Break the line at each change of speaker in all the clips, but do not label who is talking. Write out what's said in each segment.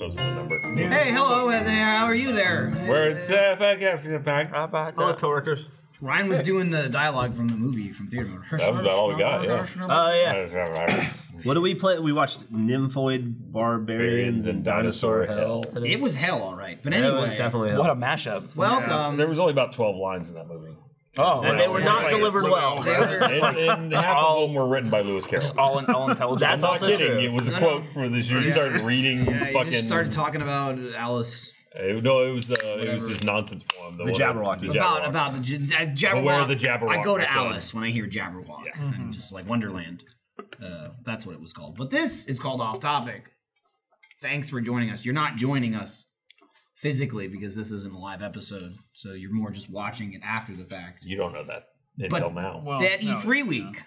supposed to remember.
Hey, hello, how are you there?
Where's back?
Hello, coworkers.
Ryan was doing the dialogue from the movie from theater.
That was about all we got, yeah.
Oh, yeah. What do we play? We watched Nymphoid Barbarians and Dinosaur Hell today.
It was hell, all right. But anyway.
It was definitely hell.
What a mashup.
Welcome.
There was only about 12 lines in that movie.
Oh,
and they were not delivered well.
And half of them were written by Lewis Carroll.
Just all intelligent.
That's not kidding. True. It was a quote for this year. You started reading
you
fucking...
just started talking about Alice.
No, it was his nonsense poem.
The Jabberwocky.
About the Jabberwocky.
Beware of the Jabberwocky.
I go to Alice when I hear Jabberwock. Yeah. Just like Wonderland. That's what it was called. But this is called Off Topic. Thanks for joining us. You're not joining us physically because this isn't a live episode, so you're more just watching it after the fact.
You don't know that until now.
Well, that E3 week.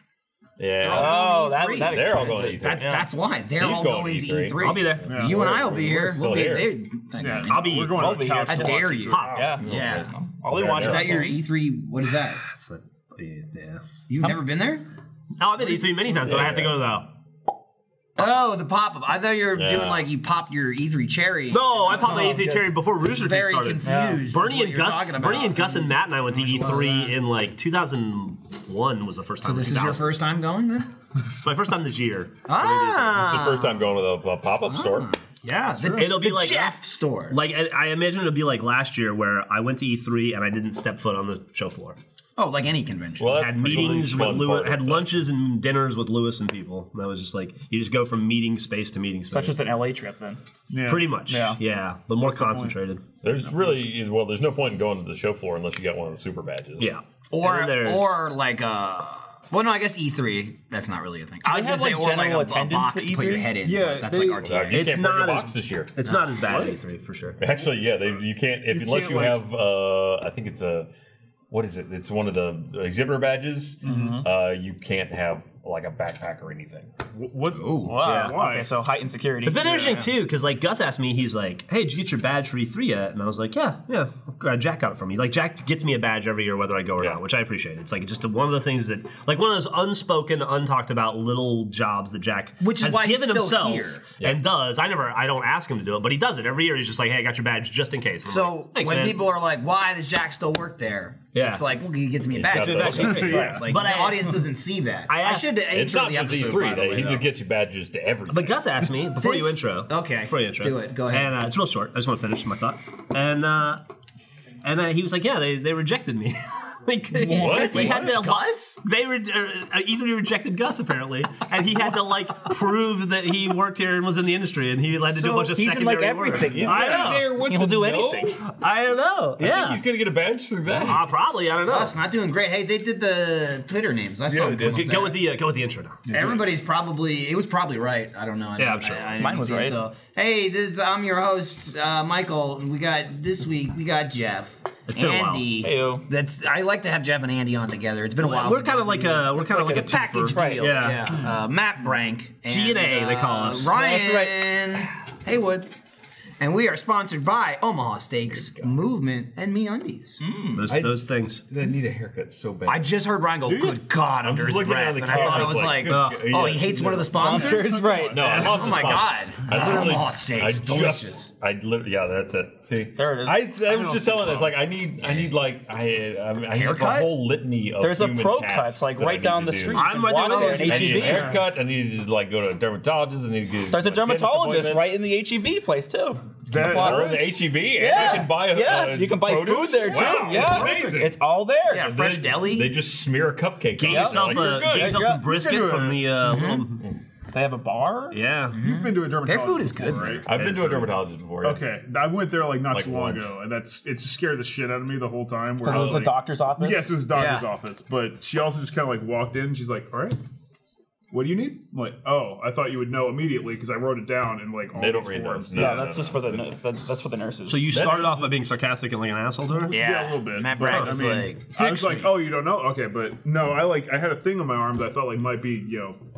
Yeah.
Oh, they're
all going to E3.
That's why they're all going to E3.
I'll be there.
Yeah. You and I will be here. We'll be there.
I'll be.
We're going to
I dare you.
Yeah. All we watch
is that your E3? What is that?
Yeah.
You've never been there?
No, I've been to E3 many times, so I have to go though.
Oh, the pop-up. I thought you were doing like you popped your E3 cherry.
No, I popped my E3 cherry before Rooster Teeth started.
Very confused.
Bernie and Gus and Matt and I went to E3 in like 2001 was the first time.
So this is your first time going then?
It's my first time this year.
It's the first time going to the pop-up store.
Yeah,
it'll be like
Jeff store.
Like I imagine it'll be like last year where I went to E3 and I didn't step foot on the show floor.
Oh, like any convention.
Well,
had meetings with Lewis, had lunches and dinners with Lewis and people. That was just like you just go from meeting space to meeting space.
That's just an LA trip then.
Yeah. Pretty much. Yeah, but more concentrated.
There's really there's no point in going to the show floor unless you got one of the super badges.
Yeah.
Or like well, no, I guess E3. That's not really a thing. I was going to say, or like a box to put your head in. Yeah, that's like RTA.
It's not as this year.
It's not as bad at E3 for sure.
Actually, yeah, you can't unless you have. I think it's a. What is it? It's one of the exhibitor badges. You can't have like a backpack or anything.
What? Wow. Why? Okay, so heightened security.
It's been interesting too, because like Gus asked me, he's like, "Hey, did you get your badge for E3 yet?" And I was like, "Yeah. Jack got it for me." Like Jack gets me a badge every year, whether I go or not, which I appreciate. It's like just one of the things that, like one of those unspoken, untalked about little jobs that Jack has given himself and does. I don't ask him to do it, but he does it every year. He's just like, "Hey, I got your badge just in case."
So like, when people are like, "Why does Jack still work there?" It's like, well, he gets me a badge. Like, but the audience doesn't see that. I should intro the episode.
He just gets you badges to everything.
But Gus asked me before you intro.
Okay.
Before you intro.
Do it. Go ahead.
And it's real short. I just want to finish my thought. And he was like, "Yeah, they rejected me." Like,
what?
He had to
Gus?
Even rejected Gus apparently, and he had to like prove that he worked here and was in the industry, and he had to do a bunch of secondary
like everything.
Work. I know.
He'll do anything.
I don't know.
I think he's gonna get a badge through that.
Probably. I don't know.
Gus not doing great. Hey, they did the Twitter names. I saw them.
Go with the intro now.
Everybody's probably it was probably right. I don't know.
I'm sure.
Mine was right though. Hey, I'm your host, Michael. We got Jeff.
It's been
Andy.
a while.
I like to have Jeff and Andy on together. It's been a while.
We're kind of like a
package deal. Yeah. Matt Brank.
G&A they call us.
Ryan Haywood. And we are sponsored by Omaha Steaks, Movement, and MeUndies.
Those things.
They need a haircut so bad.
I just heard Ryan go, "Good God," under his breath, and I thought it was like, he hates one of the sponsors?
Right.
No, I love
oh my God. Omaha Steaks, delicious.
That's it. See?
There it is.
I was just telling us, like, I need a whole litany of
There's a
human
pro
tasks
cuts, like,
that
right down the street.
I'm right there with you.
I need a haircut. I need to just, like, go to a dermatologist. I need to get
There's a dermatologist right in the HEB place, too.
In the HEB, and you can buy
you can buy
produce?
food there too.
Wow,
yeah,
amazing.
It's all there.
Yeah, fresh deli.
They just smear a cupcake.
Get yourself some brisket from the.
They have a bar.
Yeah,
you've been to a dermatologist.
Their food is good,
right?
I've been to a dermatologist before. Yeah.
Okay, I went there like not too long ago, and it just scared the shit out of me the whole time.
Because it was the doctor's office.
Yes, it was the doctor's office, but she also just kind of like walked in. She's like, "All right, what do you need?" I'm like, "Oh, I thought you would know immediately because I wrote it down in like all
they don't
these
read
forms."
those.
Yeah, that's just for the that's for the nurses.
So you started off by being sarcastic and like an asshole to her?
Yeah, a little bit.
Matt Bragg was
I was like, "Oh, you don't know? Okay," but no, I had a thing on my arm that I thought like might be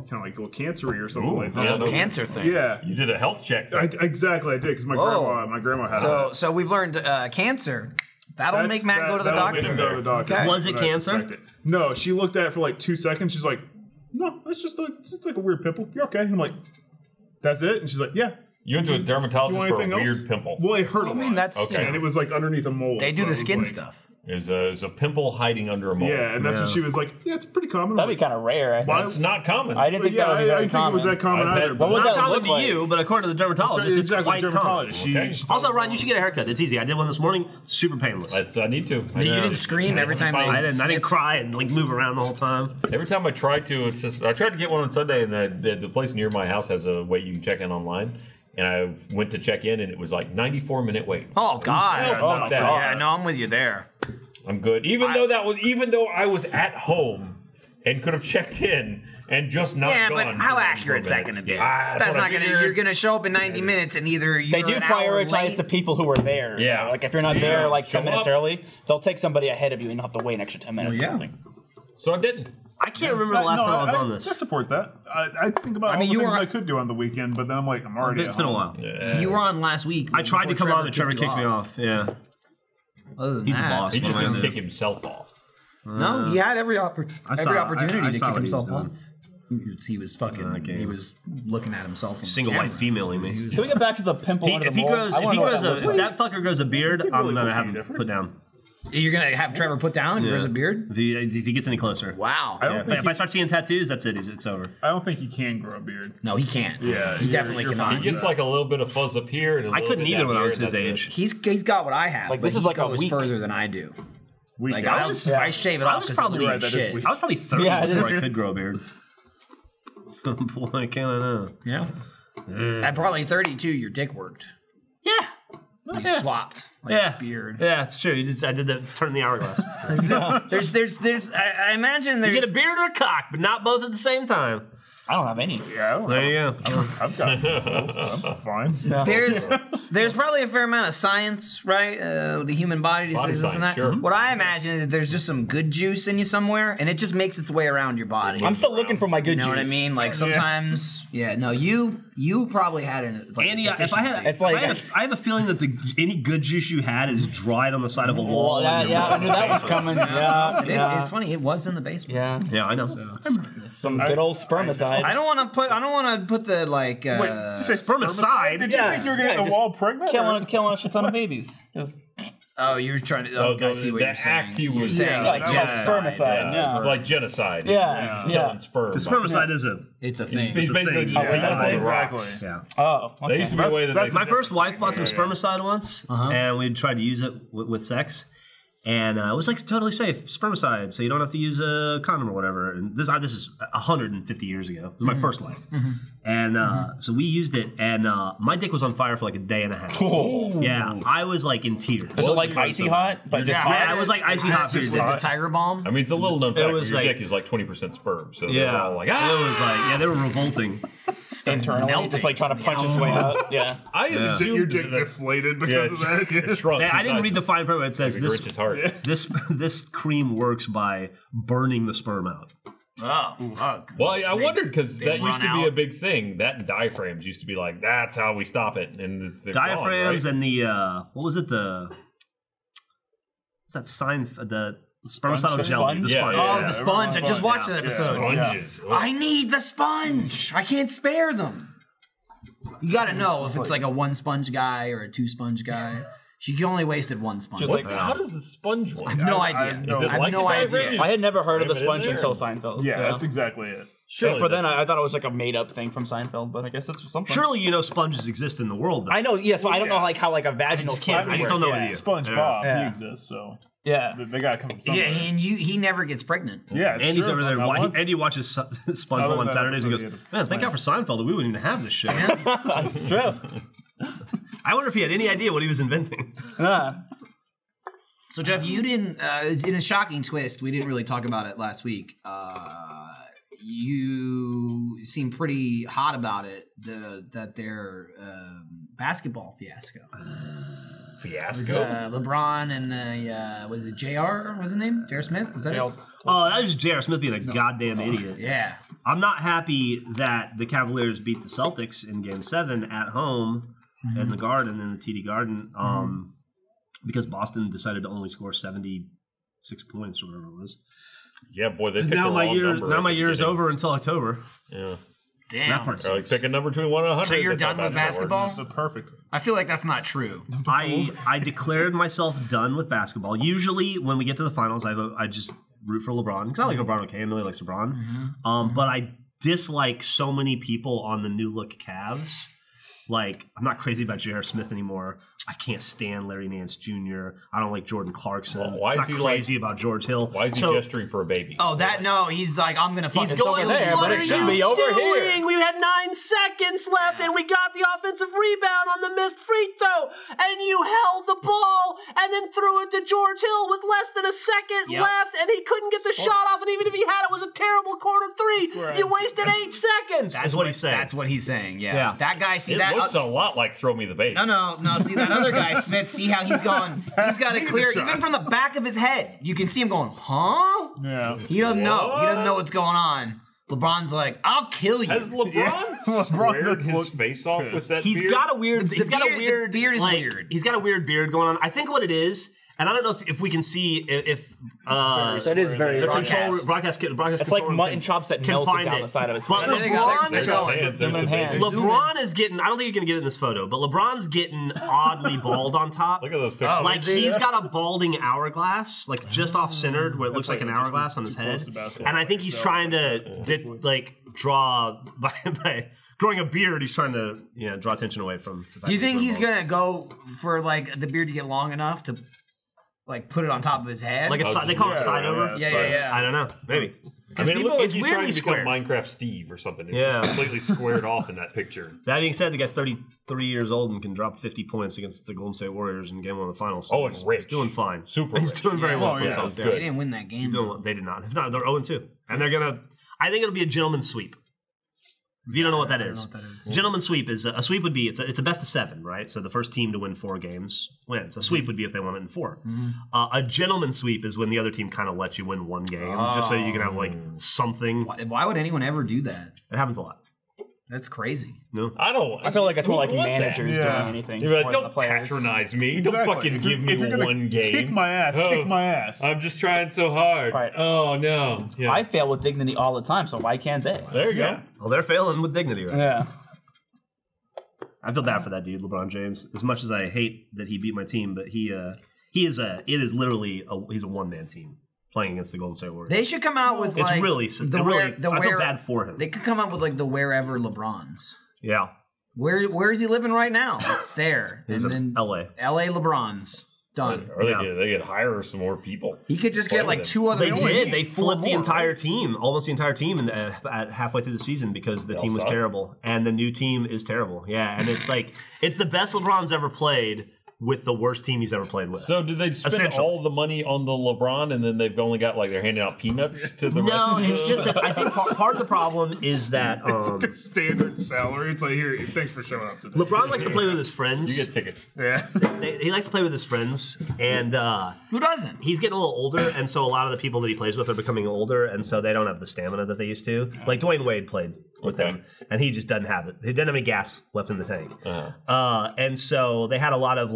kind of like a little cancery or something like that.
Cancer thing.
Yeah,
you did a health check.
Exactly, I did because my grandma had it.
So we've learned cancer. That'll make Matt go to the doctor.
Make him go to the doctor.
Okay.
Was it cancer?
No, she looked at it for like 2 seconds. She's like, "No, it's just like a weird pimple. You're okay." I'm like, "That's it?" And she's like, "Yeah."
You went to a dermatologist for a weird pimple.
Well, it hurt a lot.
I mean, that's
Okay.
And it was like underneath a mole.
they do the skin stuff.
It was a pimple hiding under a mole.
Yeah, and that's what she was like. Yeah, it's pretty common.
That'd be kind of rare. I think.
Why-
It's not common.
I didn't think that would be
I
very
didn't think
common.
it was that common
I've had-
either.
What
But
would
Not
that
common
look
to
like?
you, but according to the dermatologist, it's quite common.
Okay.
Also, Ryan, you should get a haircut. It's easy. I did one this morning. Super painless.
I need to.
You didn't scream every time they.
I didn't cry and like move around the whole time.
Every time I try to, it's just I tried to get one on Sunday, and the place near my house has a way you can check in online. And I went to check in, and it was like 94-minute wait.
Oh God!
Hell,
Oh
fuck
my
that.
God.
Yeah, no, I'm with you there.
I'm good. Even though I was at home and could have checked in and just not
Yeah,
gone.
but
for
how
94
accurate is that
minutes.
going to be?
That's
That's
what I
not going to.
figured.
You're going to show up in 90 minutes, and either you're
They do
an hour
prioritize
late.
the people who are there.
Yeah.
Like if you're not
Yeah.
there like
Show
10 minutes
up.
early, they'll take somebody ahead of you and you'll have to wait an extra 10 minutes
Well, yeah.
or something.
So I didn't.
I can't remember the last time I was on
I
this.
support that. I think about all
mean,
the
you
things
were-
I could do on the weekend, but then I'm like, I'm already.
It's been a while.
You were on last week.
I tried to
before
come on, but Trevor
kicked you
kicked me off. Yeah.
Other than
He's the
that,
boss.
He
What
just
am I
didn't
gonna
kick
do?
himself off.
No, he had every
I
opportunity
I
to
saw
kick
what he was
himself
doing.
on. He was fucking.
Okay.
He was looking at himself. On
Single
the
white
camera.
femaling me.
Can we get back to the pimple under
If
the
he
mole?
grows,
I
if
wanna
he
know what
grows
that looks
if
like.
that fucker grows a beard, I'm
really
gonna
look
have
any
him
different.
put down.
You're gonna have Trevor put down if he grows a beard.
If he gets any closer.
Wow.
I don't
Yeah,
think
if I start seeing tattoos, that's it. It's over.
I don't think he can grow a beard.
No, he can't.
Yeah,
he definitely
you're
cannot.
fine.
He gets like a little bit of fuzz up here. And a
I
little
couldn't
bit
either
down
when I
here,
was
and
his
that's it.
age.
He's got what I have.
Like,
but
this is
he
like a
goes
week.
further than I do. Like
I
I shave it
I
off
was
because
probably
it looks
right,
like
that is
shit.
weird.
I was probably 30
Yeah, it
before
is.
I could grow a beard. Boy, can I know?
Yeah. At probably 32, your dick worked.
Yeah.
You swapped. Like
Yeah.
beard.
Yeah, it's true. I did the turn the hourglass.
There's. I imagine
You
there's.
get a beard or a cock, but not both at the same time.
I don't have any.
Yeah, I don't
There
know.
you go.
I've got both. I'm fine.
There's probably a fair amount of science, right? The human body,
Body
this and that.
science, sure.
What I imagine is that there's just some good juice in you somewhere, and it just makes its way around your body.
I'm still looking for my good
You know what I
juice.
mean? Like sometimes, no, you probably had an like,
Andy, if I had,
It's like-
I have a feeling that any good juice you had is dried on the side of a wall.
Well, yeah, I knew that was coming. Yeah, yeah.
It's funny. It was in the basement.
Yeah,
Yeah, I know.
some good old spermicide.
I don't want to put the like.
Wait, did you say
Spermicide?
Did you think you were getting the
just
wall pregnant? or-
killing a shit ton of babies. Just
Oh, you were trying to.
Oh,
I see what
the
you're saying.
act he
You're
was
saying
like spermicide.
Yeah,
Yeah.
it's like genocide.
Yeah,
He's
yeah.
killing sperm.
The spermicide is a.
it's a thing.
He's basically
thing.
just
Oh,
is that
on
it?
the
Exactly.
rocks.
Yeah.
Oh,
There
okay.
used to be a way that they
My first wife bought some spermicide once, and we tried to use it with sex, and it was like totally safe spermicide, so you don't have to use a condom or whatever. And this is 150 years ago. It was my first wife, and so we used it, and my dick was on fire for like a day and a half. Yeah, I was like in tears.
Was it like icy hot? But just
Yeah, it was like icy hot.
Just
food.
the tiger balm.
I mean, it's a little known fact.
was
Your
like-
dick is like 20% sperm, so they're
Yeah,
all like,
it was like they were revolting.
internally, just like trying to punch its way out. Yeah.
I
Did
assumed
your dick
that,
deflated because of that?
it shrunk.
I didn't read the fine print. But it says
David Rich's heart.
this cream works by burning the sperm out.
Oh fuck.
Well, I wondered because
they
that used to
run
be a
out.
big thing. That and diaphragms used to be like, that's how we stop it. And they're
Diaphragms
gone, right?
and the what was it? What's that sign? The spermicidal
The
jelly.
sponge?
The
Yeah,
sponge.
yeah,
Oh, the sponge! I just watched that episode.
Sponges.
I need the sponge. I can't spare them. You got to know if it's like a one sponge guy or a two sponge guy. She only wasted one sponge.
Just like-
How does the sponge work?
I have no idea.
Is it
I have
like
no
the diaphragm?
idea.
I had never heard of the
Have it in
sponge
there?
until Seinfeld.
Yeah, that's exactly it.
Surely
And for then,
that's-
I thought it was like a made-up thing from Seinfeld, but I guess that's something.
Surely you know sponges exist in the world. Though.
I know. Yes, but I don't know like how like a vaginal
can't-
sponge
I just
works.
don't know
Yeah.
with you.
SpongeBob,
Yeah.
he exists, so
Yeah.
they gotta come from somewhere.
Yeah, and he never gets pregnant.
Yeah, it's
Andy's
true.
over there.
Not once.
Andy watches SpongeBob
Other
on
than
Saturdays. He goes,
episode,
"Man, thank God for Seinfeld. We wouldn't even have this show."
It's true.
I wonder if he had any idea what he was inventing.
So Jeff, you didn't. In a shocking twist, we didn't really talk about it last week. You seem pretty hot about it. That their basketball fiasco.
Fiasco?
LeBron and was it Jr. Was his name? J.R. Smith? Was that it?
Oh, that was just J.R. Smith being a goddamn idiot.
Yeah.
I'm not happy that the Cavaliers beat the Celtics in Game 7 at home in the Garden, in the TD Garden, because Boston decided to only score 76 points or whatever it was.
Yeah, boy, they picked
Now
the
my
wrong
year,
number
now
at
my
the
year is
beginning.
over until October.
Yeah.
Damn.
That part's
Like pick a number between 1 and 100.
So you're
That's how
done with basketball?
The perfect.
I feel like that's not true.
I declared myself done with basketball. Usually, when we get to the finals, I just root for LeBron because I like LeBron. Okay, Emily likes LeBron. But I dislike so many people on the new look Cavs. Like, I'm not crazy about J.R. Smith anymore. I can't stand Larry Nance Jr. I don't like Jordan Clarkson.
Well, why
I'm
is
not
he
crazy about George Hill.
Why is he gesturing for a baby?
Oh, no, he's like, I'm gonna fucking.
He's going
over there,
what
but it
are
should
you
be over
doing?
here.
We had 9 seconds left, and we got the offensive rebound on the missed free throw, and you held the ball and then threw it to George Hill with less than a second left, and he couldn't get the shot off, and even if he had it, was a terrible corner 3. You wasted 8 seconds. That's what he's saying.
That's what he's saying. Yeah. That guy. See
It
that?
looks a lot like throw me the baby.
No. See that other guy, Smith. See how he's going? He's got it clear, even from the back of his head. You can see him going, huh?
Yeah.
He doesn't know. He doesn't know what's going on. LeBron's like, I'll kill you.
Has LeBron squared his face off with that
He's
beard?
got a weird.
The beard is
like,
weird.
He's got a weird beard going on. I think what it is, and I don't know if we can see if
That is very
the
broadcast.
broadcast.
It's like mutton chops that melted
find
down
it.
the side of his
But
face.
There's
Zoom in
the
hands.
baby.
LeBron is getting. I don't think you're gonna get it in this photo, but LeBron's getting oddly bald on top.
Look at those pictures.
Like he's got a balding hourglass, like just off centered, where it looks like an hourglass on his head. And I think he's trying to draw by growing a beard. He's trying to draw attention away from.
Do you think he's gonna go for like the beard to get long enough to like put it on top of his head?
Like they call it side over?
Yeah.
I don't know. Maybe.
I mean, it looks like he's trying
weirdly
to become
square.
Minecraft Steve or something. It's just completely squared off in that picture.
That being said, the guy's 33 years old and can drop 50 points against the Golden State Warriors in Game 1 of the Finals.
Oh, it's rich.
He's doing fine.
Super
He's
rich.
doing very well for
yeah,
himself.
it's
They
good.
didn't win that game.
They did not. If not, they're 0-2. And they're going to... I think it'll be a gentleman's sweep. If you don't know what that is. Gentleman's sweep is... A sweep would be... It's a best of 7, right? So the first team to win 4 games wins. A sweep would be if they won it in 4. A gentleman's sweep is when the other team kind of lets you win 1 game, just so you can have, like, something.
Why would anyone ever do that?
It happens a lot.
That's crazy.
No?
I feel like it's more like managers doing
Yeah.
anything.
You're like,
more than the
don't
players.
patronize me.
Exactly.
Don't fucking give me
If you're gonna
1 game.
Kick my ass.
Oh,
Kick my ass.
I'm just trying so hard.
Right.
Oh, no. Yeah.
I fail with dignity all the time, so why can't they?
There you go.
Well, they're failing with dignity right now.
Yeah.
I feel bad for that dude, LeBron James. As much as I hate that he beat my team, but it is literally he's a one-man team playing against the Golden State Warriors.
They should come out with
It's
like
really I feel bad for him.
They could come up with like the wherever LeBrons.
Yeah.
Where is he living right now? There.
He's
and
in
then
LA.
LA LeBrons. Done.
Or they could hire some more people.
He could just get like
them.
2 other
They did. They flipped the
more,
entire
right?
team, almost the entire team, at halfway through the season because the team was
suck.
terrible, and the new team is terrible. Yeah, and it's like it's the best LeBron's ever played with the worst team he's ever played with.
So did they spend
Essentially.
all the money on the LeBron and then they've only got like they're handing out peanuts to the
No,
rest of
it's just that I think part of the problem is that
Standard salary. It's like, here, thanks for showing up today.
LeBron likes to play with his friends.
you get tickets.
Yeah.
He likes to play with his friends, and
Who doesn't?
he's getting a little older, and so a lot of the people that he plays with are becoming older, and so they don't have the stamina that they used to. Like Dwayne Wade played with him, and he just doesn't have it. He doesn't have any gas left in the tank. And so they had a lot of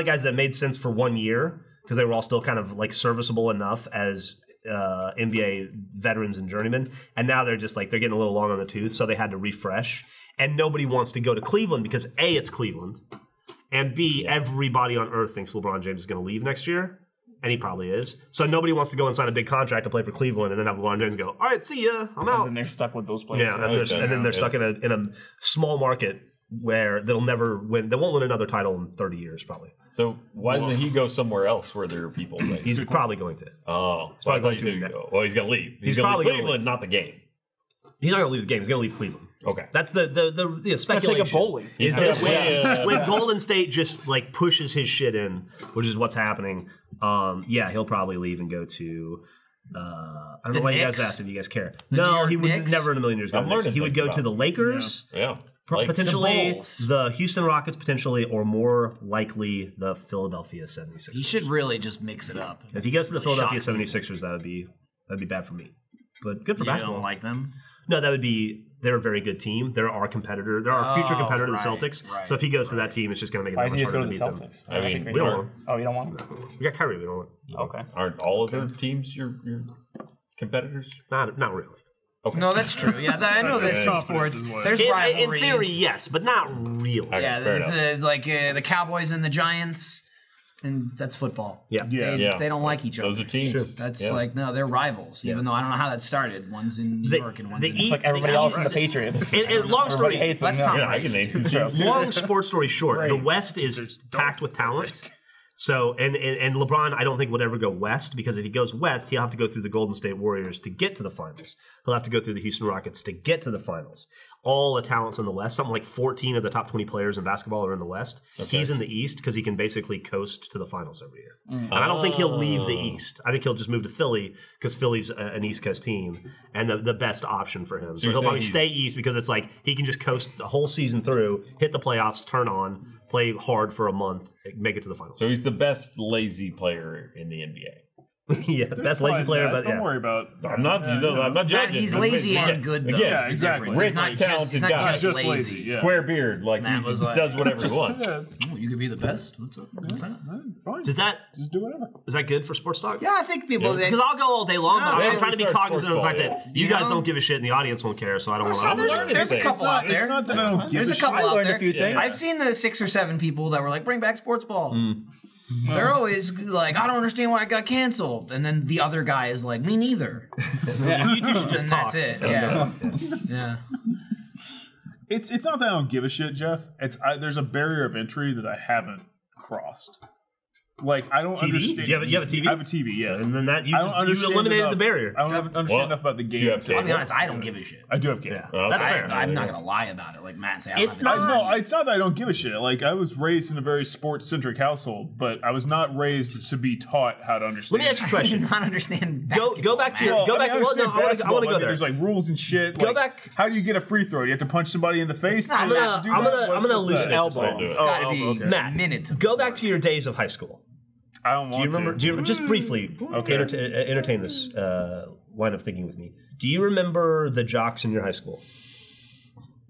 guys that made sense for 1 year because they were all still kind of like serviceable enough as NBA veterans and journeymen, and now they're just like they're getting a little long on the tooth, so they had to refresh. And nobody wants to go to Cleveland because A, it's Cleveland, and B, everybody on earth thinks LeBron James is going to leave next year, and he probably is. So nobody wants to go and sign a big contract to play for Cleveland and then have LeBron James go, all right, see ya, I'm out.
And then they're stuck with those players.
Yeah, and then they're stuck in a small market where they'll never win. They won't win another title in 30 years, probably.
So why doesn't he go somewhere else where there are people?
He's probably going to.
well,
probably
I thought
going
you
to.
go. Well, he's going to leave.
He's
gonna
probably
leave
gonna
Cleveland, not the game.
He's not going to leave the game. He's going to leave Cleveland.
Okay.
That's the speculation.
Take a bowling.
Is that when Golden State just like pushes his shit in, which is what's happening. He'll probably leave and go to. I don't know why you guys asked if you guys care. No, he would
Knicks?
never in a million years go to the Knicks. He would go to the Lakers.
Yeah.
Potentially
the Bulls.
the Houston Rockets, potentially, or more likely the Philadelphia 76ers.
He should really just mix it up.
If he goes to the Philadelphia
Shock
76ers, that'd be bad for me. But good for
You
basketball.
don't like them?
No, they're a very good team. They're our competitor. They're our future competitor, the Celtics.
right,
So if he goes to that team, it's just going to make it
Why
that
doesn't
much
he just
harder
go to
to
the
beat them.
I mean,
We don't want him.
Oh, you don't want him?
We got Kyrie. We don't want him.
Okay.
Aren't all of their teams your competitors?
Not really.
Okay.
No, that's true. Yeah, I know
That's
this in
confidence
sports.
is what-
There's
In
rivalries.
theory, yes, but not really.
Okay,
Yeah,
fair
there's like the Cowboys and the Giants, and that's football.
Yeah.
They don't like each other.
Those are teams.
That's like, no, they're rivals, even though I don't know how that started. One's in New York and one's in...
It's like everybody else in the Patriots.
And long story,
Everybody hates them.
Let's
yeah.
talk
Yeah, I can name 2 teams.
long sports story short, the West is packed with talent. So, and LeBron, I don't think would ever go west, because if he goes west, he'll have to go through the Golden State Warriors to get to the finals. He'll have to go through the Houston Rockets to get to the finals. All the talents in the West, something like 14 of the top 20 players in basketball are in the West. Okay. He's in the East because he can basically coast to the finals every year. And I don't think he'll leave the East. I think he'll just move to Philly because Philly's an East Coast team and the best option for him. So he'll probably stay East because it's like he can just coast the whole season through, hit the playoffs, turn on, play hard for a month, make it to the finals.
So he's the best lazy player in the NBA.
Yeah, best lazy player, but
don't worry about.
I'm not. I'm not judging.
He's lazy and good, though.
Again,
Yeah, exactly.
He's
Rich,
not
talented
just
guy.
just lazy.
Yeah.
Square beard, like
Matt
he
was like-
does whatever he wants.
Yeah, it's
Oh, you could be the best. What's up? What's that?
fine.
Does that
Just do whatever.
is that good for sports talk?
Yeah, I think people...
Because I'll go all day long, but
yeah,
I'm trying to be
we start
cognizant of the
sports
fact
ball,
that you guys don't give a shit and the audience won't care, so I don't want
So
to.
there's a couple out there.
It's not that I don't give
There's a
shit.
couple
I
out
learned
there.
a few things.
I've seen the 6 or 7 people that were like, bring back sports ball. They're always like, I don't understand why it got canceled. And then the other guy is like, me neither.
You two should just
And
talk.
that's it. Yeah. Yeah.
It's not that I don't give a shit, Jeff. There's a barrier of entry that I haven't crossed. Like, I don't
TV?
understand.
Do you have a TV?
I have a TV, yes.
And then that you
I don't understand
eliminated
enough-
the barrier.
I don't understand enough about the
Do
game.
you have
to-
I'll be honest, I don't give a shit.
I do have game.
Yeah, that's fair.
I'm not going to lie about it like Matt and say I don't
It's
have it.
not-
It's not that I don't give a shit. Like, I was raised in a very sports-centric household, but I was not raised to be taught how to understand.
Let me ask you a
I do
question.
not understand
Go
basketball,
back to
man.
your go
I
back to
understand
I want to
basketball.
go there.
There's like rules and shit.
Go
Like,
back-
How do you get a free throw? You have to punch somebody in the face.
not-
so you have to do
I'm
that?
gonna
What's
loosen
that?
elbow.
It's got to be
okay.
Matt,
minutes. of
go back
work.
to your days of high school.
I don't want
Do you remember?
to.
Do you just briefly entertain this line of thinking with me? Do you remember the jocks in your high school?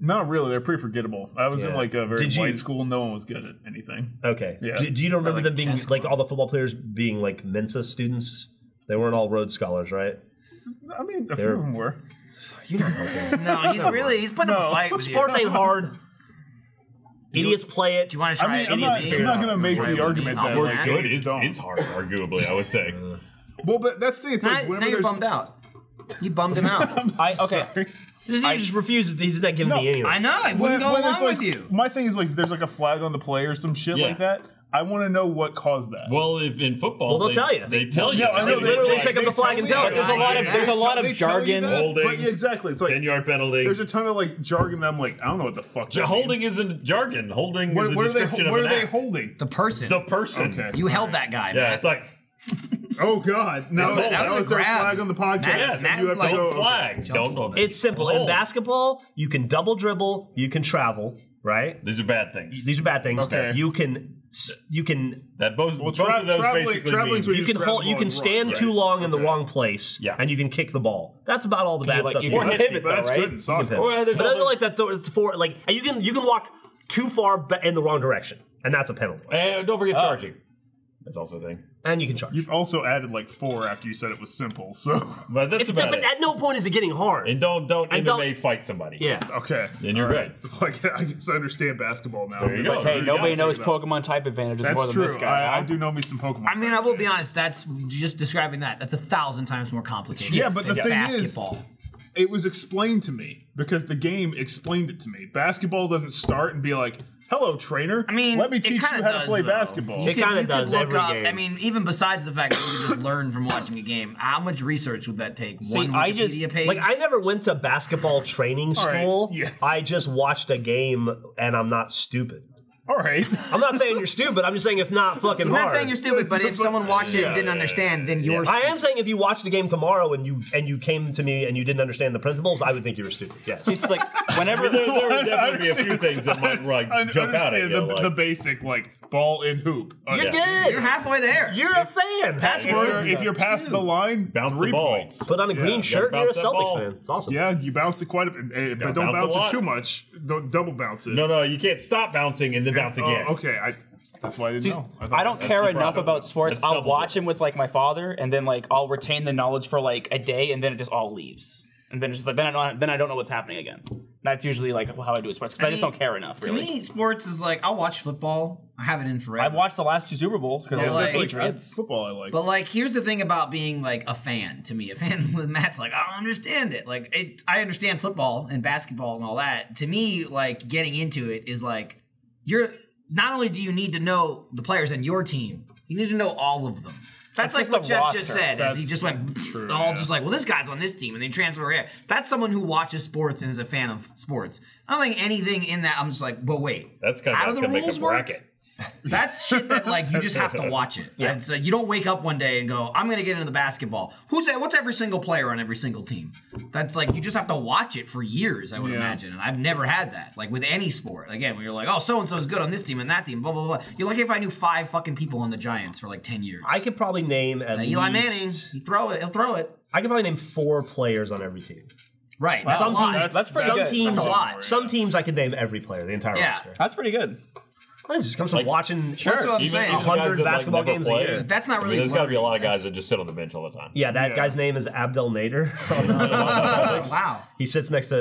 Not really. They're pretty forgettable. I was in
Yeah.
like a very
Did you-
white school. No one was good at anything.
Okay.
Yeah.
Do you remember
like
them being
chess
like all the football players being like Mensa students? They weren't all Rhodes scholars, right?
I mean, a few of them were.
No, he's putting up a fight with you.
Sports ain't hard. Idiots play it.
Do you want to
I
try
mean,
it?
I'm not going to make
Try it
the
with
argument
me.
that
Sports
like,
good.
idiots
It's hard, arguably, I would say.
Well, but that's the thing. It's like
Now
whenever
you're
there's.
bummed out. You bummed him out.
Okay.
Sorry.
He just refuses. He's not giving
No,
me anything.
I know. I
When-
wouldn't go
when
along
it's like,
with you.
My thing is like, if there's like a flag on the play or some shit
Yeah.
like that, I want to know what caused that.
Well, if in football,
Well, they'll tell you.
They tell you.
Yeah, I know.
They
literally
say,
pick up the flag and tell you.
There's a lot of
They tell you
jargon.
that,
Holding.
But yeah, exactly. It's like
10-yard penalty.
there's a ton of like jargon that I'm like, I don't know what the fuck. That
Holding
means.
isn't jargon. Holding
What,
is a
what are they?
description
What
of
are
an
they
act.
holding?
The person.
The person.
Okay.
You held that guy,
Yeah,
man.
it's like
Oh God! No,
That
that
was
was
a
their
grab.
flag on the podcast.
Yes,
and you have to
like,
go.
don't flag.
Jump
Don't
over.
go.
It's simple. In
Hold.
basketball, you can double dribble, you can travel, right?
These are bad things.
These are bad things.
Okay.
You can
That both
Well,
both of those basically
traveling's
mean
what
you can
grab
hold
the
you
ball
can
and
stand
run.
too
Yes.
long in the
Okay.
wrong place,
Yeah.
and you can kick the ball. That's about all the bad stuff.
you
You
can
can
pivot
But
though,
that's
right?
good in soccer.
Well, there's
But other
other,
like that for like you can walk too far in the wrong direction, and that's a penalty.
don't forget charging. That's also a thing.
And you can charge.
You've also added like 4 after you said it was simple. So
But that's
It's
about
but
it.
at no point is it getting hard.
And don't
and
MMA
don't-
fight somebody.
Yeah.
okay,
Then you're
All right.
good.
Like, I guess I understand basketball now.
There you go.
Hey, nobody knows
that.
Pokemon type advantages
That's
more than
true.
this guy.
I do know me some Pokemon.
I mean, I will be
type
honest. That's just describing that. That's 1,000 times more complicated.
Yeah, but the
than
thing
basketball.
it was explained to me because the game explained it to me. Basketball doesn't start and be like, "Hello, trainer.
I mean,
let me
it
teach you
kinda
how to
does,
play
though.
basketball."
You
It
could-
kinda
you could
does
look
every
up-
game.
I mean, even besides the fact that you could just learn from watching a game, how much research would that take? One
I
Wikipedia
just-
page.
Like I never went to basketball training
All right,
school.
yes.
I just watched a game, and I'm not stupid.
All right.
I'm not saying you're stupid. I'm just saying it's not fucking
I'm
hard.
not saying you're stupid, but if someone watched it and didn't understand, then you're.
I am saying if you watched the game tomorrow and you came to me and you didn't understand the principles, I would think you were stupid. Yes.
It's like whenever
There would
I
definitely be a few
understand.
things that might like
I
jump out at
understand
you.
the
like,
basic like ball in hoop.
You're
Yeah.
good.
You're halfway there.
You're a fan.
That's
If you're past the line,
Bounce the
3
ball.
points.
Put on a green
Yeah,
shirt and you're a
bounce that
Celtics
ball.
fan. It's awesome.
Yeah, you bounce it quite a bit, but don't
bounce a
bounce
lot.
it too much. Don't double bounce it.
no, you can't stop bouncing and then bounce again.
Okay, that's why I didn't know.
I don't care
the
enough
problem.
about sports.
That's
I'll
double
watch
dip.
him with like my father, and then like I'll retain the knowledge for like a day, and then it just all leaves. and then it's just like then I don't know what's happening again. That's usually like how I do sports because I just don't care enough. Really.
To me, sports is like I'll watch football. I have it in forever.
I've watched the last 2 Super Bowls because
Well,
it's
like,
Patriots.
Football I like.
But like, here's the thing about being like a fan. To me, a fan with Matt's like, I don't understand it. Like, I understand football and basketball and all that. To me, like getting into it is like you're not only do you need to know the players in your team, you need to know all of them. That's like what Jeff just said. As he just went just like, well, this guy's on this team, and they transfer here. That's someone who watches sports and is a fan of sports. I don't think anything in that. I'm just like, but wait,
That's kind of
how do the rules work?
bracket.
That's shit that like you just have to watch it. Yeah. It's, you don't wake up one day and go, I'm going to get into the basketball. What's every single player on every single team? That's like you just have to watch it for years, I would imagine. And I've never had that. Like with any sport. Again, when you're like, oh, so and so is good on this team and that team, blah blah blah. You're lucky if I knew 5 fucking people on the Giants for like 10 years.
I could probably name at least
Eli Manning, he'll throw it.
I could probably name 4 players on every team.
Right.
Wow.
Some teams,
That's pretty good.
teams,
That's a lot.
Some teams I could name every player, the entire roster.
That's pretty good.
What is this? Comes from watching
That's what I'm saying.
100 basketball
never
games
play.
a year.
That's not really.
There's got to be a lot of guys
that's-
that just sit on the bench all the time.
Yeah, that guy's name is Abdel Nader.
Wow.
He sits next to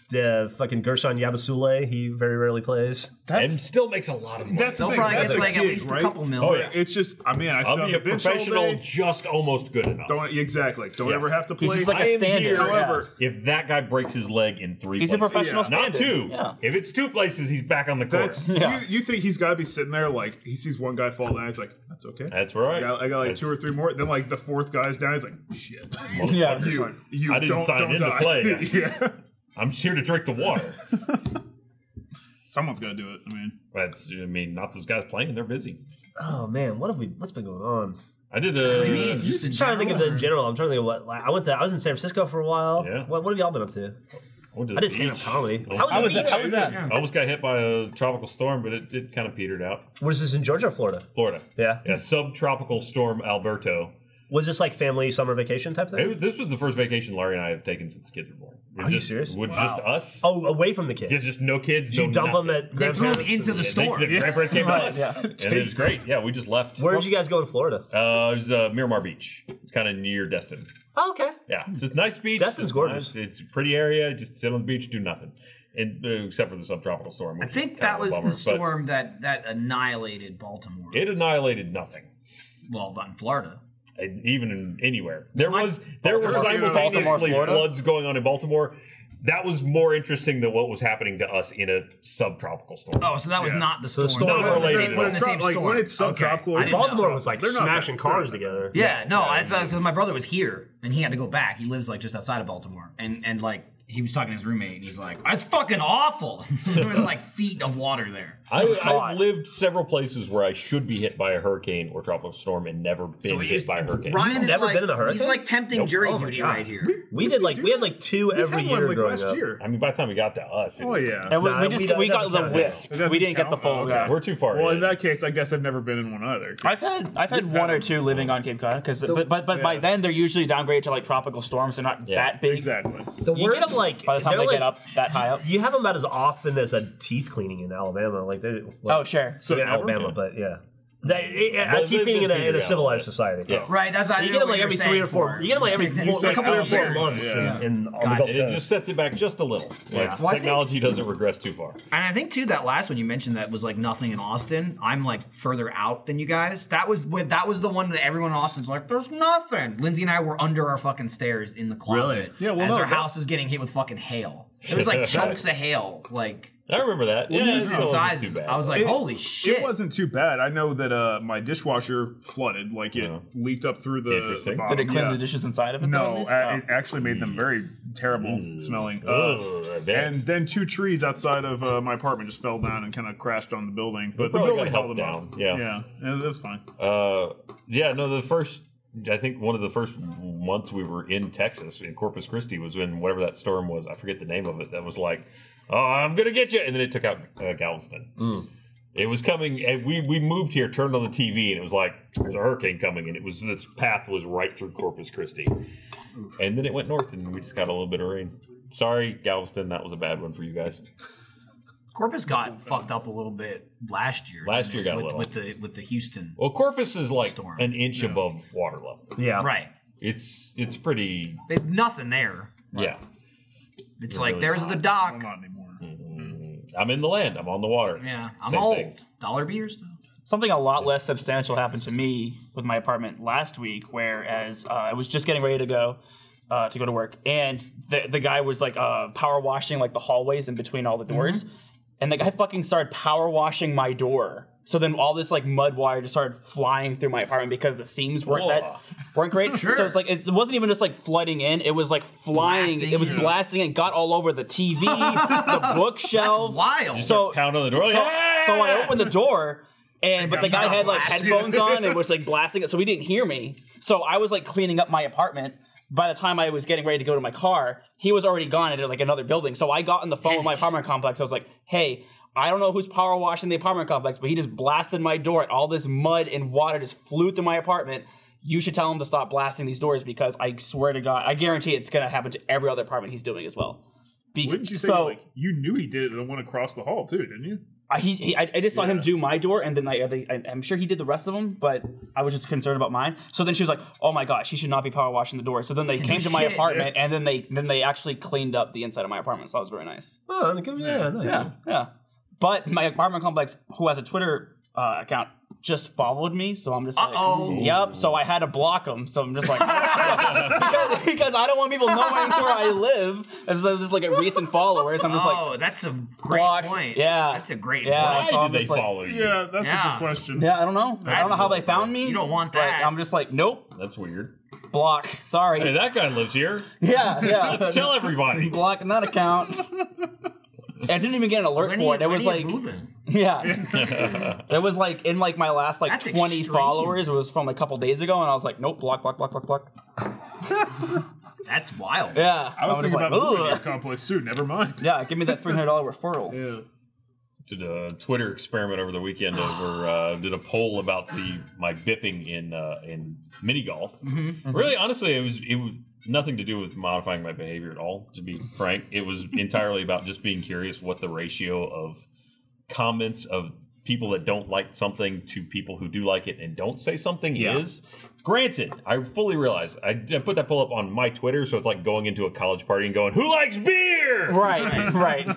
the fucking Gershon Yabusele. He very rarely plays.
And still makes a lot of money.
That's the
They'll
thing,
probably
that's
get
a
like at
gig,
least
right?
a couple mil.
Oh, yeah.
It's just, I mean, I sit
I'll
on
be
the
a
bench all
professional
day.
just almost good enough.
Don't exactly. Don't
Yeah.
ever have to
He's
play.
just like
I
a
am
standard.
here.
However,
If that guy breaks his leg in 3
He's a
places,
professional
not
standard.
2.
Yeah.
If it's 2 places, he's back on the court.
that's
Yeah.
you think he's got to be sitting there like he sees one guy fall down. He's like, that's okay.
That's right.
I got like
That's-
2 or 3 more. Then like the 4th guy's down. He's like, shit.
Yeah.
You
I didn't
don't,
sign
don't
in to
die.
play, guys.
Yeah.
I'm just here to drink the water.
Someone's got to do it. I mean,
Not those guys playing. They're busy.
Oh man, what's been going on?
I did
Just trying to think of the general. I'm trying to think of what. Like, I was in San Francisco for a while.
Yeah.
What have y'all been up to? I did stand up comedy. How was that?
I almost got hit by a tropical storm, but it kind of petered out.
Was this in Georgia or Florida?
Florida.
Yeah.
Yeah, subtropical storm Alberto.
Was this like family summer vacation type thing?
This was the first vacation Laurie and I have taken since the kids were born.
Are you serious?
With just us.
Oh, away from the kids.
Just no kids.
Did you dump them at
They threw him
grandparents?
into the storm.
The grandparents came to
Right,
us, and it was great. Yeah, we just left.
Where did you guys go in Florida?
It was Miramar Beach. It's kind of near Destin.
Oh, okay.
Yeah, just nice beach.
Destin's
Just
gorgeous.
nice. It's a pretty area. Just sit on the beach, do nothing, and except for the subtropical storm.
I
Which
think
is
that
kind of a
was
bummer,
the storm that annihilated Baltimore.
It annihilated nothing.
Well, not in Florida.
And even in anywhere. There were
Baltimore,
simultaneously
Florida?
floods going on in Baltimore. That was more interesting than what was happening to us in a subtropical storm.
Oh, so that was not the storm.
storm
It wasn't
related
the
at
same,
all.
wasn't the same
Like,
storm.
when it's subtropical,
I didn't know.
Baltimore was like
They're not
smashing
that-
cars
they're-
together.
Yeah, no, it's because my brother was here and he had to go back. He lives like just outside of Baltimore, and like he was talking to his roommate, and he's like, "It's fucking awful." There was like feet of water there.
I've lived several places where I should be hit by a hurricane or tropical storm and never been hit by a hurricane.
Ryan is
never
like,
been in a hurricane?
He's like tempting jury
Oh my
duty
God.
right here.
We had like 2 every
We had
year
one,
growing
last
up.
year.
I mean, by the time we got to us,
Oh yeah.
And
Nah,
we
it
got the
doesn't count.
wisp.
It doesn't
We didn't get the
count?
full.
Oh, okay.
Yeah.
we're too far
Well,
in.
in that case, I guess I've never been in one either.
I've had one or two living on Cape Cod but by then they're usually downgraded to like tropical storms. They're not that big.
Exactly.
You get them like
By the time
they're
they get
like-
up that high up.
You have them about as often as a teeth cleaning in Alabama. Like they're
Oh sure.
So
in Alabama, but yeah. A teeth cleaning in a civilized society.
Yeah.
Right, that's how
You get them like every 3 or 4. You get them like every 4, like 3 or 4
years.
months
Yeah.
in on the
Gotcha.
Gulf
And it
Coast.
just sets it back just a little. Like,
Well, I
technology doesn't regress too far.
And I think too that last one you mentioned that was like nothing in Austin. I'm like further out than you guys. That was the one that everyone in Austin's like, there's nothing. Lindsay and I were under our fucking stairs in the closet.
Really?
Yeah, well,
as
no,
our
that-
house is getting hit with fucking hail. There was like chunks of hail, like
I remember that. Yeah, it
decent
wasn't
sizes.
too bad.
I was like, holy shit.
It wasn't too bad. I know that my dishwasher flooded. Like it leaked up through the
Interesting.
bottom.
Did it clean
Yeah.
the dishes inside of it? though, at
No,
least?
it actually made them very terrible smelling.
I bet.
And then 2 trees outside of my apartment just fell down and kind of crashed on the building. But the
probably
building
got
held
helped
them up.
down.
Yeah, that's fine.
I think one of the first months we were in Texas, in Corpus Christi, was when whatever that storm was. I forget the name of it. That was like, oh, I'm going to get you. And then it took out Galveston. It was coming, and we moved here, turned on the TV, and it was like, there's a hurricane coming, and its path was right through Corpus Christi. And then it went north, and we just got a little bit of rain. Sorry, Galveston, that was a bad one for you guys.
Corpus got fucked up a little bit last year.
Last year got a little.
with the Houston.
Well, Corpus is like
Storm.
an inch above water level.
Yeah.
Right.
it's pretty.
Nothing there.
Yeah.
It's
You're
like
really
there's the
Well,
dock.
not anymore.
I'm in the land. I'm on the water.
Yeah, I'm
Same
old.
thing.
Dollar beers though.
Something a lot less substantial happened to me with my apartment last week, whereas I was just getting ready to go to work, and the guy was like power washing like the hallways in between all the doors, and the guy fucking started power washing my door. So then all this like mud wire just started flying through my apartment because the seams weren't great.
Sure.
So it's like it wasn't even just like flooding in; it was like flying.
Blasting,
it was blasting and got all over the TV, the bookshelf.
That's wild.
So
Pound on the door.
so I opened the door. But the guy had like headphones on and was like blasting it, so he didn't hear me. So I was like cleaning up my apartment. By the time I was getting ready to go to my car, he was already gone into like another building. So I got on the phone with my apartment complex. I was like, "Hey, I don't know who's power washing the apartment complex, but he just blasted my door, and all this mud and water just flew through my apartment. You should tell him to stop blasting these doors because I swear to God, I guarantee it's gonna happen to every other apartment he's doing as well."
Wouldn't you say like you knew he did it the one across the hall too, didn't you?
I just saw him do my door, and then I'm sure he did the rest of them, but I was just concerned about mine. So then she was like, "Oh my gosh, he should not be power washing the door." So then they came to my apartment, and then they actually cleaned up the inside of my apartment. So that was very nice.
Oh, yeah, nice.
Yeah. But my apartment complex, who has a Twitter account, just followed me, so I'm just like, yep. So I had to block them. So I'm just like, because I don't want people knowing where I live. It's just like a recent followers. I'm just like,
that's a great point.
Yeah,
that's a great
Why
point.
did they follow you?
Yeah, that's a good question.
Yeah, I don't know. I don't know how they found me.
You don't want that.
I'm just like, nope.
That's weird.
Block. Sorry.
Hey, that guy lives here.
Yeah.
Let's tell everybody.
Blocking that account. I didn't even get an alert for it. It was like
moving.
Yeah. It was like in like my last like
That's
20
extreme.
followers. It was from a couple days ago, and I was like, nope, block.
That's wild.
Yeah.
I was thinking
just
about moving
"Ugh."
your complex too. Never mind.
Yeah, give me that $300 referral.
Yeah.
Did a Twitter experiment over the weekend. Did a poll about my bipping in mini golf. Really, honestly, it was nothing to do with modifying my behavior at all. To be frank, it was entirely about just being curious what the ratio of comments of people that don't like something to people who do like it and don't say something is. Granted, I fully realize I put that poll up on my Twitter, so it's like going into a college party and going, "Who likes beer?"
Right.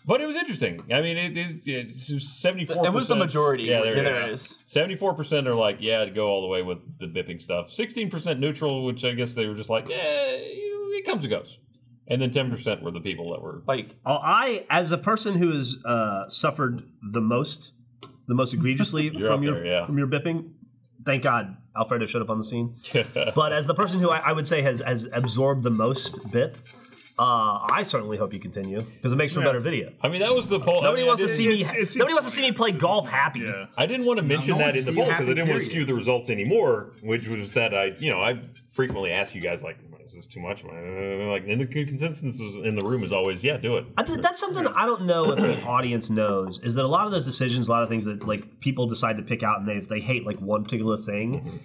But it was interesting. I mean, it's 74%.
It was the majority.
Yeah, there
it
is.
is.
74% are like, yeah, to go all the way with the bipping stuff. 16% neutral, which I guess they were just like, yeah, it comes and goes. And then 10% were the people that were
like.
I, as a person who has suffered the most egregiously from your bipping, thank God Alfredo showed up on the scene. But as the person who I would say has absorbed the most bip, I certainly hope you continue because it makes for better video.
I mean, that was the poll.
Nobody wants to see me. Nobody wants to see me play golf happy.
Yeah.
I didn't want to mention that in the poll because I didn't want to skew the results anymore. Which was that I frequently ask you guys like, is this too much? Like, and the consensus in the room is always, yeah, do it.
That's something I don't know if the audience knows. Is that a lot of those decisions, a lot of things that like people decide to pick out, and they hate like one particular thing.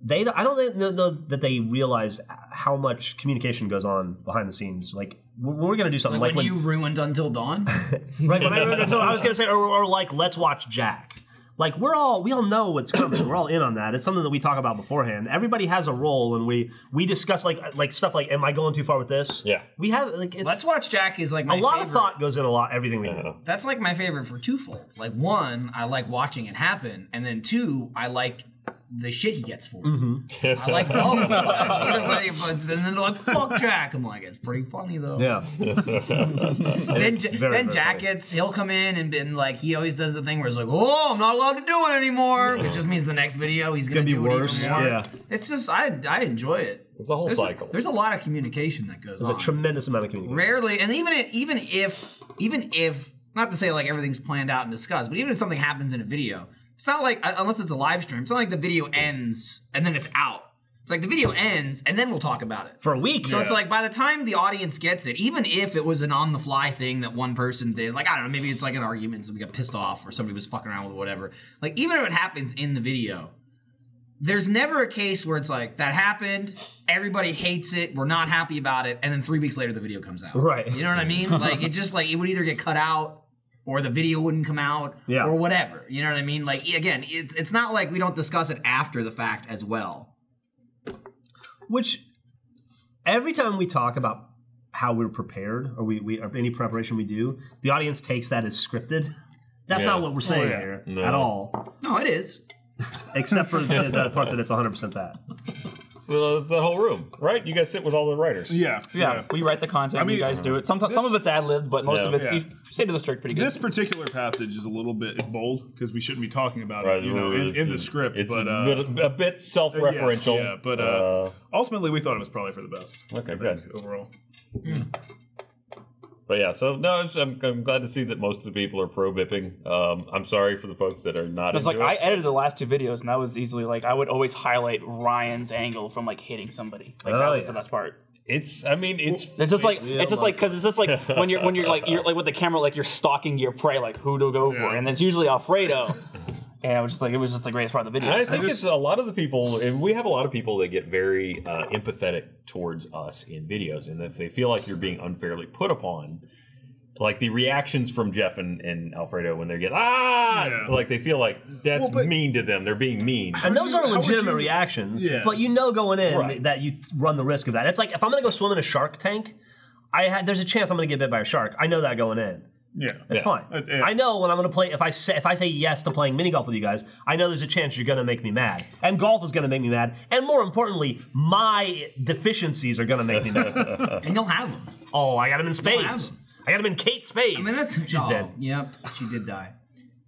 I don't know that they realize how much communication goes on behind the scenes. Like we're gonna do something
like when you ruined Until Dawn.
Right. When I was gonna say, or like let's watch Jack. Like we all know what's coming. We're all in on that. It's something that we talk about beforehand. Everybody has a role, and we discuss like stuff like, am I going too far with this?
Yeah.
We have like
Let's Watch Jack is like my
a lot
favorite.
of thought goes in everything we do.
That's like my favorite for twofold. Like one, I like watching it happen, and then two, I like the shit he gets for it. I like both. Either way, and then they're like, "Fuck Jack." I'm like, it's pretty funny though.
Yeah.
Then Jack he'll come in and like he always does the thing where it's like, "Oh, I'm not allowed to do it anymore," which just means the next video he's gonna
be
do
worse.
it even more.
Yeah.
It's just I enjoy it.
It's a whole cycle.
There's a lot of communication that goes on.
There's a tremendous amount of communication.
Rarely, and even if not to say like everything's planned out and discussed, but even if something happens in a video, it's not like, unless it's a live stream, it's not like the video ends and then it's out. It's like the video ends and then we'll talk about it.
For a week.
So it's like by the time the audience gets it, even if it was an on-the-fly thing that one person did, like, I don't know, maybe it's like an argument, somebody got pissed off or somebody was fucking around with it, whatever. Like, even if it happens in the video, there's never a case where it's like, that happened, everybody hates it, we're not happy about it, and then 3 weeks later the video comes out.
Right.
You know what I mean? Like, it just, like, it would either get cut out or the video wouldn't come out, or whatever. You know what I mean? Like, again, it's not like we don't discuss it after the fact as well.
Which every time we talk about how we're prepared, or we or any preparation we do, the audience takes that as scripted. That's not what we're saying here at all.
No, it is.
Except for the part that it's 100% that.
Well, it's the whole room, right? You guys sit with all the writers.
Yeah.
We write the content. You guys do it. Sometimes some of it's ad libbed, but most of it's you stay to the script pretty good.
This particular passage is a little bit bold because we shouldn't be talking about it, in the script.
It's
but
a bit self-referential.
Yes, but ultimately we thought it was probably for the best.
Okay, good.
Overall.
But yeah, so no, I'm glad to see that most of the people are pro-bipping. I'm sorry for the folks that are not.
It's like I edited the last 2 videos, and that was easily like I would always highlight Ryan's angle from like hitting somebody. Like that was the best part.
It's
just like because it's just like when you're like with the camera, like you're stalking your prey, like who to go for, and it's usually Alfredo. And it was just the greatest part of the video.
I think it's a lot of the people, and we have a lot of people that get very empathetic towards us in videos, and if they feel like you're being unfairly put upon, like the reactions from Jeff and Alfredo when they get like they feel like that's mean to them. They're being mean,
and those are legitimate reactions. But you know, going in that you run the risk of that. It's like if I'm going to go swim in a shark tank, there's a chance I'm going to get bit by a shark. I know that going in.
Yeah,
it's fine. I know when I'm going to play. If I say yes to playing mini golf with you guys, I know there's a chance you're going to make me mad, and golf is going to make me mad, and more importantly, my deficiencies are going to make me mad.
And you'll have them.
Oh, I got him in spades. I got him in Kate Spades.
I mean, she's dead. Yep, she did die.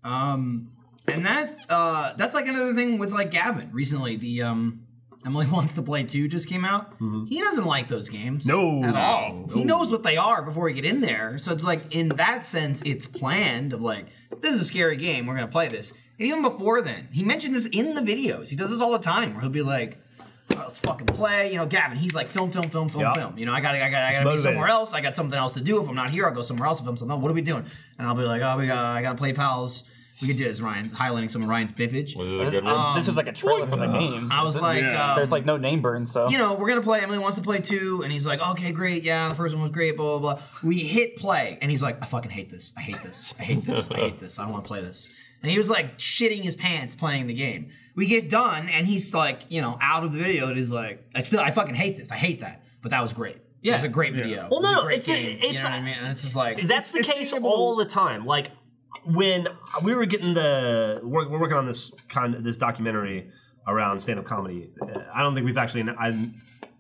And that's like another thing with like Gavin recently. The Emily Wants to Play 2 just came out. He doesn't like those games.
No.
At all. He knows what they are before we get in there. So it's like, in that sense, it's planned of like, this is a scary game. We're going to play this. And even before then, he mentioned this in the videos. He does this all the time where he'll be like, oh, let's fucking play. You know, Gavin, he's like, film. You know, I gotta be somewhere else. I got something else to do. If I'm not here, I'll go somewhere else to film something. What are we doing? And I'll be like, I gotta play Pals. We could do this, Ryan, highlighting some of Ryan's bippage.
This is like a trailer for the game.
I was like,
there's like no name burn, so.
You know, we're going to play, Emily Wants to Play 2, and he's like, okay, great, yeah, the first one was great, blah, blah, blah. We hit play, and he's like, I fucking hate this. I hate this. I hate this. I hate this. I don't want to play this. And he was like shitting his pants playing the game. We get done, and he's like, you know, out of the video, and he's like, I fucking hate this. I hate that. But that was great. Yeah. It was a great video.
Well, no,
it's you know what I mean? And it's just like.
That's the case all the time. Like, when we were getting we're working on this documentary around stand-up comedy. I don't think we've actually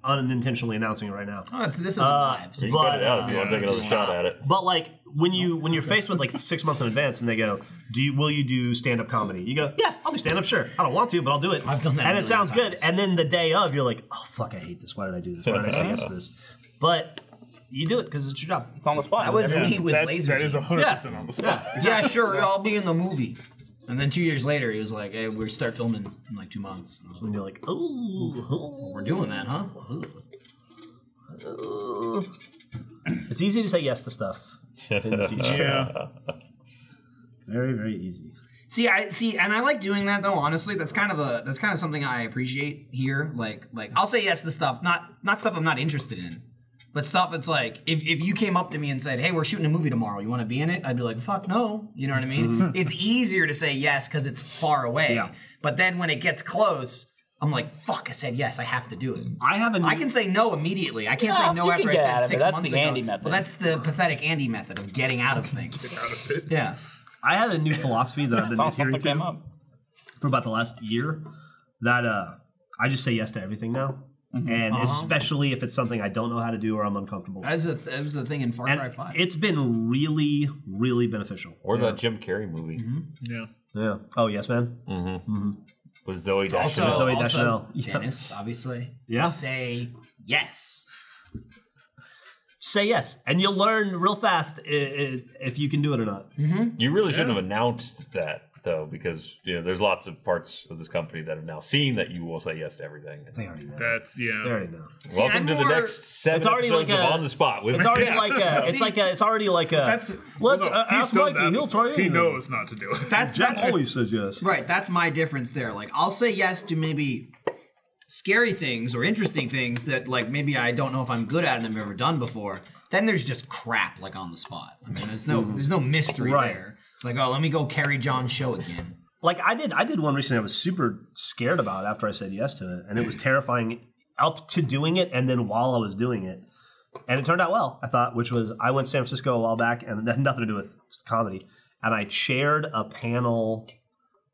unintentionally announcing it right now.
Oh, this isn't live, so
you can cut it out if you want to take another shot at it.
But like when you're faced with like 6 months in advance and they go, will you do stand-up comedy? You go, yeah, I'll do stand-up, sure. I don't want to, but I'll do it.
I've done that,
and it sounds good. And then the day of, you're like, oh fuck, I hate this. Why did I do this? Why did I say yes to this? But you do it because it's your job.
It's on the spot.
That was me with Laser.
That is 100% on the spot.
Yeah, sure, I'll be in the movie. And then 2 years later, he was like, hey, we'll start filming in like 2 months.
And you're like, oh.
We're doing that, huh?
It's easy to say yes to stuff in the future.
Yeah.
Very, very easy.
See, and I like doing that though. Honestly, that's kind of something I appreciate here. Like I'll say yes to stuff, not stuff I'm not interested in. But stuff, it's like, if you came up to me and said, hey, we're shooting a movie tomorrow, you want to be in it? I'd be like, fuck no. You know what I mean? It's easier to say yes because it's far away. Yeah. But then when it gets close, I'm like, fuck, I said yes, I have to do it. I can say no immediately. I can't say no after I said 6 months ago.
That's the Andy method.
Well, that's the pathetic Andy method of getting out of things.
Get out of it.
Yeah.
I had a new philosophy that I've been adhering to for about the last year, that I just say yes to everything now. And especially if it's something I don't know how to do or I'm uncomfortable with.
That was a thing in Far Cry 5.
It's been really, really beneficial.
Or that Jim Carrey movie.
Yeah. Oh, Yes Man?
With Zoe Deschanel.
Zoe Deschanel.
Dennis, obviously.
Yeah.
Say yes.
Say yes. And you'll learn real fast if you can do it or not.
You really shouldn't have announced that, though, because there's lots of parts of this company that have now seen that you will say yes to everything.
They already know.
They
already know.
Welcome to the next 7 episodes of On the Spot with Jeff.
It's already like a. Let's ask Mikey. He'll try anything.
He knows not to do it.
That's
always says yes.
Right. That's my difference there. Like, I'll say yes to maybe scary things or interesting things that like maybe I don't know if I'm good at and I've ever done before. Then there's just crap like on the spot. I mean, there's no mystery there. It's like, oh, let me go carry John's show again.
Like I did one recently I was super scared about after I said yes to it, and it was terrifying up to doing it and then while I was doing it. And it turned out well, I thought, which was I went to San Francisco a while back, and that had nothing to do with comedy. And I chaired a panel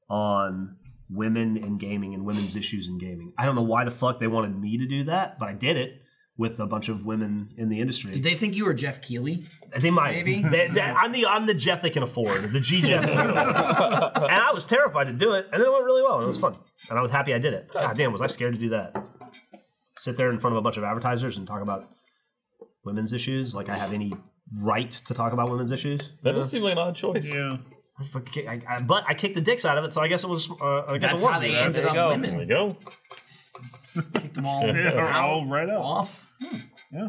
on women in gaming and women's issues in gaming. I don't know why the fuck they wanted me to do that, but I did it with a bunch of women in the industry.
Did they think you were Jeff Keighley?
They might.
Maybe.
I'm the Jeff they can afford, the G Jeff. And I was terrified to do it, and then it went really well, and it was fun. And I was happy I did it. God damn, was I scared to do that? Sit there in front of a bunch of advertisers and talk about women's issues like I have any right to talk about women's issues.
That does seem like an odd choice.
Yeah.
But I kicked the dicks out of it, so I guess it was.
That's how they ended up women.
There you go.
Kicked them all,
All right out.
off.
Yeah.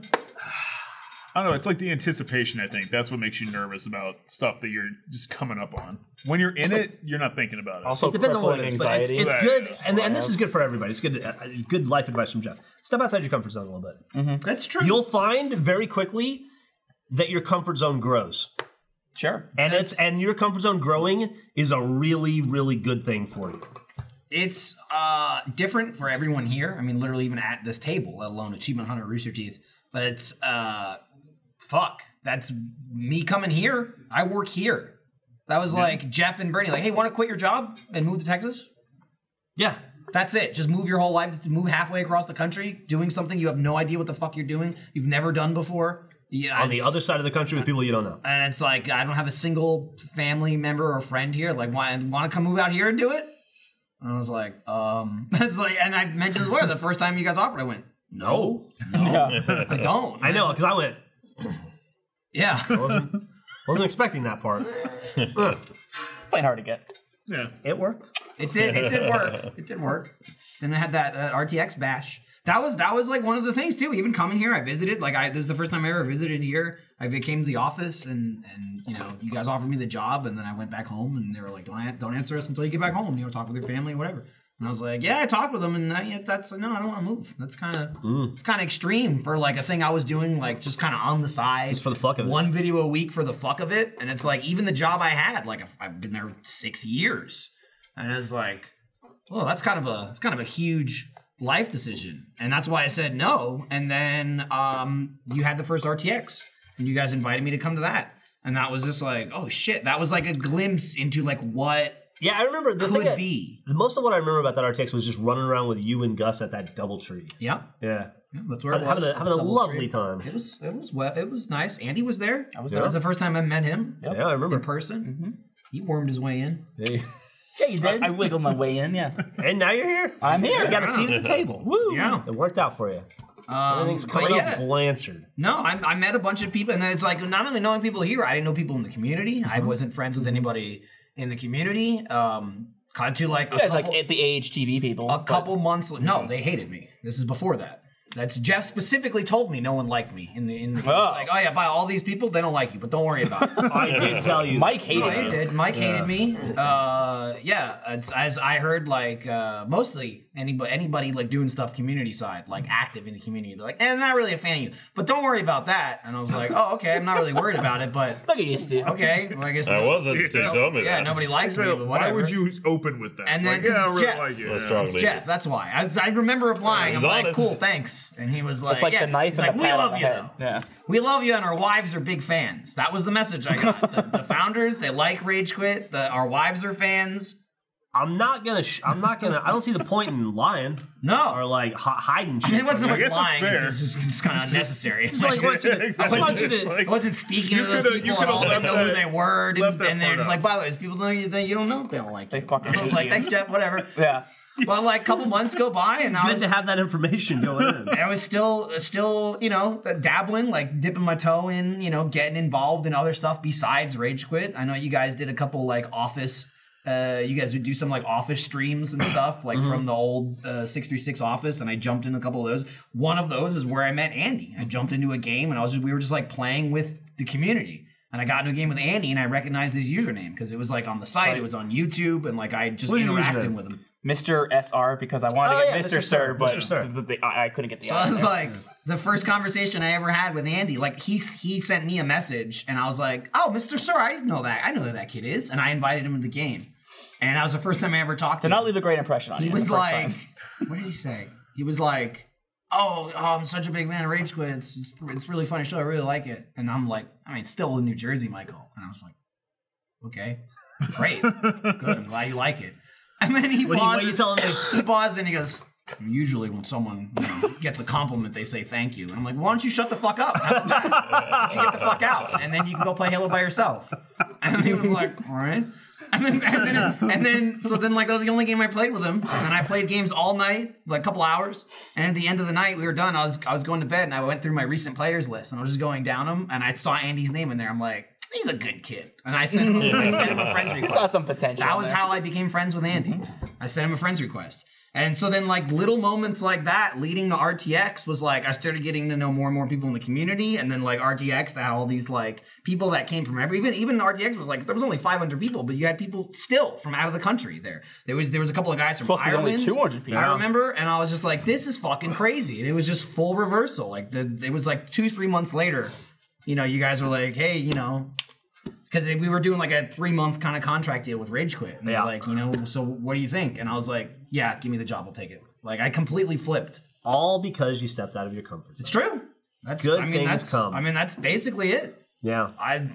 I don't know. It's like the anticipation, I think. That's what makes you nervous about stuff that you're just coming up on. When you're in it, you're not thinking about it.
Also,
It depends on what it is, but
anxiety.
it's good, and this is good for everybody. It's good life advice from Jeff. Step outside your comfort zone a little bit.
That's true.
You'll find very quickly that your comfort zone grows,
Sure.
and your comfort zone growing is a really, really good thing for you.
It's different for everyone here. I mean, literally even at this table, let alone Achievement Hunter Rooster Teeth. But it's, fuck. That's me coming here. I work here. That was like Jeff and Bernie, like, hey, want to quit your job and move to Texas?
Yeah.
That's it. Just move your whole life, to move halfway across the country, doing something you have no idea what the fuck you're doing, you've never done before. Yeah,
On the other side of the country with people you don't know.
And it's like, I don't have a single family member or friend here. Like, want to come move out here and do it? And I was like, that's like, and I mentioned this word the first time you guys offered. I went, no, I don't.
I know, because I went,
Yeah.
wasn't expecting that part.
Playing hard to get.
Yeah.
It worked.
It did work. It did work. Then I had that RTX bash. That was like one of the things too. Even coming here, I visited. Like this is the first time I ever visited here. I came to the office and you guys offered me the job, and then I went back home, and they were like, don't answer us until you get back home. Talk with your family, or whatever. And I was like, yeah, I talked with them, and no, I don't want to move. That's kind of extreme for like a thing I was doing, like just kind of on the side,
Just for the fuck of it.
One video a week for the fuck of it, and it's like even the job I had, like I've been there 6 years, and it's like, well, that's kind of a huge life decision, and that's why I said no. And then you had the first RTX, and you guys invited me to come to that, and that was just like, oh shit, that was like a glimpse into like what.
Yeah, I remember the
Could
thing
be.
Most of what I remember about that RTX was just running around with you and Gus at that DoubleTree.
Yeah,
Yeah.
that's where it was.
Having a lovely time.
It was nice. Andy was there.
I was
That was the first time I met him
Yeah, I remember.
in person. He wormed his way in.
Hey.
Yeah, you did.
I wiggled my way in, yeah.
And now you're here.
I'm here.
You got a seat at the table.
Woo!
Yeah.
It worked out for you. Everything's
but
coming
yeah.
up Blanchard.
No, I met a bunch of people, and it's like not only knowing people here, I didn't know people in the community. I wasn't friends with anybody in the community. Kind of to like a
Yeah,
couple,
like at the AHTV people.
a couple months. No, they hated me. This is before that. That's Jeff specifically told me no one liked me in the like, oh yeah, by all these people they don't like you, but don't worry about it.
I did tell you.
Mike hated
No,
me.
he did. Mike hated me. It's, as I heard, like mostly anybody like doing stuff community side, like active in the community. They're like, I'm not really a fan of you, but don't worry about that. And I was like, oh, okay, I'm not really worried about it, but
Look at you, Steve.
okay. Well, I guess
I wasn't until you told me
yeah,
that.
nobody likes me,
So
but
why
whatever.
would you open with that?
And then,
like,
'cause
yeah, I
it's
really
Jeff.
like
So
it.
strong.
It's Jeff. That's why. I remember applying.
He's
I'm like,
honest.
cool, thanks. And he was like,
It's like
yeah.
the knife
He's
and
like,
the
we
pat on
love
the
you
head.
though.
Yeah.
We love you, and our wives are big fans. That was the message I got. The founders, they like Rage Quit. Our wives are fans.
I'm not gonna. I don't see the point in lying
No.
or like hiding shit.
I mean, it wasn't so
I
much
guess
lying.
that's
It's
fair.
just kind of unnecessary.
It's like what you.
Exactly.
I want you to-
Like,
I wasn't speaking
You
to those
coulda- you
people and
coulda
all them
left
know who
that-
they were.
left that
And they're
part
just
out.
like, by the way, there's people that you don't know they don't like
They
you.
fucking
I was
hate
like,
you.
thanks, Jeff, whatever.
Yeah.
Well, like a couple months go by, and I
Good
was
to have that information going in.
I was still, dabbling, like dipping my toe in, getting involved in other stuff besides Rage Quit. I know you guys did a couple like office. You guys would do some like office streams and stuff, like from the old 636 office, and I jumped in a couple of those. One of those is where I met Andy. I jumped into a game, and we were just like playing with the community. And I got into a game with Andy, and I recognized his username because it was like on the site, it was on YouTube, and like I just
What was your
interacted
username?
with him.
Mr. SR because I wanted to get Mr. Sir, but
Mr. Sir.
I couldn't get the
So I was like, the first conversation I ever had with Andy, like he sent me a message, and I was like, oh, Mr. Sir, I know that. I know who that kid is. And I invited him to the game. And that was the first time I ever talked to
did
him.
not leave a great impression on
He
you.
was
the first
like,
time.
what did he say? He was like, oh, I'm such a big fan of Rage Quit. It's really funny show. I really like it. And I'm like, I mean, it's still in New Jersey, Michael. And I was like, okay, great, good. I'm glad you like it. And then he pauses.
What are you telling me?
He pauses and he goes, usually when someone gets a compliment, they say thank you. And I'm like, why don't you shut the fuck up? Why don't you get the fuck out? And then you can go play Halo by yourself. And he was like, all right. And then, so like that was the only game I played with him. And I played games all night, like a couple hours. And at the end of the night, we were done. I was going to bed, and I went through my recent players list, and I was just going down them, and I saw Andy's name in there. I'm like, he's a good kid. And I sent him a friend's request.
Saw some potential.
That was how I became friends with Andy. I sent him a friend's request. And so then, like, little moments like that leading to RTX was like, I started getting to know more and more people in the community. And then, like, RTX, that had all these, like, people that came from even RTX was like, there was only 500 people, but you had people still from out of the country there. There was a couple of guys from Ireland.
Only 200 people.
I remember, and I was just like, this is fucking crazy. And it was just full reversal. Like, it was like 2-3 months later, you guys were like, hey, because we were doing like a 3-month kind of contract deal with Rage Quit. And they were like, so what do you think? And I was like, yeah, give me the job. I'll take it. Like, I completely flipped.
All because you stepped out of your comfort zone.
It's true.
Things come.
I mean, that's basically it.
Yeah.
I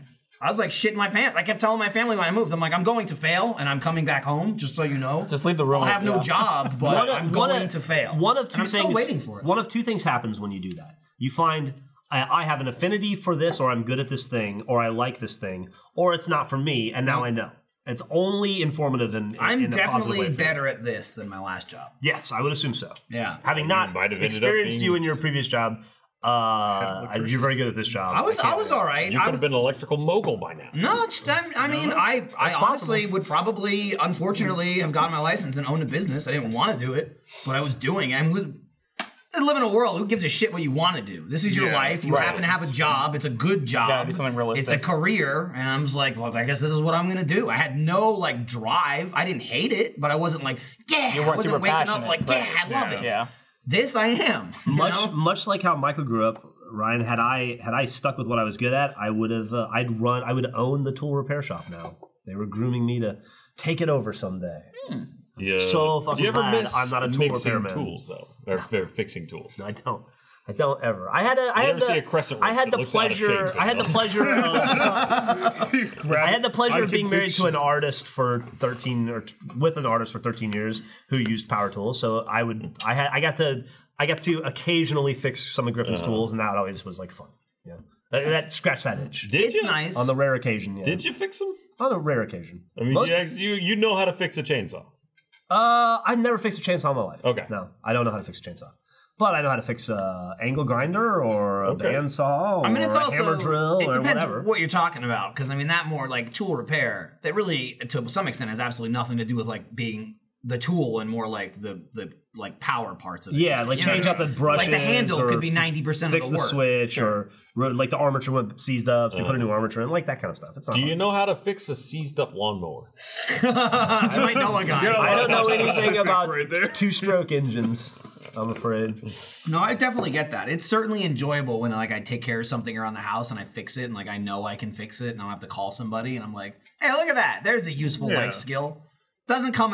was like shitting my pants. I kept telling my family when I moved, I'm like, I'm going to fail and I'm coming back home, just so you know.
Just leave the room.
I'll have no job, but I'm going to fail.
One of two
I'm
things.
still waiting for it.
One of two things happens when you do that. You find I have an affinity for this, or I'm good at this thing, or I like this thing, or it's not for me, and now I know. It's only informative in
I'm
in a positive
definitely
way for me.
better at this than my last job.
Yes, I would assume so.
Yeah.
Having not
might have ended up
experienced
being-
you in your previous job, you're very good at this job.
I was all right.
You could have been an electrical mogul by now.
No, I honestly would probably, unfortunately, have gotten my license and owned a business. I didn't want to do it, but I was doing it. I mean, I live in a world. Who gives a shit what you want to do? This is your life. You happen to have a job. It's a good job.
Gotta be something realistic.
It's a career, and I'm just like, well, I guess this is what I'm gonna do. I had no like drive. I didn't hate it, but I wasn't like, yeah.
You weren't
I wasn't
super
waking up
passionate,
like,
right.
yeah, I love it.
Yeah.
This I am.
Much like how Michael grew up, Ryan. Had I stuck with what I was good at, I would have. I would own the tool repair shop now. They were grooming me to take it over someday.
Yeah.
So fucking
Do you ever
glad
miss
I'm not a tool
mixing
repairman.
tools though, or fixing tools?
I don't ever. I had
see a crescent
I had
wrench
the
that looks out of
pleasure.
shape,
I had the pleasure of. I had the pleasure of being married to an artist for 13 years who used power tools. So I got to occasionally fix some of Griffin's tools, and that always was like fun. Yeah, that scratched that itch.
Did you?
nice.
On the rare occasion, yeah.
Did you fix them?
On a rare occasion.
I mean, you know how to fix a chainsaw.
I've never fixed a chainsaw in my life.
Okay.
No, I don't know how to fix a chainsaw. But I know how to fix a angle grinder or a bandsaw or
it's
a hammer drill
it
or
depends
whatever.
what you're talking about, because I mean that more like tool repair, that really to some extent has absolutely nothing to do with like being the tool and more like the like power parts of it.
Yeah, like change out the brushes.
Like the handle
or
could be 90% of the work.
fix the switch or like the armature went seized up, so you put a new armature in, like that kind of stuff. It's not
Do you
hard.
know how to fix a seized up lawnmower?
I might know a guy.
I don't know anything about
right there.
two-stroke engines, I'm afraid.
No, I definitely get that. It's certainly enjoyable when like I take care of something around the house and I fix it and like I know I can fix it and I don't have to call somebody and I'm like, hey, look at that. There's a useful life skill. It doesn't come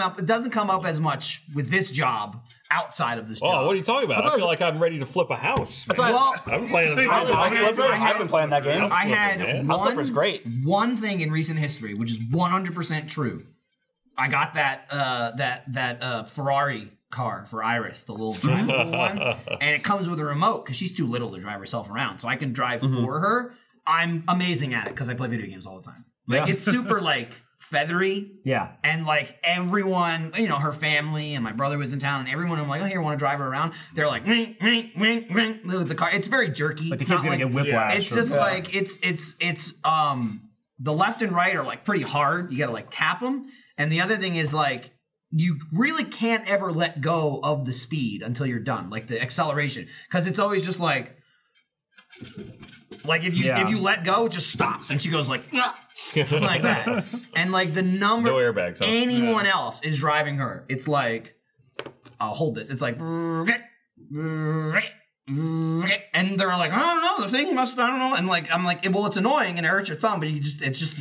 up as much with this job outside of this job.
Oh, what are you talking about? I feel like I'm ready to flip a house. Man.
Well,
I'm playing a
I've been playing that game.
I had
House Flipper's great.
one thing in recent history, which is 100% true. I got that Ferrari car for Iris, the little drivable one, and it comes with a remote because she's too little to drive herself around, so I can drive for her. I'm amazing at it because I play video games all the time. Like it's super like feathery.
Yeah.
And like everyone, her family and my brother was in town and everyone, I'm like, oh, here, want to drive her around? They're like, ring, with the car. It's very jerky.
Like the
It's
kid's
not
gonna
like,
get whiplash.
it's just like, it's the left and right are like pretty hard. You got to like tap them. And the other thing is like, you really can't ever let go of the speed until you're done, like the acceleration. Because it's always just like if you let go, it just stops. And she goes like, like that. And like the number,
No airbags, huh?
anyone else is driving her, it's like, I'll hold this. It's like, and they're like, I don't know, the thing must, I don't know. And like, I'm like, well, it's annoying and it hurts your thumb, but you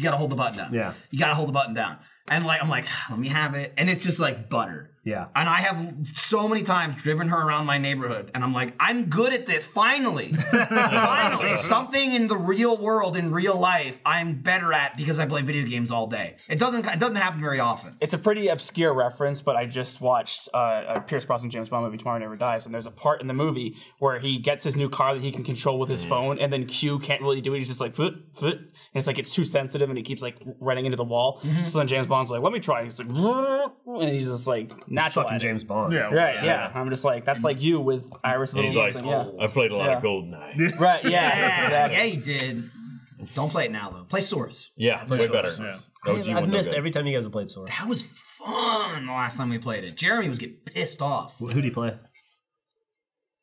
got to hold the button down.
Yeah.
You got to hold the button down. And like, I'm like, let me have it. And it's just like butter.
Yeah.
And I have so many times driven her around my neighborhood, and I'm like, I'm good at this. Finally. Finally. Something in the real world, in real life, I'm better at because I play video games all day. It doesn't happen very often.
It's a pretty obscure reference, but I just watched a Pierce Brosnan James Bond movie, Tomorrow Never Dies, and there's a part in the movie where he gets his new car that he can control with his phone, and then Q can't really do it. He's just like, foot. And it's like, it's too sensitive, and he keeps like running into the wall. So then James Bond's like, let me try. He's like, and he's just like, natural
fucking James Bond.
Yeah,
Right, yeah. I'm just like, that's like you with Iris'
And
little
he's like,
thing,
I played a lot of GoldenEye.
Right, yeah, exactly.
Yeah, you did. Don't play it now, though. Play Source.
Yeah, it's way better.
Yeah.
OG
I've
one,
missed
no
every time you guys have played Sword.
That was fun the last time we played it. Jeremy was getting pissed off.
Who do you play?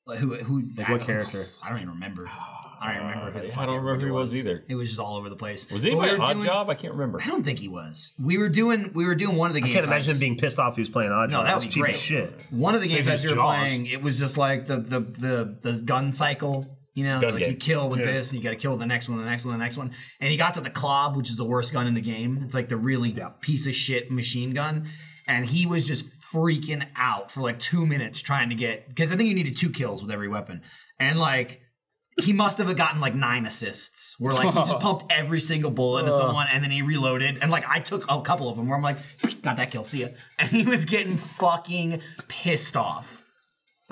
Like, who?
Like what character?
I don't even remember. I don't even remember who the fuck
I don't remember who he
everybody
was either.
It was just all over the place.
Was he
But we
playing
were
Odd
doing-
Job? I can't remember.
I don't think he was. We were doing one of the
I
game
can't imagine
types.
him being pissed off he was playing Odd Job.
No, that would
That's
be
cheap
great.
as shit.
One of the game
Maybe
types
it's
we were
Jaws.
playing, it was just like the gun cycle. You know,
Gun
like you
game.
kill with this, and you got to kill the next one, the next one, the next one. And he got to the Klob, which is the worst gun in the game. It's like the really piece of shit machine gun. And he was just freaking out for like 2 minutes trying to get, because I think you needed 2 kills with every weapon. And like, he must have gotten like 9 assists, where like he just pumped every single bullet into someone, and then he reloaded. And like, I took a couple of them where I'm like, got that kill, see ya. And he was getting fucking pissed off.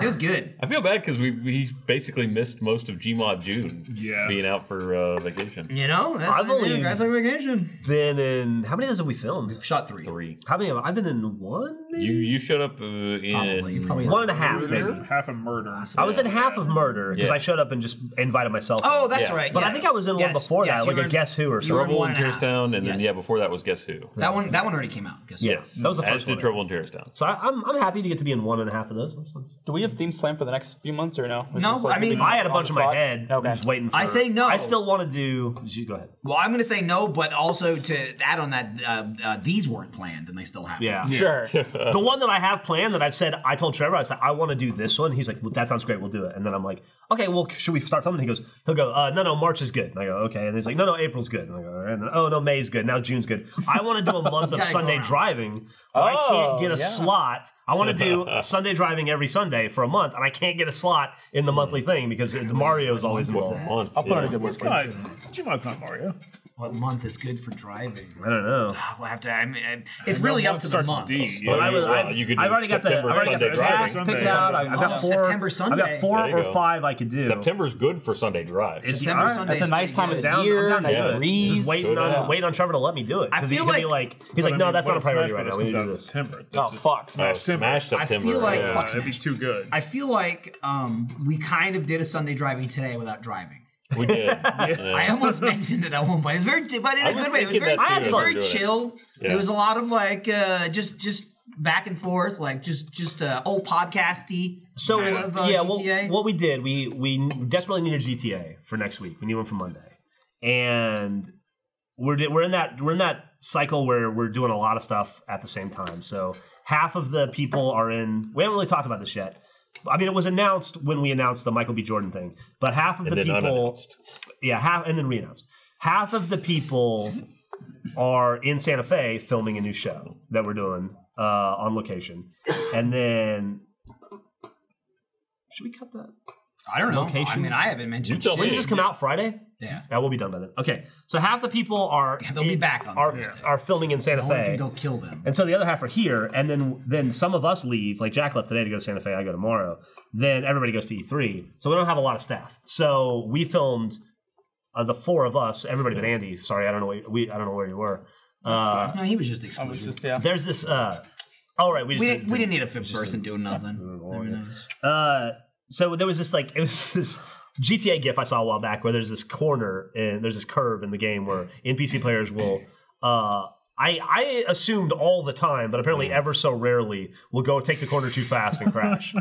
It was good.
I feel bad because he's basically missed most of Gmod June being out for vacation.
You know, that's
I've only
guys like vacation.
been in. How many of those have we filmed?
Shot 3.
3.
How many? I've been in one. Maybe?
You showed up in
Probably
1.5 maybe.
Half a murder.
I was in half of Murder because
Yeah.
I showed up and just invited myself.
Oh,
in.
that's
Yeah.
right.
But I
yes.
think I was in one
Yes.
before
Yes,
that,
you
like
were
a
in-
Guess Who or
you were in
something.
Trouble in
1.5.
Tearstown, and then
Yes.
before that was Guess Who?
That one already came out. Guess
Yes,
That was the
as
first
did
one.
Trouble in Tearstown.
So I'm happy to get to be in 1.5 of those.
Do we have themes planned for the next few months or no? It's
No,
just like
I mean,
something
I had a
on
bunch
the
in my
spot?
head.
Okay.
I'm just waiting for.
I say no.
I still want to do. You go ahead.
Well, I'm going to say no, but also to add on that, these weren't planned and they still happen.
Yeah.
Sure.
The one that I have planned that I've said, I told Trevor, I said, I want to do this one. He's like, well, that sounds great. We'll do it. And then I'm like, okay, well, should we start filming? He'll go, no, March is good. And I go, okay. And he's like, no, April's good. And I go, all right. And then, oh, no, May's good. Now June's good. I want to do a month of
gotta go
Sunday
around.
driving. Where I can't get a
yeah.
slot. I want to do Sunday driving every Sunday for a month, and I can't get a slot in the monthly thing because Mario's always involved.
I'll put on a good word
It's
for
not.
you.
Gmod's not Mario.
What month is good for driving?
I don't know.
We'll have to, I mean, it's really up to the
Starts with
month.
D.
But
you could do
I've already got the
September Sunday
path
driving.
picked out. I've got
Oh,
4.
September
I've
Sunday.
got 4
There you
or
go.
5 I could do.
September's good for Sunday drives.
September
all right.
Sunday.
That's a nice time of the
down-
year.
I'm down
Nice
to it.
breeze.
Just waiting on Trevor to let me do it
I
because he's
feel
gonna be like, he's like,
But I
no,
mean,
that's not a
what if
priority
Smash
right now.
Brothers
We need
comes
to
out
do
in
this.
September.
Oh,
That's
fuck.
just Smash Timber.
Smash September.
feel like-
yeah.
fuck
It'd be too good.
I feel like we kind of did a Sunday driving today without driving.
We did.
I almost mentioned it at one point. It was very, but in a
I was
good way. It was
thinking
very,
that too
it was
as
very
we were doing it.
chill.
Yeah.
It was a lot of like just back and forth, like just old podcasty
So
kind of
yeah,
GTA.
what we did, we desperately needed GTA for next week. We need one for Monday, and we're in that cycle where we're doing a lot of stuff at the same time. So half of the people are in. We haven't really talked about this yet. I mean, it was announced when we announced the Michael B. Jordan thing, but half of
And
the
then
people,
unannounced.
and then re-announced. Half of the people are in Santa Fe filming a new show that we're doing on location, and then should we cut that?
I don't know.
Location?
I mean, I haven't mentioned
You tell
shit.
When does this come out? Friday?
Yeah.
Yeah, we'll be done by then. Okay, so half the people are
They'll be back on Thursday.
are filming in Santa
No one
Fe,
can go kill them.
and so the other half are here. And then some of us leave. Like Jack left today to go to Santa Fe. I go tomorrow. Then everybody goes to E3. So we don't have a lot of staff. So we filmed the 4 of us. Everybody but Andy. Sorry, I don't know where you were.
No, he was just
I was
exclusive.
just, yeah.
There's this. Oh right,
We didn't need a 5th person doing nothing. Very nice.
So there was this it was this GTA GIF I saw a while back where there's this corner and there's this curve in the game where NPC players will. I assumed all the time, but apparently ever so rarely will go take the corner too fast and crash.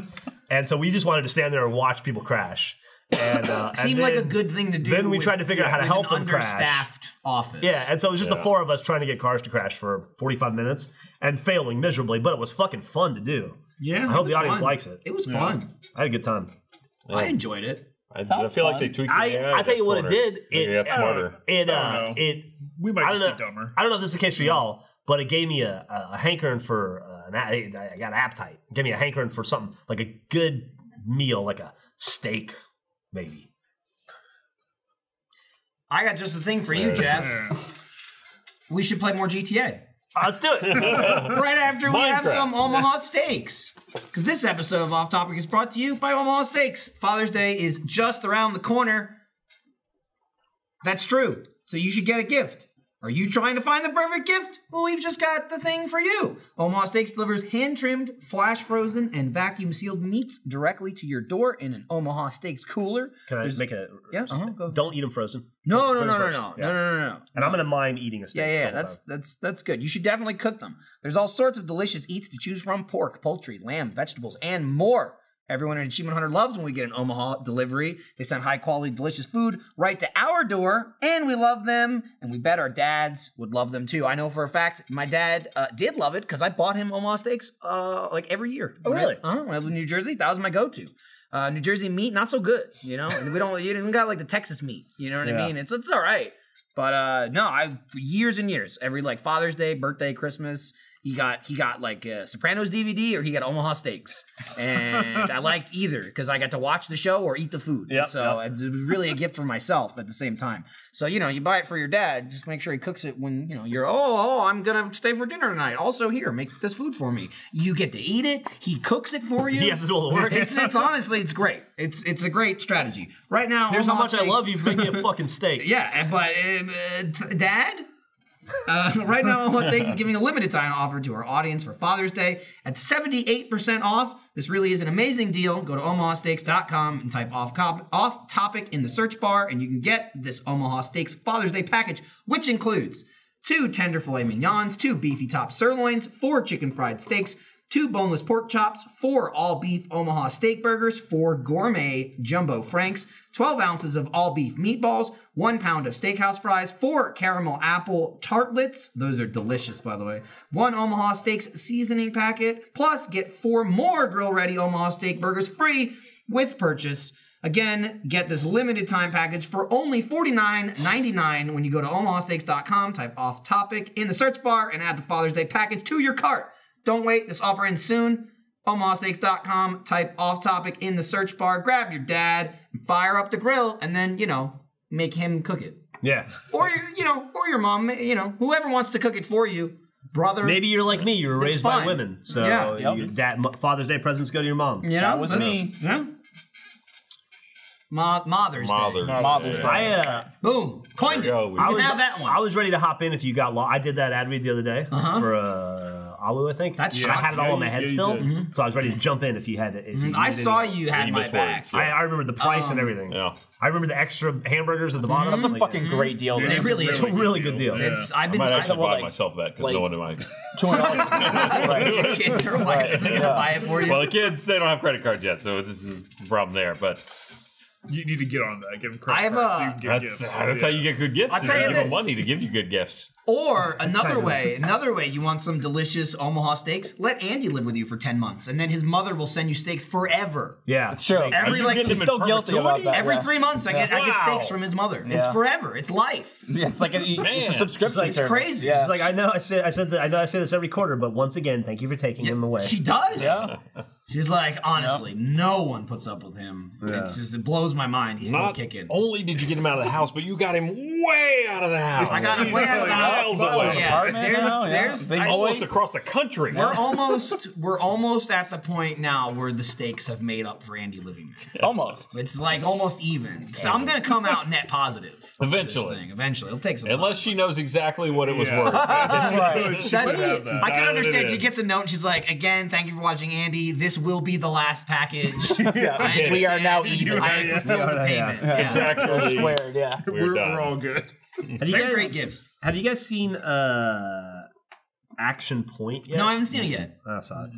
And so we just wanted to stand there and watch people crash. And
Seemed
and
like a
then-
good thing to do.
Then we tried to figure out how to
with
help
an
them crash.
understaffed office.
Yeah, and so it was just the 4 of us trying to get cars to crash for 45 minutes and failing miserably, but it was fucking fun to do.
Yeah.
I hope the audience likes it.
It was fun.
I had a good time.
I enjoyed it.
I
Sounds
feel like
fun.
they tweaked the AI
I tell you what it
corner.
did.
They got smarter.
It
I don't know.
it
We might
I don't
just
know.
be dumber.
I don't know if this is the case for y'all, but it gave me a hankering for I got an appetite. It gave me a hankering for something like a good meal, like a steak, maybe.
I got just the thing for you, Jeff. We should play more GTA.
Let's do it.
Right after we have
Minecraft.
some Omaha Steaks. Because this episode of Off Topic is brought to you by Omaha Steaks. Father's Day is just around the corner. That's true. So you should get a gift. Are you trying to find the perfect gift? Well, we've just got the thing for you. Omaha Steaks delivers hand-trimmed, flash-frozen, and vacuum-sealed meats directly to your door in an Omaha Steaks cooler.
Can I make a...
Yeah, go.
Don't eat them frozen.
No.
Yeah.
No.
And I'm going to mime eating a steak.
Yeah, that's good. You should definitely cook them. There's all sorts of delicious eats to choose from: pork, poultry, lamb, vegetables, and more. Everyone at Achievement Hunter loves when we get an Omaha delivery. They send high-quality, delicious food right to our door, and we love them, and we bet our dads would love them too. I know for a fact my dad did love it because I bought him Omaha Steaks like every year.
Oh, really?
When I lived in New Jersey, that was my go-to. New Jersey meat, not so good, you know? And you even got like the Texas meat, you know what I mean? It's all right. But no, years and years, every like Father's Day, birthday, Christmas, he got like Sopranos DVD or he got Omaha Steaks, and I liked either because I got to watch the show or eat the food. It was really a gift for myself at the same time. So you buy it for your dad, just make sure he cooks it when you're I'm gonna stay for dinner tonight. Also here, make this food for me. You get to eat it. He cooks it for you.
He has to do all the work.
It's honestly, it's great. It's a great strategy. Right now,
Here's how
Omaha
much I
Steaks-
love you for making a fucking steak.
Yeah, but Dad. Right now, Omaha Steaks is giving a limited time offer to our audience for Father's Day at 78% off. This really is an amazing deal. Go to omahasteaks.com and type off topic in the search bar, and you can get this Omaha Steaks Father's Day package, which includes 2 tender filet mignons, 2 beefy top sirloins, 4 chicken fried steaks, 2 boneless pork chops, 4 all-beef Omaha steak burgers, 4 gourmet jumbo franks, 12 ounces of all-beef meatballs, 1 pound of steakhouse fries, 4 caramel apple tartlets, those are delicious by the way, 1 Omaha Steaks seasoning packet, plus get 4 more grill-ready Omaha steak burgers free with purchase. Again, get this limited time package for only $49.99 when you go to omahasteaks.com, type off topic in the search bar, and add the Father's Day package to your cart. Don't wait, this offer ends soon. omahasteaks.com, type off topic in the search bar, grab your dad, and fire up the grill, and then, make him cook it.
Yeah.
Or your mom, whoever wants to cook it for you, brother.
Maybe you're like me, you were raised by
fine.
women. So
Yeah.
your Father's Day presents go to your mom.
That was me.
Yeah. Mother's Day.
Mother's Day.
Boom. Coined it.
There you go.
You can have that one.
I was ready to hop in if you got lost. I did that ad read the other day for Alu, I think.
That's
I had it all in my head
you
still,
did.
so I was ready to jump in if you had it. If you
I
needed
saw
any-
you had my
Famous
back.
words.
I remember the price and everything.
Yeah.
I remember the extra hamburgers at the bottom.
That's a
Like,
fucking great deal.
Yeah,
man.
It really
It's
is.
a really good deal.
Yeah.
I've
I
been
might actually buy
like-
myself that because
like-
no one in my.
$200. Right.
Kids are like, they're gonna buy it for you.
Well, the kids they don't have credit cards yet, so it's a problem there. But
You need to get on that. Give them
I have
credit cards so
a-
you can get
that's
gifts.
how you get good gifts.
I'll tell you
give them
this.
money to give you good gifts.
Or another way, you want some delicious Omaha steaks? Let Andy live with you for 10 months, and then his mother will send you steaks forever.
Yeah.
It's true.
Every
you
like
getting
He's
them
still
in
guilty about
perpetuity?
that.
every
yeah.
3 months, I get
Wow.
steaks from his mother. It's
Yeah.
forever. It's life.
Yeah, it's like it's a subscription.
It's
service.
crazy.
Yeah.
It's like I know I say this every quarter, but once again, thank you for taking him away.
She does.
Yeah.
She's like, honestly, no one puts up with him. It's just, it blows my mind. He's still
Not
kicking.
only did you get him out of the house, but you got him way out of the house.
I got him way out of the house.
Miles away.
Yeah,
Apartment now, yeah. Big boy.
Almost across the country.
We're almost at the point now where the stakes have made up for Andy living there.
Almost.
It's like almost even. So I'm gonna come out net positive. for this
Eventually.
thing. Eventually, it'll take some
Unless
time.
she knows exactly what it was worth.
Right.
She would have that.
I can
Dial it
understand.
in.
She gets a note and she's like, "Again, thank you for watching, Andy. This will be the last package. I
We are now
understand.
even.
I have fulfilled the payment."
It's
Yeah.
actually
Squared, yeah.
we're done.
We're all good.
Have you
They're
guys,
great gifts.
Have you guys seen Action Point yet?
No, I haven't seen it yet.
I saw it.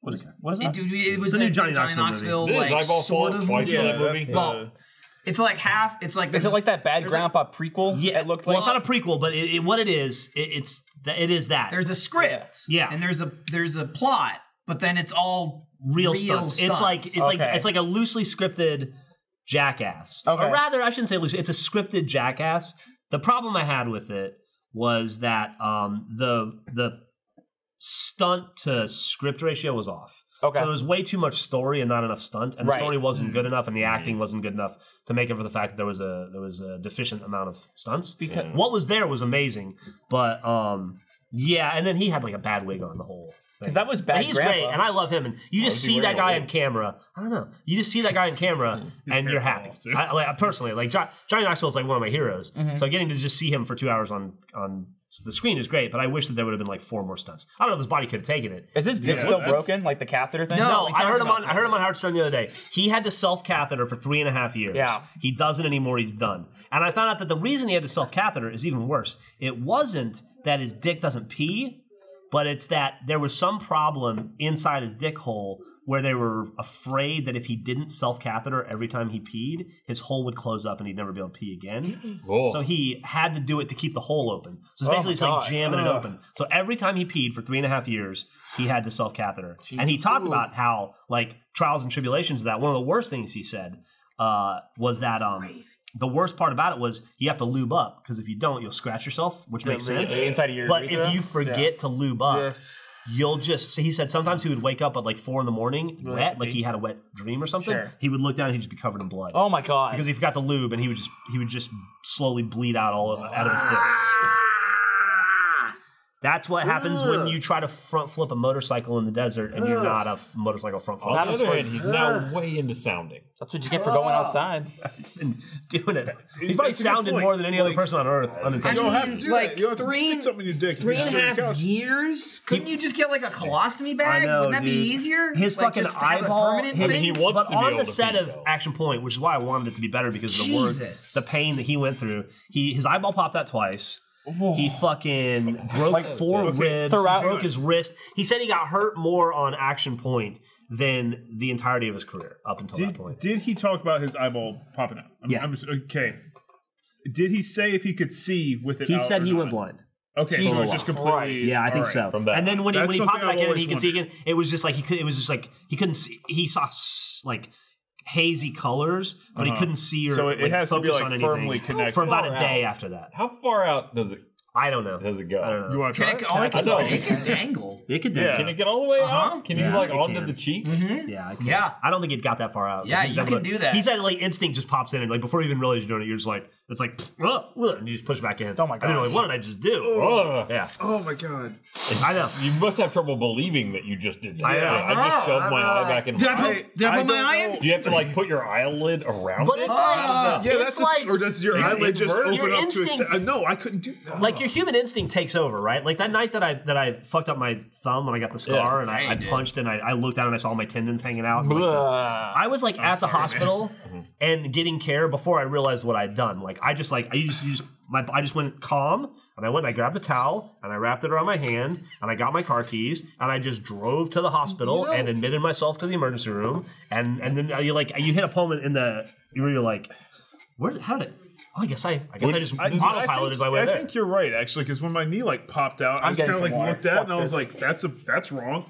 What is that?
It was
the
the
new Johnny
Johnny
Knoxville
Knoxville,
movie. It is.
like
I've all
sort
fallen
of
twice
movie.
for that movie.
that's
Well, it's like half. It's like
Is it like that bad grandpa prequel?
Yeah,
It looked
well,
like.
it's not a prequel, but what it is, it is that.
there's a script,
Yeah.
and there's a plot, but then it's all
real stunts. It's like
Okay.
it's like a loosely scripted Jackass.
Okay.
Or rather, I shouldn't say loosely. It's a scripted Jackass. The problem I had with it was that the stunt to script ratio was off.
Okay.
So there was way too much story and not enough stunt, and the story wasn't good enough, and the acting wasn't good enough to make up for the fact that there was a deficient amount of stunts. Because what was there was amazing, but yeah, and then he had like a bad wig on the whole thing.
Because that was bad.
But he's great, and I love him. And you just see that guy on camera. I don't know. You just see that guy on camera, and you're happy. I personally, like Johnny Knoxville is like one of my heroes. So getting to just see him for 2 hours on the screen is great. But I wish that there would have been like 4 more stunts. I don't know if his body could have taken it.
Is his dick still broken, like the catheter thing?
No, I heard him on Heartstone the other day. He had to self-catheter for 3.5 years.
Yeah.
He doesn't anymore. He's done. And I found out that the reason he had to self-catheter is even worse. It wasn't that his dick doesn't pee, but it's that there was some problem inside his dick hole where they were afraid that if he didn't self-catheter every time he peed, his hole would close up and he'd never be able to pee again. So he had to do it to keep the hole open. So basically it's like jamming it open. So every time he peed for 3.5 years, he had to self-catheter. And he talked about how, like, trials and tribulations of that. One of the worst things he said was that the worst part about it was you have to lube up, because if you don't, you'll scratch yourself, which makes sense.
Inside of your
but
urethra?
if you forget to lube up, you'll just. So he said sometimes he would wake up at like 4 a.m, wet, like he had a wet dream or something. He would look down and he'd just be covered in blood.
Oh my god!
Because he forgot to lube, and he would just slowly bleed out out of his dick. That's what happens when you try to front flip a motorcycle in the desert and you're not a motorcycle front flip.
On the other hand, he's now way into sounding.
That's what you get for going outside.
He's been doing it. He's probably sounded more than any other person on Earth.
You don't have to do that. You don't have to stick something in your dick.
3.5 years? Couldn't you just get like a colostomy bag?
I know,
Wouldn't that be easier?
His
like,
fucking
just have a
eyeball.
permanent thing?
But on the set of Action Point, which is why I wanted it to be better because of the pain that he went through. His eyeball popped out twice. He fucking broke 4 ribs, broke his wrist. He said he got hurt more on Action Point than the entirety of his career up until that point.
Did he talk about his eyeball popping out? Okay. Did he say if he could see with it?
He said he went blind.
Okay, so it's just completely.
Yeah, I think so. And then when he popped back in and he could see again, it was just like he couldn't see. He saw like hazy colors, but he couldn't see or
so it has to be
focus
like
on
firmly
anything
connected
for about a day after that.
How far out does it?
I don't know.
Does it go?
I don't know.
You want to try?
It can dangle.
It could do.
Can it get all the way out? Can you like
it
onto
can.
the cheek?
Yeah, I can. I don't think it got that far out.
Yeah, you can do that.
He said like instinct just pops in and like before you even realize you're doing it, you're just like it's like and you just push back in.
Oh my god!
And you're like, what did I just do? Yeah.
Oh my god!
I know.
You must have trouble believing that you just did that.
I
just shoved my eye back in.
Did I put my eye in?
Do you have to like put your eyelid around
But
it?
it's like
that's
like
or does your eyelid just
invert?
open
Your
up to
instinct-
it? No, I couldn't do that.
like your human instinct takes over, right? Like that night that I fucked up my thumb when I got the scar and I punched and I looked down and I saw my tendons hanging out. I was like at the hospital and getting care before I realized what I'd done. Like I just went calm and I went and I grabbed the towel and I wrapped it around my hand and I got my car keys and I just drove to the hospital and admitted myself to the emergency room and then you hit a moment in the where you're like, how did it? Well, I guess I just autopiloted my way there.
I think you're right, actually, because when my knee like popped out, I just kind of like looked at it and I was like, "That's wrong."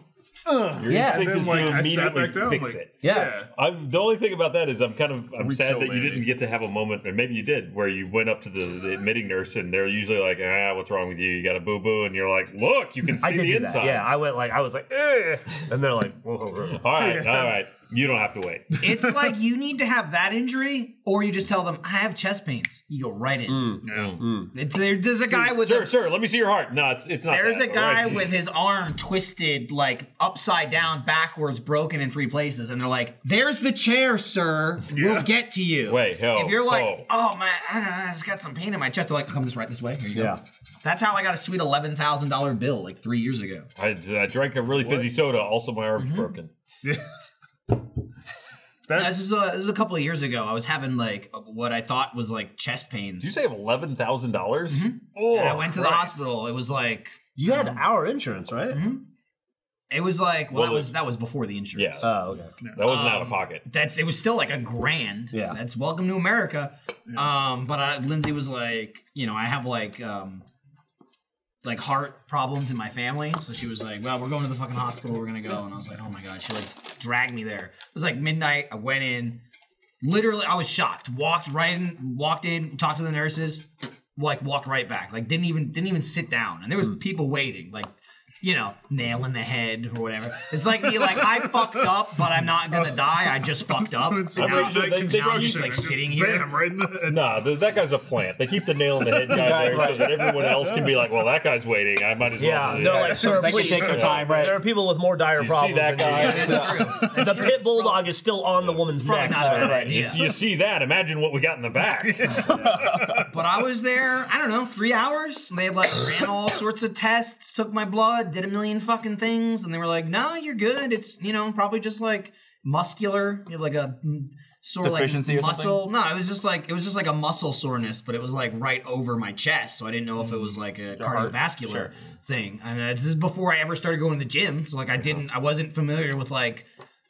Your instinct is to immediately
down,
fix it.
Yeah.
The only thing about that is I'm sad that you didn't get to have a moment, or maybe you did, where you went up to the admitting nurse and they're usually like, what's wrong with you? You got a boo-boo, and you're like, look, you can see the inside.
Yeah, I was like, eh. And they're like, whoa.
All right. You don't have to wait.
It's like you need to have that injury, or you just tell them, I have chest pains. You go right in. There's a guy with
sir, let me see your heart. No, it's not.
There's a guy with his arm twisted, like upside down, backwards, broken in 3 places, and they're like, "There's the chair, sir. We'll get to you."
Wait,
if you're like, "Oh man, I don't know, I just got some pain in my chest," they're like, "Come right this way. Here you go." Yeah. That's how I got a sweet $11,000 bill like 3 years ago.
I drank a really fizzy soda. Also, my arm's broken.
Yeah.
This is a couple of years ago. I was having like what I thought was like chest pains.
Did you say $11,000?
Oh, and I went to the hospital. It was like
you had our insurance, right?
It was like that was before the insurance.
Yeah.
Oh, okay.
That wasn't out of pocket.
It was still like $1,000.
Yeah.
That's welcome to America. Yeah. But Lindsay was like, I have like heart problems in my family. So she was like, well, we're going to the fucking hospital. We're going to go. And I was like, oh my God. She like dragged me there. It was like midnight. I went in. Literally, I was shocked. Walked in, talked to the nurses. walked right back. Like didn't even sit down. And there was people waiting. Like, you know, nail in the head or whatever. It's like I fucked up, but I'm not gonna die. I just fucked up. And now he's like sitting here.
Right in the head.
Nah, that guy's a plant. They keep the nail in the head guy there so that everyone else can be like, well, that guy's waiting. I might as well.
Yeah, they're like, sir,
they
please.
can take their time, right?
There are people with more dire problems.
See that
than
guy?
you.
That's true.
The pit bulldog is still on the woman's neck.
Not a bad idea.
You see that? Imagine what we got in the back.
But I was there, I don't know, 3 hours. They like ran all sorts of tests, took my blood, did a million fucking things, and they were like, "No, you're good. It's, you know, probably just like muscular. You have like a sort of like muscle." No, it was just like a muscle soreness, but it was like right over my chest, so I didn't know if it was like a cardiovascular thing. And this is before I ever started going to the gym, so like I wasn't familiar with like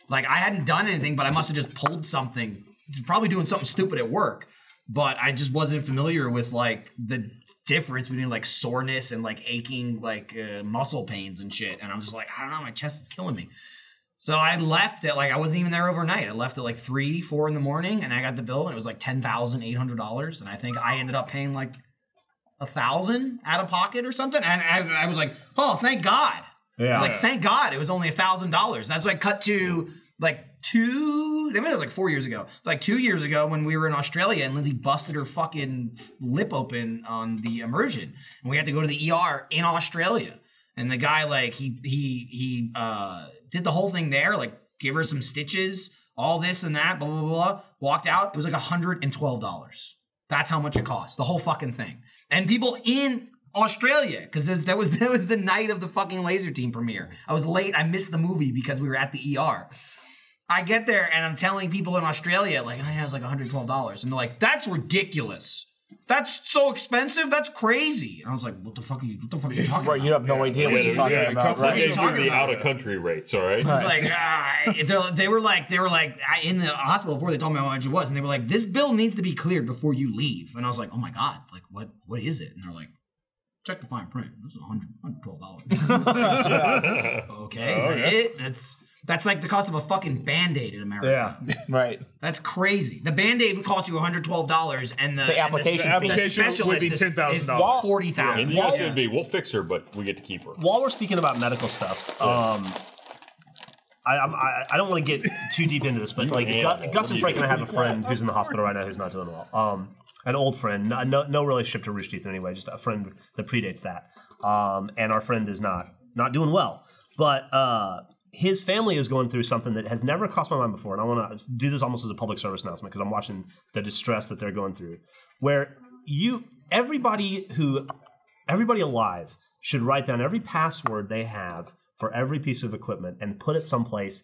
I hadn't done anything, but I must have just pulled something, probably doing something stupid at work, but I just wasn't familiar with like the difference between like soreness and like aching like muscle pains and shit. And I was just like, I don't know, my chest is killing me. So I left at like, I wasn't even there overnight. I left at like 3, 4 in the morning, and I got the bill, and it was like $10,800. And I think I ended up paying like $1,000 out of pocket or something. And I was like, oh, thank God. Yeah. I was like, thank God it was only $1,000. That's like cut to like maybe it was like 4 years ago. It's like 2 years ago when we were in Australia and Lindsay busted her fucking lip open on the immersion, and we had to go to the ER in Australia. And the guy like he did the whole thing there, like give her some stitches, all this and that, blah blah blah. Walked out. It was like $112. That's how much it cost, the whole fucking thing. And people in Australia, because that was the night of the fucking Laser Team premiere. I was late. I missed the movie because we were at the ER. I get there and I'm telling people in Australia, like, oh, yeah, it was like $112. And they're like, that's ridiculous. That's so expensive. That's crazy. And I was like, what the fuck are you talking about?
Right, you have no idea what you're talking about.
Right? They gave you the out-of-country rates, all right?
It was like, they were like, in the hospital before they told me how much it was. And they were like, this bill needs to be cleared before you leave. And I was like, oh my God, like, what is it? And they're like, check the fine print. This is $112. Okay, is that it? That's like the cost of a fucking Band-Aid in America.
Yeah, right.
That's crazy. The Band-Aid would cost you $112, and the
application
would be $10,000.
Is $40,000.
And the US would be, we'll fix her, but we get to keep her.
While we're speaking about medical stuff, I don't want to get too deep into this, but like Gus and Frank and I have a friend who's in the hospital right now who's not doing well. An old friend, no relationship to Rooster Teeth anyway, just a friend that predates that. And our friend is not doing well, but his family is going through something that has never crossed my mind before, and I want to do this almost as a public service announcement because I'm watching the distress that they're going through. Where everybody alive should write down every password they have for every piece of equipment and put it someplace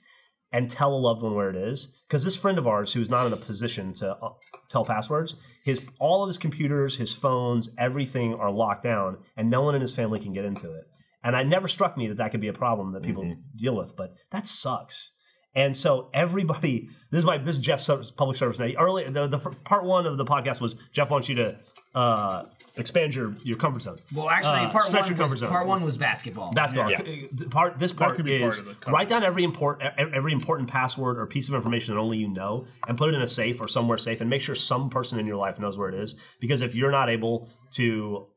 and tell a loved one where it is. Because this friend of ours, who's not in a position to tell passwords, all of his computers, his phones, everything are locked down, and no one in his family can get into it. And it never struck me that could be a problem that people deal with, but that sucks. And so everybody, this is Jeff's public service now. Earlier, the part one of the podcast was Jeff wants you to expand your comfort zone.
Well, actually, part one was basketball.
Basketball. Yeah. This part is write down every important password or piece of information that only you know, and put it in a safe or somewhere safe, and make sure some person in your life knows where it is. Because if you're not able to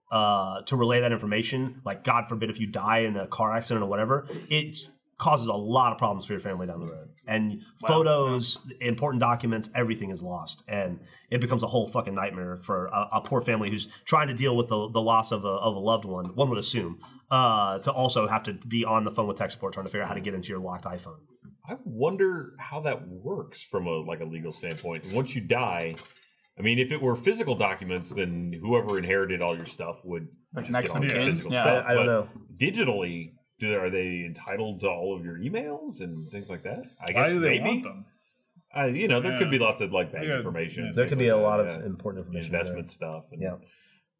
relay that information, like God forbid if you die in a car accident or whatever, it causes a lot of problems for your family down the road. And photos, important documents, everything is lost. And it becomes a whole fucking nightmare for a poor family who's trying to deal with the loss of a loved one would assume, to also have to be on the phone with tech support trying to figure out how to get into your locked iPhone.
I wonder how that works from a legal standpoint. Once you die, I mean, if it were physical documents, then whoever inherited all your stuff would just get all your physical stuff.
I don't know.
Digitally, are they entitled to all of your emails and things like that? I guess
Why do they
maybe.
want them?
There could be lots of bank information.
There could be a lot of important information.
Investment stuff. And,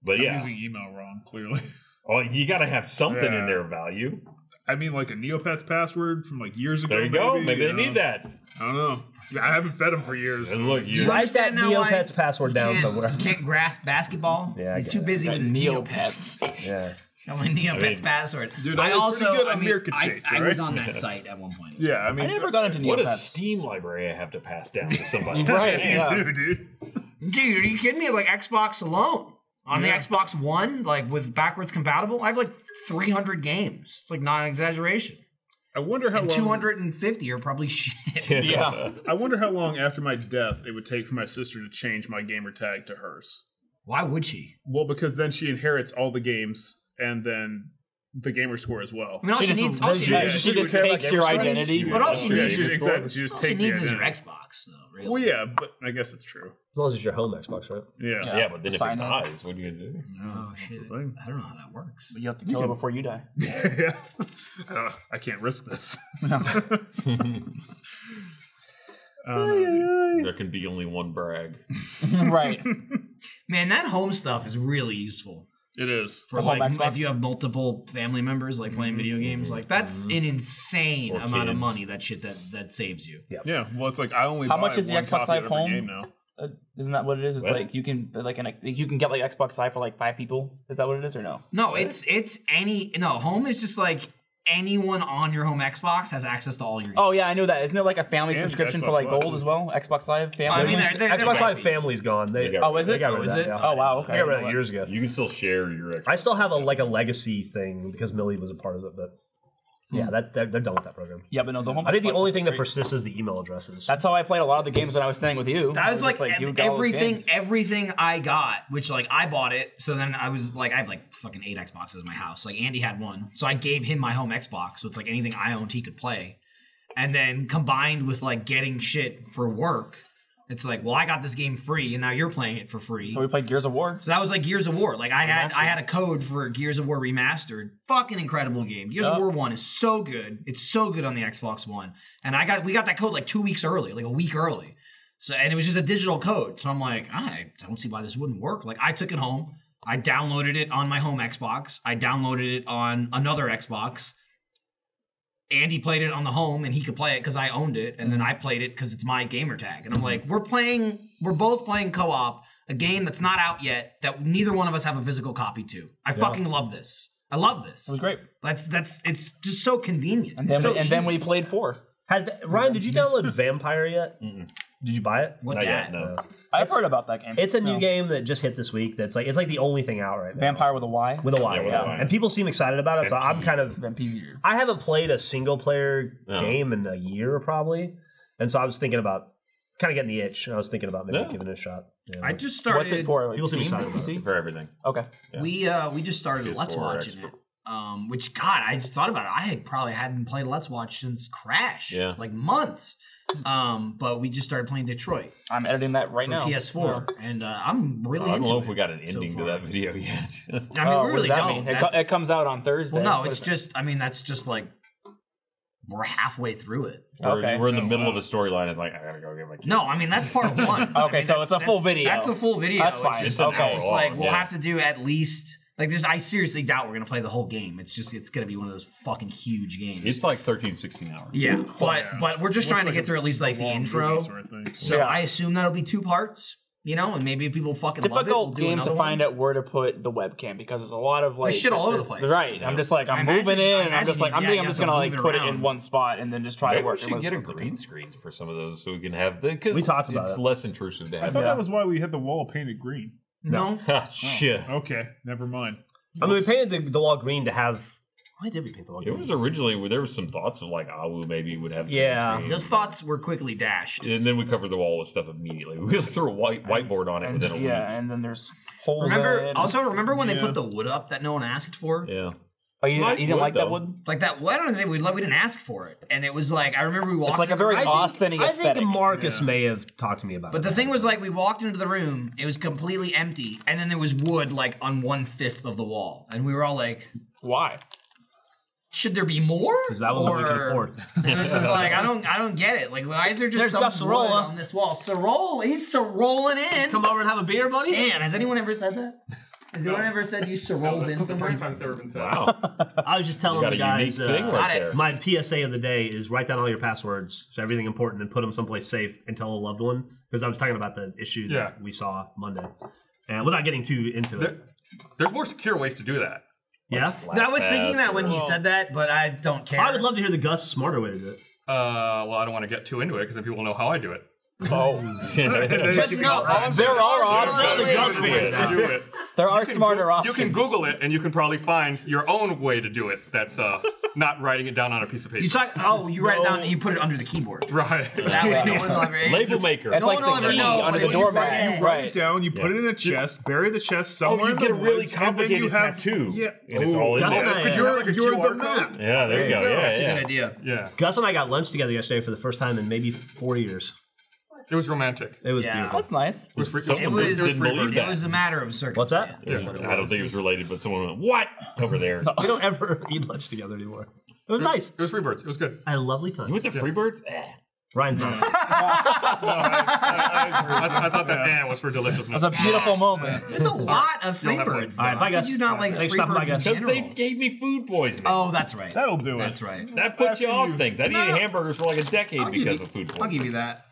I'm using email wrong, clearly.
Oh, you got to have something in there of value.
I mean, like a Neopets password from years ago.
There you go. Maybe they need that.
I don't know. I haven't fed them for years.
And look, you
write that Neopets password down somewhere.
You can't grasp basketball.
Yeah,
you're too busy with his Neopets.
Yeah.
Show my Neopets password.
Dude, I was
on that site at one point.
Yeah, I
never got into Neopets.
What a Steam library I have to pass down to somebody.
Right,
you too, dude.
Dude, are you kidding me? Like Xbox alone. On the Xbox One, like with backwards compatible, I have like 300 games. It's like not an exaggeration.
I wonder how long.
250 are probably shit.
Yeah.
I wonder how long after my death it would take for my sister to change my gamer tag to hers.
Why would she?
Well, because then she inherits all the games and then the gamer score as well.
I mean, all she needs, all she needs,
She just takes your identity.
but all she needs is
exactly. She just
all she
takes
needs
the
is her
identity.
Xbox, though. Really.
Well, yeah, but I guess it's true.
As long as it's your home Xbox, right?
Yeah.
Yeah, but then if it
Sign up.
dies, what are you gonna do?
Oh shit!
the thing.
I don't know how that works.
But you have to kill her before you die.
Yeah. I can't risk this.
There can be only one brag.
Right.
Man, that home stuff is really useful.
It is.
For
home
like,
Xbox?
if you have multiple family members like playing video games, like that's an insane
Or
amount of
kids.
money. That shit that saves you.
Yeah. Well, it's like I only.
How
buy
much is the
one
Xbox
copy
Live
of every
home?
game now.
Isn't that what it is? It's
What?
like you can get like Xbox Live for like 5 people. Is that what it is or no?
No, it's home is just like anyone on your home Xbox has access to all your games.
Oh yeah, I knew that. Isn't there like a family
And
subscription
Xbox
for like
Live,
gold
too.
as well? Xbox Live family.
I mean, they're
Xbox Live
happy.
Family's gone. They,
got-
oh, is it?
they got rid
Oh,
of
is
that,
it?
yeah.
Oh wow, okay.
They got rid of that years ago.
You can still share your.
I still have a legacy thing because Millie was a part of it, but yeah, they're done with that program.
Yeah, but no, the home.
I think the
Xbox
only
is
thing that
great.
persists is the email addresses.
That's how I played a lot of the games when I was staying with you.
That was
just
like,
you got all those games.
everything I got, which like I bought it. So then I was like, I have like fucking 8 Xboxes in my house. Like Andy had one, so I gave him my home Xbox. So it's like anything I owned, he could play. And then combined with like getting shit for work, it's like, well, I got this game free, and now you're playing it for free.
So we played Gears of War.
So that was like Gears of War. Like I had a code for Gears of War Remastered. Fucking incredible game. Gears of War 1 is so good. It's so good on the Xbox One. And we got that code like 2 weeks early, like a week early. So and it was just a digital code. So I'm like, I don't see why this wouldn't work. Like I took it home. I downloaded it on my home Xbox. I downloaded it on another Xbox. Andy played it on the home, and he could play it because I owned it, and then I played it because it's my gamer tag. And I'm like, we're both playing co-op, a game that's not out yet, that neither one of us have a physical copy to. I fucking love this. I love this.
It was great.
It's just so convenient.
And then,
It's so
then
easy.
we played 4.
Ryan, did you download Vampire yet? Did you buy it?
What
Not
that?
yet, no.
I've heard about that game.
It's a new
No.
game that just hit this week. It's like the only thing out right now.
Vampire with a Y.
With a Y,
Yeah, with a Y.
And people seem excited about it, so I'm kind of.
Vampire.
I haven't played a single player
No.
game in a year probably, and so I was thinking about kind of getting the itch. And I was thinking about maybe
Yeah.
giving it a shot. Yeah.
I just started.
What's it for? Like
People seem
Steam?
excited about
PC?
For everything.
Okay.
We just started
PS4
Let's
or
Watching
Xbox.
it. Which God, I just thought about it. I had probably hadn't played Let's Watch since Crash.
Yeah.
Like months. But we just started playing Detroit
I'm editing that right
for
now.
PS4, and I'm really
I don't
into
know
it
if we got an
so
ending to
far.
that video yet.
I mean,
Oh,
we
what
really
does that
don't.
mean? It,
That's-
it comes out on Thursday.
well, no,
What
it's
is
just. I mean, that's just like we're halfway through it.
Okay.
We're in the
Oh,
middle
wow.
of a storyline. It's like I gotta go get my kids.
No, I mean that's part one.
Okay,
I mean,
so it's a full video.
That's a full video.
That's
It's
fine.
just,
Okay.
it's just like we'll
Yeah.
have to do at least like this. I seriously doubt we're gonna play the whole game. It's gonna be one of those fucking huge games.
It's like 13, 16 hours.
yeah,
yeah.
but we're just trying to
Looks like
get through at least like the
Long
intro.
movie sort of thing.
So
Yeah.
I assume that'll be 2 parts. You know, and maybe if people fucking love it, we'll
difficult
do
game
another
to
one.
find out where to put the webcam because there's a lot of like
There's shit all over the
there's-
place.
Right. I'm just like
I
I'm
imagine-
moving in,
I
and I'm
imagine
just like
you-
I'm
you
just
have
gonna
to
like
move it
put it in
around.
one spot and then just try
Maybe
to
we
work.
should get a green screens for some of those so we can have the.
We talked about
it's
it.
less intrusive to
I
have.
thought that was why we had the wall painted green.
No,
Ah, shit.
Okay, never mind.
I mean, we painted the wall green to have. Why did we paint the wall
It
green?
was originally there was some thoughts of like Awu maybe would have.
Yeah.
green
those
screen.
thoughts were quickly dashed.
And then we covered the wall with stuff immediately. We threw a whiteboard on it within a week.
Yeah, and then there's holes in
Remember?
it.
Also, remember when they
Yeah.
put the wood up that no one asked for?
Yeah.
Oh, you,
nice
you didn't
wood,
like that
though.
wood?
Like that. Well, I don't think we didn't ask for it, and it was like I remember we walked.
It's like a
into
very
the room,
authentic
I
aesthetic.
think Marcus
Yeah.
may have talked to me about
But
it.
the thing was, like, we walked into the room, it was completely empty, and then there was wood like on 1/5 of the wall, and we were all like,
Why?
"Should there be more?"
Because that was what we could afford.
And it's just like I don't get it. Like, why is there just
There's
some
Gus
wood
Sorolla.
on this wall? Sorolla, he's Sorolling in.
Come over and have a beer, buddy.
Dan, has anyone ever said that? Has anyone ever said you Sorolled in somewhere?
Wow.
I was just telling
You got
the
a unique
guys.
thing
got
right
it.
there.
My PSA of the day is write down all your passwords, so everything important, and put them someplace safe and tell a loved one. Because I was talking about the issue
Yeah.
that we saw Monday, and without getting too into it.
There's more secure ways to do that.
Yeah,
No, I was thinking that when he
Well,
said that, but I don't care.
I would love to hear the Gus smarter way to do it.
Well, I don't want to get too into it because then people know how I do it.
Just know,
there are
Gus fans now.
do it.
There are smarter
You
options.
can Google it, and you can probably find your own way to do it. That's not writing it down on a piece of paper.
you write it down and you put it under the keyboard.
Right.
That way no one will ever...
Label maker.
It's like
one will
the
ever
key
know,
under
but
the
if you
doormat.
You write it down, you put it in a chest, bury the chest somewhere.
You
in
get
the
a really
woods, and then
complicated
you have,
tattoo.
Yeah.
And it's all in
Gus and
there.
I,
You're the
QR
map.
Yeah, there you go. Yeah,
That's a
yeah.
good idea.
Yeah.
Gus and I got lunch together yesterday for the first time in maybe 4 years.
It was romantic.
It was
Yeah.
beautiful.
That's nice.
It was free.
Someone
was-
didn't believe
It
that.
was a matter of circumstance.
What's that?
is what it
I don't
was.
think it was related, but someone went, "What?" over there.
We don't ever eat lunch together anymore. It was nice.
It was Freebirds. It was good.
I had a lovely
You
time.
went to Freebirds?
Ryan's not.
I thought that was for deliciousness.
It was a beautiful moment.
There's a lot of
You'll have
Freebirds.
All right,
though.
bye,
How
guys.
could you not like
Thanks for stopping by,
Freebirds in
guys.
Because
general?
they gave me food poisoning.
Oh, that's right.
That'll do it.
That's right.
That puts you
After
off
you-
things. I didn't eat hamburgers for like a decade
I'll give
because
you-
of food
I'll
poisoning.
give you that.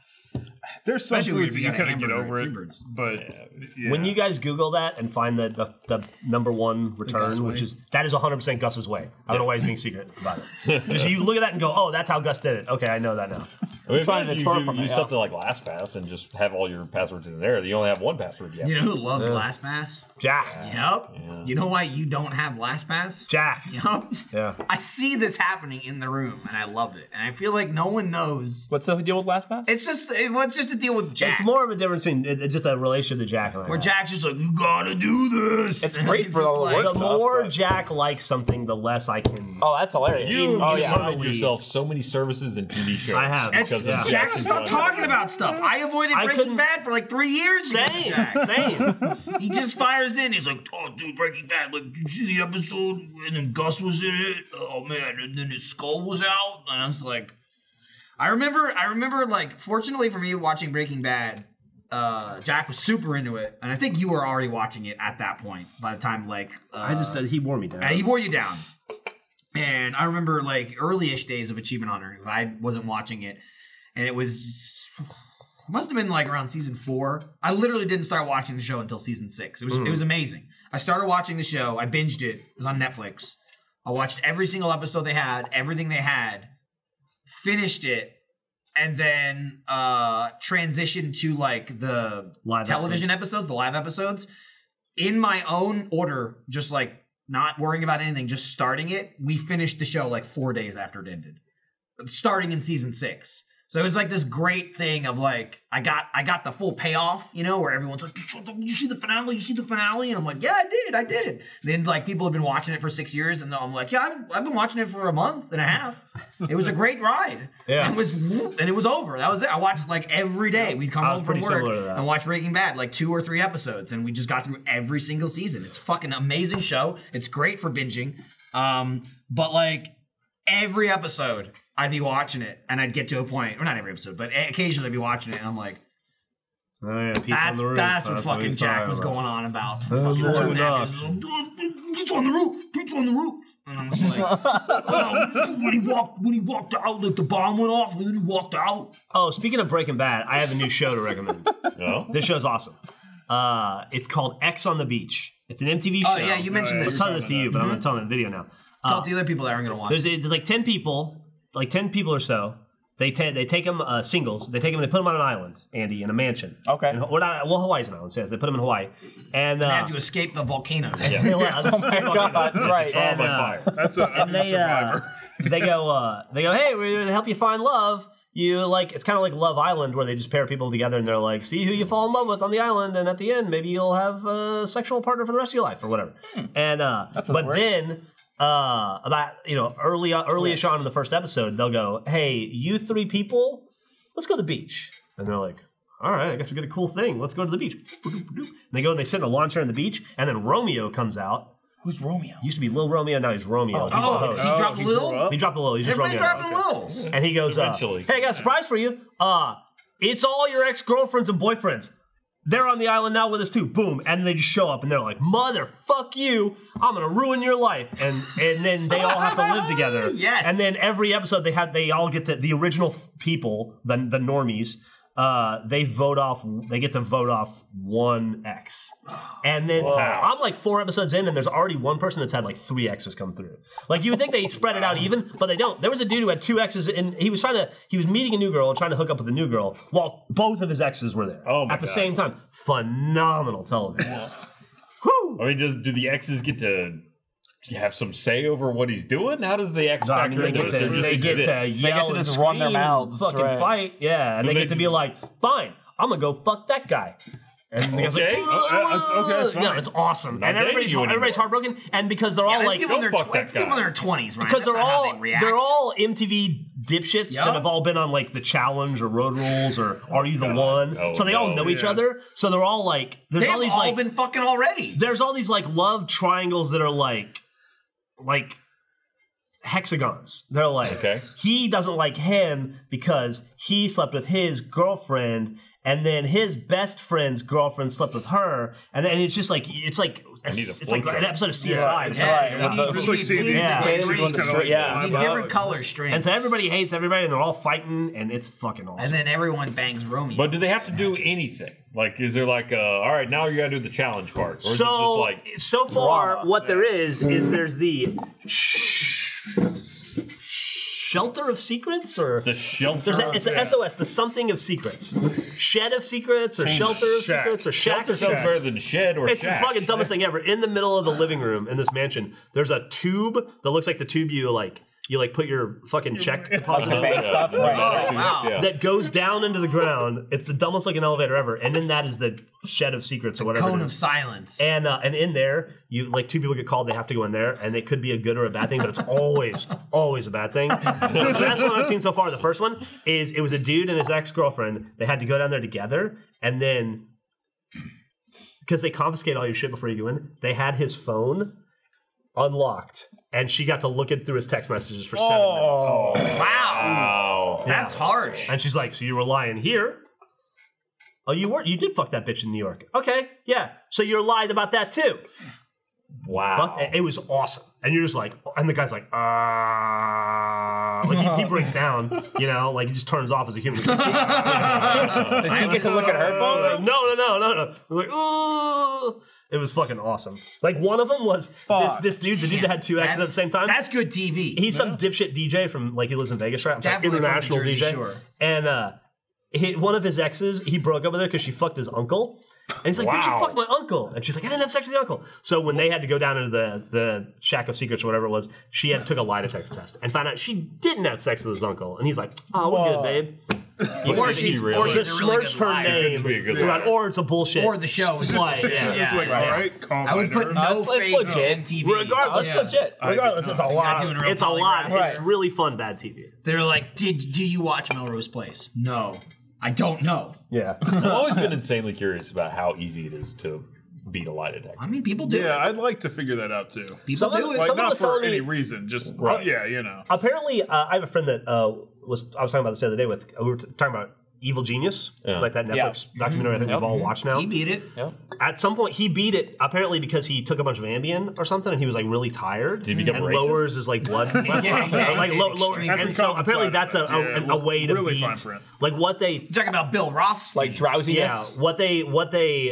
There's some
Especially
foods
if
that
you
you
got a
kind of get
hamburger
over
at
it,
Freebirds.
but yeah.
When you guys Google that and find the number one
Gus
return,
way.
which is that is 100% Gus's way. I don't know why he's being secret about it. Just you look at that and go, oh, that's how Gus did it. Okay, I know that now.
I mean,
trying to
if you
deter
do
from it,
use
yeah.
something like LastPass and just have all your passwords in there, you only have one password yet.
You know who loves LastPass?
Jack.
Yep. You know why you don't have LastPass?
Jack.
Yep.
Yeah.
I see this happening in the room, and I love it. And I feel like no one knows.
What's the deal with LastPass?
It's just a deal with Jack.
It's more of a difference between it's just a relationship to Jack and I.
where
have.
Jack's just like, you gotta do this.
It's
And
great
he's
for
just
the
like,
work
The
stuff,
more
but-
Jack likes something, the less I can.
Oh, that's hilarious.
You
oh, yeah.
denied yourself so many services and TV shows.
I have.
because
It's,
of
Jack
Jack's
just stopped talking about stuff. I avoided
I
Breaking
couldn't-
Bad for like 3 years. because of
Same.
Jack.
Same.
He just fires in. He's like, "Oh, dude, Breaking Bad. Like, did you see the episode? And then Gus was in it. Oh man, and then his skull was out." And I was like, I remember. Like, fortunately for me, watching Breaking Bad, Jack was super into it, and I think you were already watching it at that point. By the time, like,
He wore me down.
and he wore you down. And I remember like early-ish days of Achievement Hunter. I wasn't watching it, and it must have been like around season 4. I literally didn't start watching the show until season 6. It was amazing. I started watching the show. I binged it. It was on Netflix. I watched every single episode they had, everything they had, finished it, and then transitioned to like the
Live
television episodes, the live episodes, in my own order, just like not worrying about anything, just starting it. We finished the show like 4 days after it ended, starting in season 6. So it was like this great thing of like, I got the full payoff, you know, where everyone's like, you see the finale? You see the finale? And I'm like, yeah, I did. And then like people have been watching it for 6 years, and I'm like, yeah, I've been watching it for a month and a half. It was a great ride.
Yeah.
And it was over. That was it. I watched like every day. We'd come
I was
home from
pretty similar to
work
that.
and watch Breaking Bad, like 2 or 3 episodes, and we just got through every single season. It's a fucking amazing show. It's great for binging. But like every episode, I'd be watching it, and I'd get to a point, or not every episode, but occasionally I'd be watching it, and I'm like,
Oh, yeah, pizza on the roof.
that's what fucking
he's
Jack
talking
was
about.
going on about. For
Oh,
fucking
Lord
2.5
knows.
years. Pizza on the roof, pizza on the roof. And I was like, oh, when he walked out, like the bomb went off, and then he walked out.
Oh, speaking of Breaking Bad, I have a new show to recommend.
No?
This show's awesome. It's called X on the Beach. It's an MTV show.
Oh yeah, you mentioned
I was
this.
telling this to you, but I'm not telling the video now.
Tell the other people that aren't gonna watch.
There's like 10 people, or so. They take them singles. They take them. They put them on an island, Andy, in a mansion.
Okay.
Hawaii's an island. Says they put them in Hawaii, and
They have to escape the volcano.
oh
my God, right.
Trial by
And,
fire.
That's
and they they go, hey, we're gonna help you find love. You like it's kind of like Love Island, where they just pair people together and they're like, see who you fall in love with on the island, and at the end maybe you'll have a sexual partner for the rest of your life or whatever. And but
worse.
then about early-ish on in the first episode, they'll go, hey, you 3 people, let's go to the beach, and they're like, all right, I guess we get a cool thing. Let's go to the beach. And they go and they sit in a lawn chair on the beach, and then Romeo comes out.
Who's Romeo?
Used to be Lil Romeo, now he's Romeo. He's the
Oh,
host.
he dropped a little.
He dropped a little. He's just
Everybody's
Romeo.
dropping littles.
And he goes,
Eventually.
hey, I got a surprise for you. It's all your ex-girlfriends and boyfriends. They're on the island now with us too. Boom. And they just show up and they're like, motherfuck you. I'm going to ruin your life. And then they all have to live together.
Yes.
And then every episode they all get the original people, the normies, they get to vote off one ex. And then I'm like 4 episodes in, and there's already one person that's had like 3 exes come through. Like you would think they spread it out even, but they don't. There was a dude who had 2 exes, and he was meeting a new girl and trying to hook up with a new girl while both of his exes were there at the same time. Phenomenal television.
I mean, do the exes get to have some say over what he's doing? How does the X factor into this?
They get to yell and
just run their mouths,
fucking fight, and they get to be like, "Fine, I'm gonna go fuck that guy." And the guy's like,
okay,
no, it's awesome, and everybody's heartbroken, and because they're all like,
people in their 20s, right?
Because they're all MTV dipshits that have all been on like The Challenge or Road Rules or Are You the One? So they all know each other. So they're all like, there's all these like
been fucking already.
There's all these like love triangles that are like hexagons. They're like, he doesn't like him because he slept with his girlfriend, and then his best friend's girlfriend slept with her, and then it's just like it's like an episode of CSI.
Different color strands.
And so everybody hates everybody, and they're all fighting, and it's fucking awesome.
And then everyone bangs Romeo.
But do they have to do anything? Like, is there like, all right, now you gotta do the challenge part? Or is it just like
so far, what there is there's the Shelter of Secrets, or
the shelter.
It's an SOS, the something of secrets, shed of secrets, or shelter of secrets, or shack.
Shelter sounds better than shed or
it's
shack.
the fucking dumbest thing ever. In the middle of the living room in this mansion, there's a tube that looks like the tube you put your fucking check deposit in.
Bank stuff.
That goes down into the ground. It's the dumbest looking elevator ever. And then that is the shed of secrets or whatever.
Cone of silence.
And in there, you like 2 people get called. They have to go in there, and it could be a good or a bad thing, but it's always a bad thing. The best one I've seen so far, the first one, is it was a dude and his ex-girlfriend. They had to go down there together, and then because they confiscate all your shit before you go in, they had his phone unlocked, and she got to look it through his text messages for 7 minutes.
Oh, wow. That's harsh.
And she's like, so you were lying here? Oh, you were? You did fuck that bitch in New York. Okay, yeah. So you're lied about that too. Wow. It was awesome. And you're just like, and the guy's like, like he breaks down, like he just turns off as a human.
Does he get to look at her phone?
No. Like, it was fucking awesome. Like one of them was this dude, the dude that had 2 exes at the same time.
That's good TV.
He's some dipshit DJ from he lives in Vegas, right? International
from Jersey,
DJ.
sure.
And one of his exes, he broke up with her because she fucked his uncle. And he's like, bitch, you fucked my uncle. And she's like, I didn't have sex with your uncle. So when they had to go down into the shack of secrets or whatever it was, she took a lie detector test and found out she didn't have sex with his uncle. And he's like, oh, we're good, babe.
Or she's
smirched her name throughout, or it's a bullshit.
Or the show is like,
all right, calm
I would put no faith in TV.
Regardless, it's a lot. It's a lot. It's really fun, bad TV.
They're like, do you watch Melrose Place? No. I don't know.
Yeah.
I've always been insanely curious about how easy it is to beat a lie detector.
I mean, people do it.
Yeah, I'd like to figure that out too.
People do it.
Like, not for any reason, just,
Apparently, I have a friend that I was talking about this the other day with, we were talking about Evil Genius, like that Netflix documentary I think we've all watched now.
He beat it.
Yep.
At some point, he beat it apparently because he took a bunch of Ambien or something, and he was like really tired.
Did he become
and
racist?
lowers his like blood. Lower, and so apparently that's a way to
really
beat. Like what they
You're talking about Bill Rothstein.
Like drowsiness.
Yeah, what they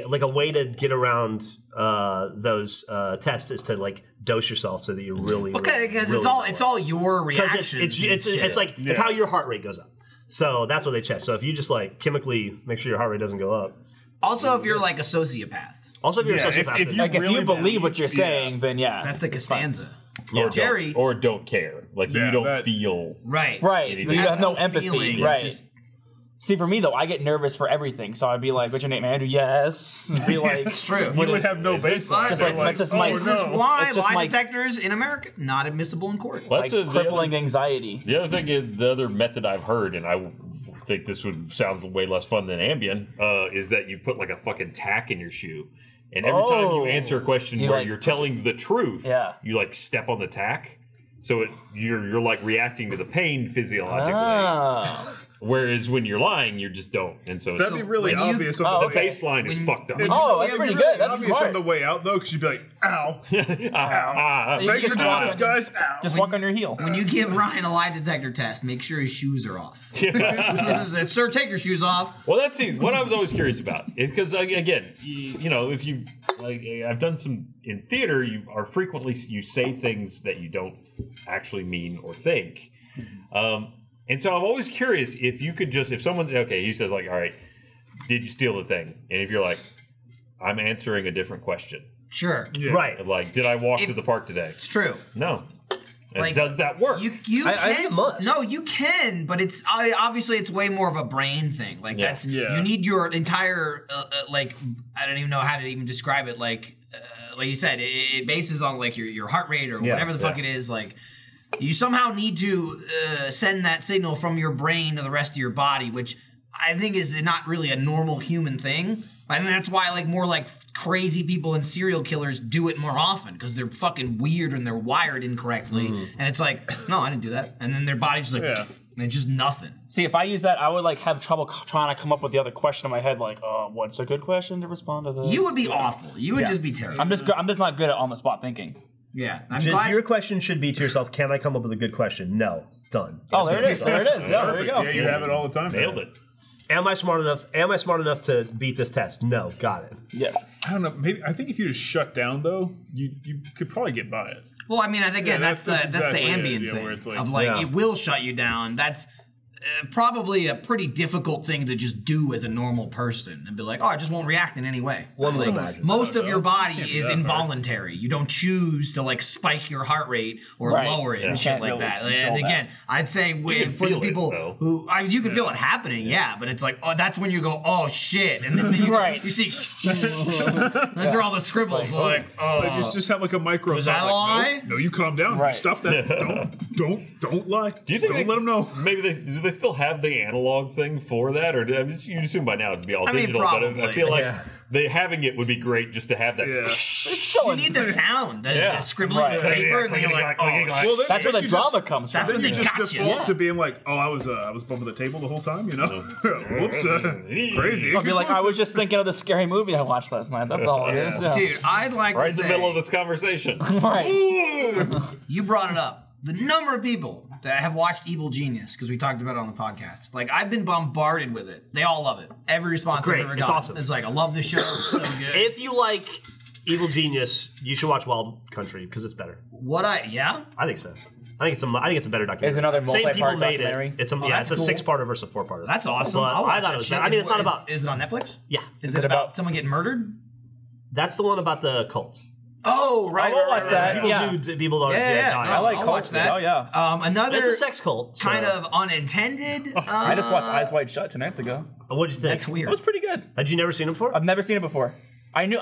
like a way to get around those tests is to like dose yourself so that you really
because
really
it's all your reactions.
It's like it's how your heart rate goes up. So that's what they test. So if you just like chemically make sure your heart rate doesn't go up.
Also, if you're like a sociopath.
Also, if you're a sociopath.
If you believe what you're saying, then
That's the Costanza.
Or
Jerry.
Or don't care. Like you don't feel.
Right.
You have no empathy.
feeling,
Right. See, for me though, I get nervous for everything, so I'd be like, "What's your name, Andrew?" Yes. And be like,
It's true.
You would have no baseline.
Just like, that's just my.
This is why
It's just
lie
my-
detectors in America not admissible in court.
Well,
like
that's
crippling anxiety.
The other thing is the other method I've heard, and I think this sounds way less fun than Ambien, is that you put like a fucking tack in your shoe, and every time you answer a question where you're telling the truth, you like step on the tack, so you're like reacting to the pain physiologically. Whereas when you're lying, you just don't. And so
That'd be really obvious. On
the baseline is fucked up.
Oh, that's pretty good. That's
obvious
smart.
on the way out though, because you'd be like, "Ow,
You
thanks
just
for doing this, guys." Ow.
Just walk on your heel.
When you give Ryan a lie detector test, make sure his shoes are off. Sir, take your shoes off.
Well, that's what I was always curious about. Is because again, you know, if you like, I've done some in theater. You are frequently you say things that you don't actually mean or think. And so I'm always curious if you could just, if someone's, okay, he says like, all right, did you steal the thing? And if you're like, I'm answering a different question.
Sure.
Yeah.
Right.
Like, did I walk to the park today?
It's true.
No. And
Like,
does that work?
You
I
can.
think it must.
No, you can, but it's obviously it's way more of a brain thing. Like that's you need your entire like I don't even know how to even describe it. Like you said, it bases on like your heart rate or whatever the fuck it is. Like you somehow need to send that signal from your brain to the rest of your body, which I think is not really a normal human thing. I think that's why like more like crazy people and serial killers do it more often because they're fucking weird and they're wired incorrectly. And it's like, no, I didn't do that. And then their body's just like, and it's just nothing.
See, if I use that, I would like have trouble trying to come up with the other question in my head. Like, what's a good question to respond to this?
You would be awful. You would just be terrible.
I'm just not good at on the spot thinking.
Yeah.
Your question should be to yourself, can I come up with a good question? No. Done.
Oh, there it is. There it is. Yeah, there you go.
Yeah, you have it all the time.
Nailed it.
Am I smart enough? Am I smart enough to beat this test? No. Got it.
Yes.
I don't know. Maybe I think if you just shut down though, you could probably get by it.
Well, I mean, I think again, that's
exactly
the ambient
it,
thing
where it's like,
of like it will shut you down. That's probably a pretty difficult thing to just do as a normal person and be like, oh, I just won't react in any way.
One would
Like,
imagine.
most of your body is involuntary. You don't choose to like spike your heart rate or lower it and shit
Can't
like
really
that.
control
And again, I'd say
can
for the
feel it,
people
though.
who you can feel it happening, but it's like, oh, that's when you go, oh shit, and then you see, those are all the scribbles. Like, oh,
Like you just have like a micro.
Was that a lie?
No, you calm down.
Right.
Stop that. Don't lie.
Do you think
don't let them know?
Maybe do they still have the analog thing for that, or you assume by now it'd be all
I mean,
digital? But I
probably.
feel like they having it would be great just to have that.
Yeah.
you need the sound, the scribbling on paper, and then you're like, oh,
Well,
That's where the
you
drama comes from.
that's when
You
they
just
got you.
default to being like, oh, I was bumping the table the whole time, you know? Whoops, crazy.
I'll be like, I was just thinking of the scary movie I watched last night. That's all it is. Yeah.
Dude, I'd like
Right
to
in the
say,
middle of this conversation.
Right.
you brought it up. The number of people that have watched Evil Genius, because we talked about it on the podcast. Like, I've been bombarded with it. They all love it. Every response
Great.
I've ever
It's
gotten
awesome.
is like, I love this show. It's so good.
If you like Evil Genius, you should watch Wild Country because it's better.
I
I think so. I think it's a better documentary.
It's another
Same people
multi-part
made
documentary?
it. It's a
that's
it's a
cool.
6-parter versus a 4-parter.
That's awesome.
But
I'll watch
I thought
that
it was
shit.
better. I mean, it's not about.
Is it on Netflix?
Yeah,
Is it about someone getting murdered?
that's the one about the cult.
Oh, right.
I will watch that.
People don't.
Yeah.
die.
No,
I like
I'll
cults.
watch that.
Oh, yeah.
Another
It's a sex cult. So.
kind of unintended.
I just watched Eyes Wide Shut 2 nights ago.
What'd you think?
That's weird.
It was pretty good.
Had you never seen it before?
I've never seen it before. I knew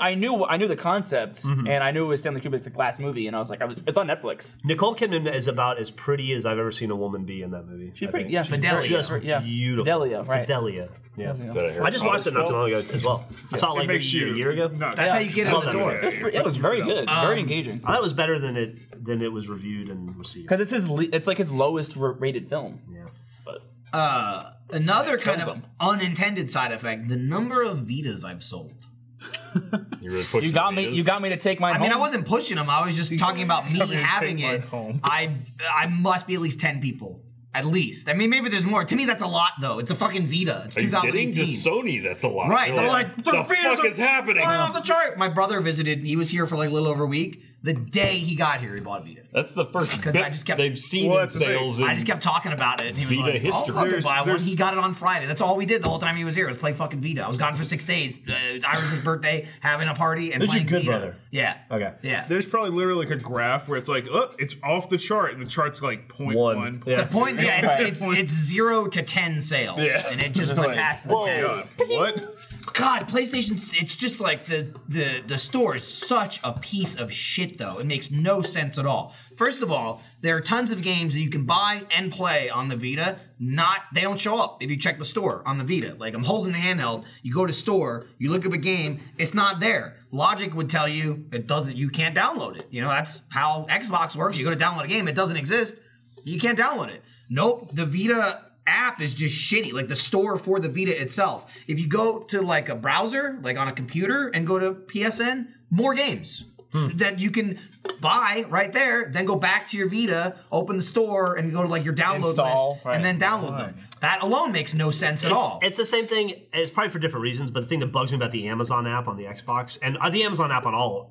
the concept, and I knew it was Stanley Kubrick's last movie, and I was like, it's on Netflix.
Nicole Kidman is about as pretty as I've ever seen a woman be in that movie.
She's
I
pretty,
think.
yeah.
Fidelia.
Just
yeah.
beautiful.
Fidelia, right.
Fidelia. Yeah.
So
I just watched it not too long ago as well. I saw it like
makes
maybe a year ago.
No,
That's how you get in
Love
the
that
door.
movie.
It was very good, very engaging.
I thought it was better than it was reviewed and received.
Because it's like his lowest rated film.
Yeah.
Another kind of
them.
unintended side effect: the number of Vitas I've sold.
You really pushing
You got
the
me.
Vitas.
You got me to take mine.
I mean, I
home.
wasn't pushing them. I was just talking about me
Come here,
having
take
it.
mine home.
I must be at least 10 people. At least. I mean, maybe there's more. To me, that's a lot, though. It's a fucking Vita. It's
Are you kidding?
2018.
Just Sony, that's a lot.
Right.
You're
They're like,
the fuck is happening?
Flying off the chart. My brother visited. He was here for like a little over a week. The day he got here, he bought a Vita.
That's the first
'Cause
bit
I just kept-
they've seen
Well,
in
that's the thing.
sales.
I just kept talking about it, and he was
Vita
like, I'll
history.
fucking buy one.
There's-
He got it on Friday. That's all we did the whole time he was here, was play fucking Vita. I was gone for 6 days. Iris' birthday, having a party, and
This is
playing
your good
Vita.
brother.
Yeah.
Okay.
Yeah.
There's probably literally like a graph where it's like, oh, it's off the chart, and the chart's like 0.1.
Yeah.
The point, yeah, it's
Point.
0 to 10 sales,
Yeah.
and it just like passes the 10.
God, what?
God, PlayStation, it's just like the store is such a piece of shit, though. It makes no sense at all. First of all, there are tons of games that you can buy and play on the Vita. They don't show up if you check the store on the Vita. Like, I'm holding the handheld, you go to store, you look up a game, it's not there. Logic would tell you you can't download it. You know, that's how Xbox works. You go to download a game, it doesn't exist. You can't download it. Nope, the Vita app is just shitty. Like the store for the Vita itself. If you go to like a browser, like on a computer, and go to PSN, more games that you can buy right there. Then go back to your Vita, open the store, and go to like your download list, and then download them. That alone makes no sense at all.
It's the same thing. It's probably for different reasons, but the thing that bugs me about the Amazon app on the Xbox and the Amazon app on all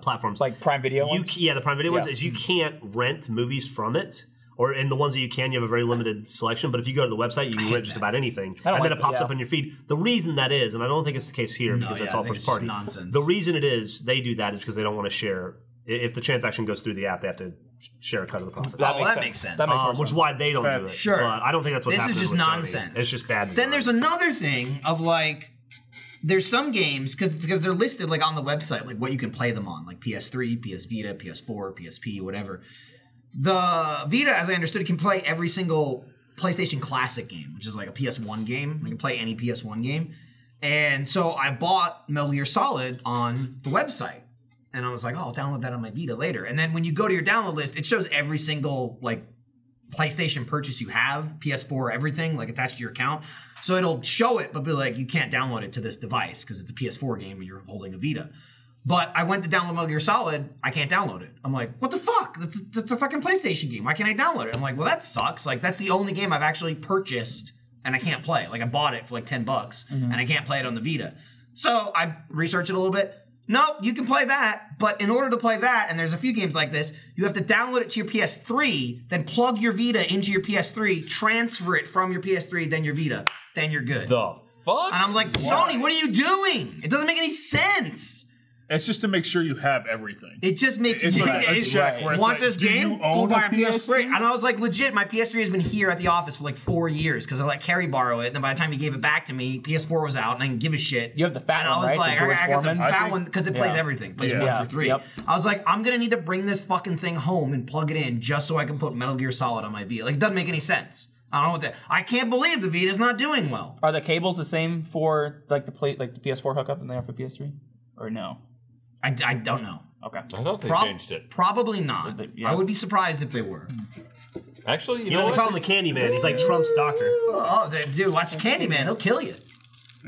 platforms,
like Prime Video ones?
Yeah, the Prime Video ones, is you can't rent movies from it. Or in the ones that you can, you have a very limited selection. But if you go to the website, you can rent just about anything, and then it pops up in your feed. The reason that is, and I don't think it's the case here because it's all first party.
Nonsense.
The reason it is they do that is because they don't want to share. If the transaction goes through the app, they have to share a cut of the profit.
That makes sense.
That makes more sense.
Which is why they don't do it.
Sure.
But I don't think that's what's happening.
This is just
with
nonsense.
Sony. It's just bad.
Then there's another thing of like, there's some games because they're listed like on the website, like what you can play them on, like PS3, PS Vita, PS4, PSP, whatever. The Vita, as I understood, can play every single PlayStation Classic game, which is like a PS1 game. You can play any PS1 game. And so I bought Metal Gear Solid on the website. And I was like, oh, I'll download that on my Vita later. And then when you go to your download list, it shows every single like PlayStation purchase you have, PS4, everything, like attached to your account. So it'll show it, but be like, you can't download it to this device because it's a PS4 game and you're holding a Vita. But I went to download Metal Gear Solid, I can't download it. I'm like, what the fuck? That's a fucking PlayStation game. Why can't I download it? I'm like, well, that sucks. Like, that's the only game I've actually purchased and I can't play. Like, I bought it for like $10 and I can't play it on the Vita. So I researched it a little bit. Nope, you can play that, but in order to play that, and there's a few games like this, you have to download it to your PS3, then plug your Vita into your PS3, transfer it from your PS3, then your Vita, then you're good.
The fuck?
And I'm like, Sony, what are you doing? It doesn't make any sense.
It's just to make sure you have everything.
It just makes
It's
you
like a check where it's
want
like,
this
do
game?
you
Go
own
buy
a
a PS3.
PS3?
And I was like, legit, my PS3 has been here at the office for like 4 years because I let Kerry borrow it. And then by the time he gave it back to me, PS4 was out and I didn't give a shit.
You have the fat
and I
one,
was
right?
like,
The George
I got the
Foreman?
fat one because it plays everything. It plays 1 through 3.
Yep.
I was like, I'm going to need to bring this fucking thing home and plug it in just so I can put Metal Gear Solid on my Vita. Like, it doesn't make any sense. I don't know what that. I can't believe the Vita's not doing well.
Are the cables the same for like the PS4 hookup than they are for PS3? Or no?
I don't know.
Okay.
I thought they changed it.
Probably not.
Yeah.
I would be surprised if they were.
Actually,
You know, they call him the Candyman. He's like Trump's doctor.
Oh, dude, watch Candyman. He'll kill you.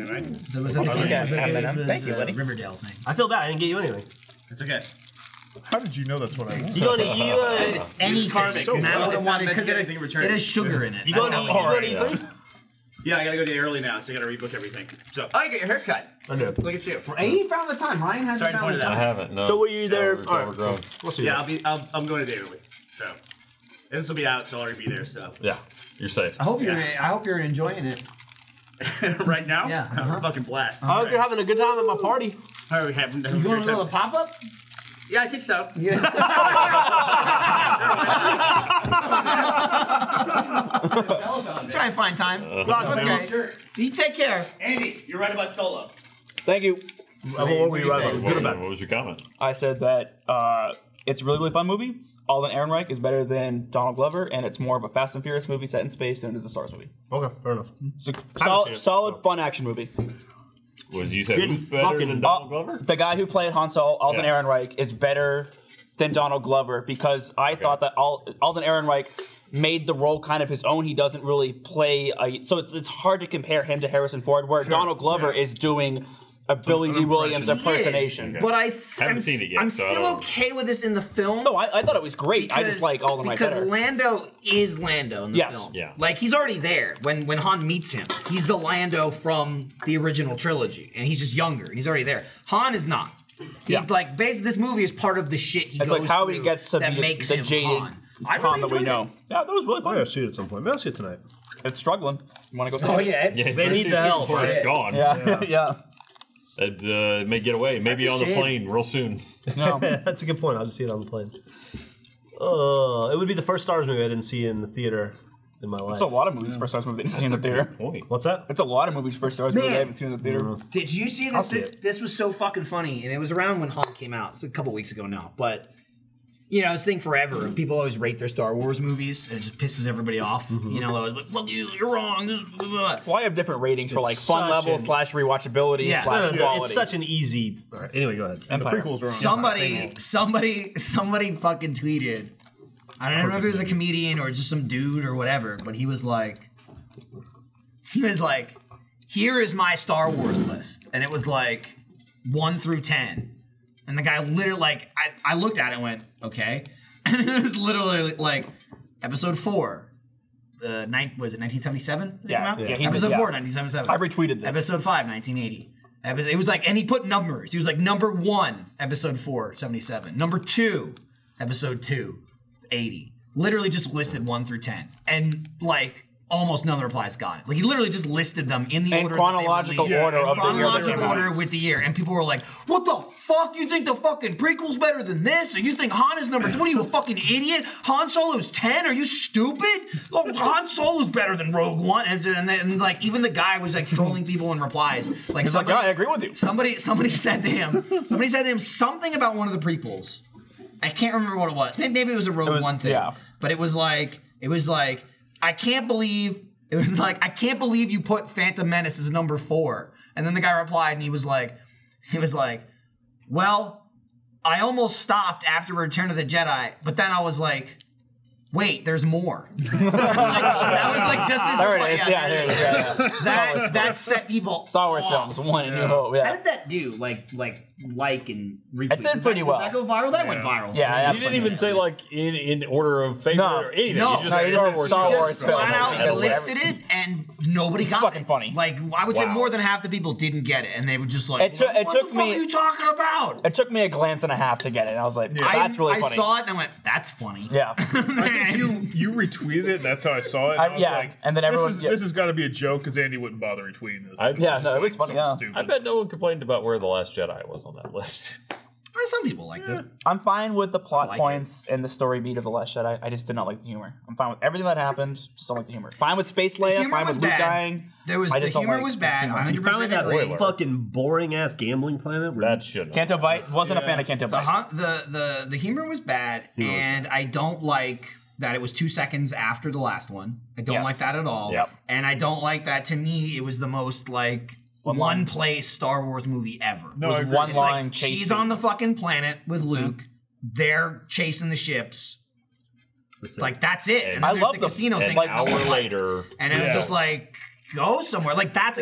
All right.
There was a
Thank you, buddy.
Riverdale thing.
I feel bad. I didn't get you anything.
It's okay.
How did you know that's what I want?
You going to
Any
Karmic.
so
Now
I
if
don't
not
want it
meant to
because
get anything returned.
it has sugar in it.
you
That's
going
how
to
we get it.
E3?
Yeah, I gotta go day early now, so I gotta rebook everything. So, oh, you get your hair cut.
I do.
Look at you.
He found the time. Ryan hasn't
Sorry to
found
point
the
it
I
time.
haven't. No.
So were you there?
It's
All right.
overgrown.
We'll see.
Yeah, I'm going a day early. So, this will be out, so I'll already be there. So,
Yeah, you're safe.
I hope you're enjoying it.
right now,
Yeah,
I'm a fucking blast.
I hope you're having a good time at my party.
I already have.
You going to the pop up?
Yeah, I think so.
Yes. Try and find time. Okay. You take care.
Andy, you're right about Solo.
Thank you.
What were you right about? Good or bad?
What was your comment?
I said that it's a really, really fun movie. Alden Ehrenreich is better than Donald Glover, and it's more of a Fast and Furious movie set in space than it is a Star Wars movie.
Okay, fair enough.
It's a solid, fun action movie.
Was you said
Didn't
who's better
fucking-
than Donald Glover?
The guy who played Han Solo, Alden
Yeah.
Ehrenreich, is better than Donald Glover because I thought that Alden Ehrenreich made the role kind of his own. He doesn't really play, so it's hard to compare him to Harrison Ford, where Donald Glover is doing a Billy D. Williams impersonation.
Yes, but
Haven't seen it yet,
I'm
so I
still
don't know.
okay with this in the film.
No, I thought it was great. I just like Alden Ehrenreich
because
better.
Lando is Lando in the
Yes.
film.
Yeah.
Like he's already there when Han meets him. He's the Lando from the original trilogy, and he's just younger, and he's already there. Han is not. Like basically, this movie is part of the shit he
It's
goes
like how he
through
gets to
that
be
makes
the
him
jaded
Han. I
Han
really
that we
enjoyed
know.
it.
Yeah, that was really
I
fun.
gotta see it at some point. Maybe I'll see it tonight.
It's struggling. You want to go see
Oh
it?
yeah,
Yeah,
They need the help,
before it's
right?
gone.
Yeah.
It may get away. Maybe on the plane real soon.
No.
That's a good point. I'll just see it on the plane. It would be the first Star Wars movie I didn't see in the theater in my life.
It's a lot of movies for Star Wars movies I didn't see in the theater.
Point.
What's that?
It's a lot of movies for Star Wars movies I haven't seen in the theater.
Did you see
I'll
this?
see
This,
it.
this was so fucking funny, and it was around when Han came out. It's a couple weeks ago now, but you know, this thing forever. People always rate their Star Wars movies, and it just pisses everybody off. You know, always like, "Fuck you, you're wrong." This, blah, blah.
Well, I have different ratings for like
It's
fun
such
level
an-
/ rewatchability
Yeah.
/ quality.
It's such an easy. All right, anyway, go ahead.
Empire.
Prequels are on.
Somebody fucking tweeted. I don't know if it was a comedian or just some dude or whatever, but he was like, he was like, here is my Star Wars list. And it was like 1 through 10. And the guy literally, like, I looked at it and went, okay. And it was literally like episode 4. Was it 1977?
Yeah,
Episode 4, 1977.
I retweeted this.
Episode 5, 1980. It was like, and he put numbers. He was like, number 1, episode 4, 77. Number 2, episode 2, 80. Literally just listed 1 through 10. And like, almost none of the replies got it. Like, he literally just listed them in the order
chronological
that they
order of the year.
chronological order with the year. And people were like, what the fuck? You think the fucking prequel's better than this? Or you think Han is number 20? You a fucking idiot? Han Solo's 10? Are you stupid? Oh, Han Solo's better than Rogue One. And like, even the guy was like trolling people in replies. Like,
He's like, yeah, I agree with you.
Somebody said to him something about one of the prequels. I can't remember what it was. Maybe it was a Rogue One thing.
Yeah.
But it was like, I can't believe you put Phantom Menace as number 4. And then the guy replied and he was like, well, I almost stopped after Return of the Jedi, but then I was like, wait, there's more. That was like just as
There it is. Yeah, there it is. Yeah.
that set people
Star Wars films, 1 and New Hope.
How
Yeah.
did that do? Like and retweet?
It did pretty well.
Did that go viral? That went viral.
Yeah,
You didn't even say like in order of favorite
No.
or anything.
No,
you just
no,
said
you
Star
just
Wars.
said Star
films.
Wars
Just flat out
Whatever.
listed it, and nobody got
fucking
it.
funny.
Like, I would say
Wow.
more than half the people didn't get it, and they were just like,
It took
what the fuck
me-
are you talking about?
It took me a glance and a half to get it. And I was like, that's really funny.
I saw it, and I went, that's funny.
Yeah.
You retweeted it. That's how I saw it.
I-
I was
yeah,
like,
and then everyone-
This has got to be a joke because Andy wouldn't bother retweeting this.
Yeah,
no, it was funny,
something
yeah.
stupid.
I bet no one complained about where The Last Jedi was on that list.
Some people liked it.
I'm fine with the plot
like
points and the story beat of The Last Jedi. I just did not like the humor. I'm fine with everything that happened. Just don't like the humor. Fine with Space Leia.
humor
Fine
was
with Luke
bad.
dying.
There was
I
the
just don't
humor
like
was
the
bad.
humor.
I
You found
100%
that
agree.
fucking boring ass gambling planet. Where
That shouldn't.
Canto Bite. Wasn't a fan of Canto Bite.
The humor was bad, and I don't like that it was 2 seconds after the last one. I don't
Yes.
like that at all.
Yep.
And I don't like that. To me, it was the most like one place Star Wars movie ever.
No,
was
I agree.
one
It's
line
like
chase
she's
scene.
on the fucking planet with Luke. They're chasing the ships.
That's it.
Like, that's it. And then
I
there's
love
the
the-
casino
An
thing. that no
hour
one liked.
later.
And it was just like, go somewhere. Like, that's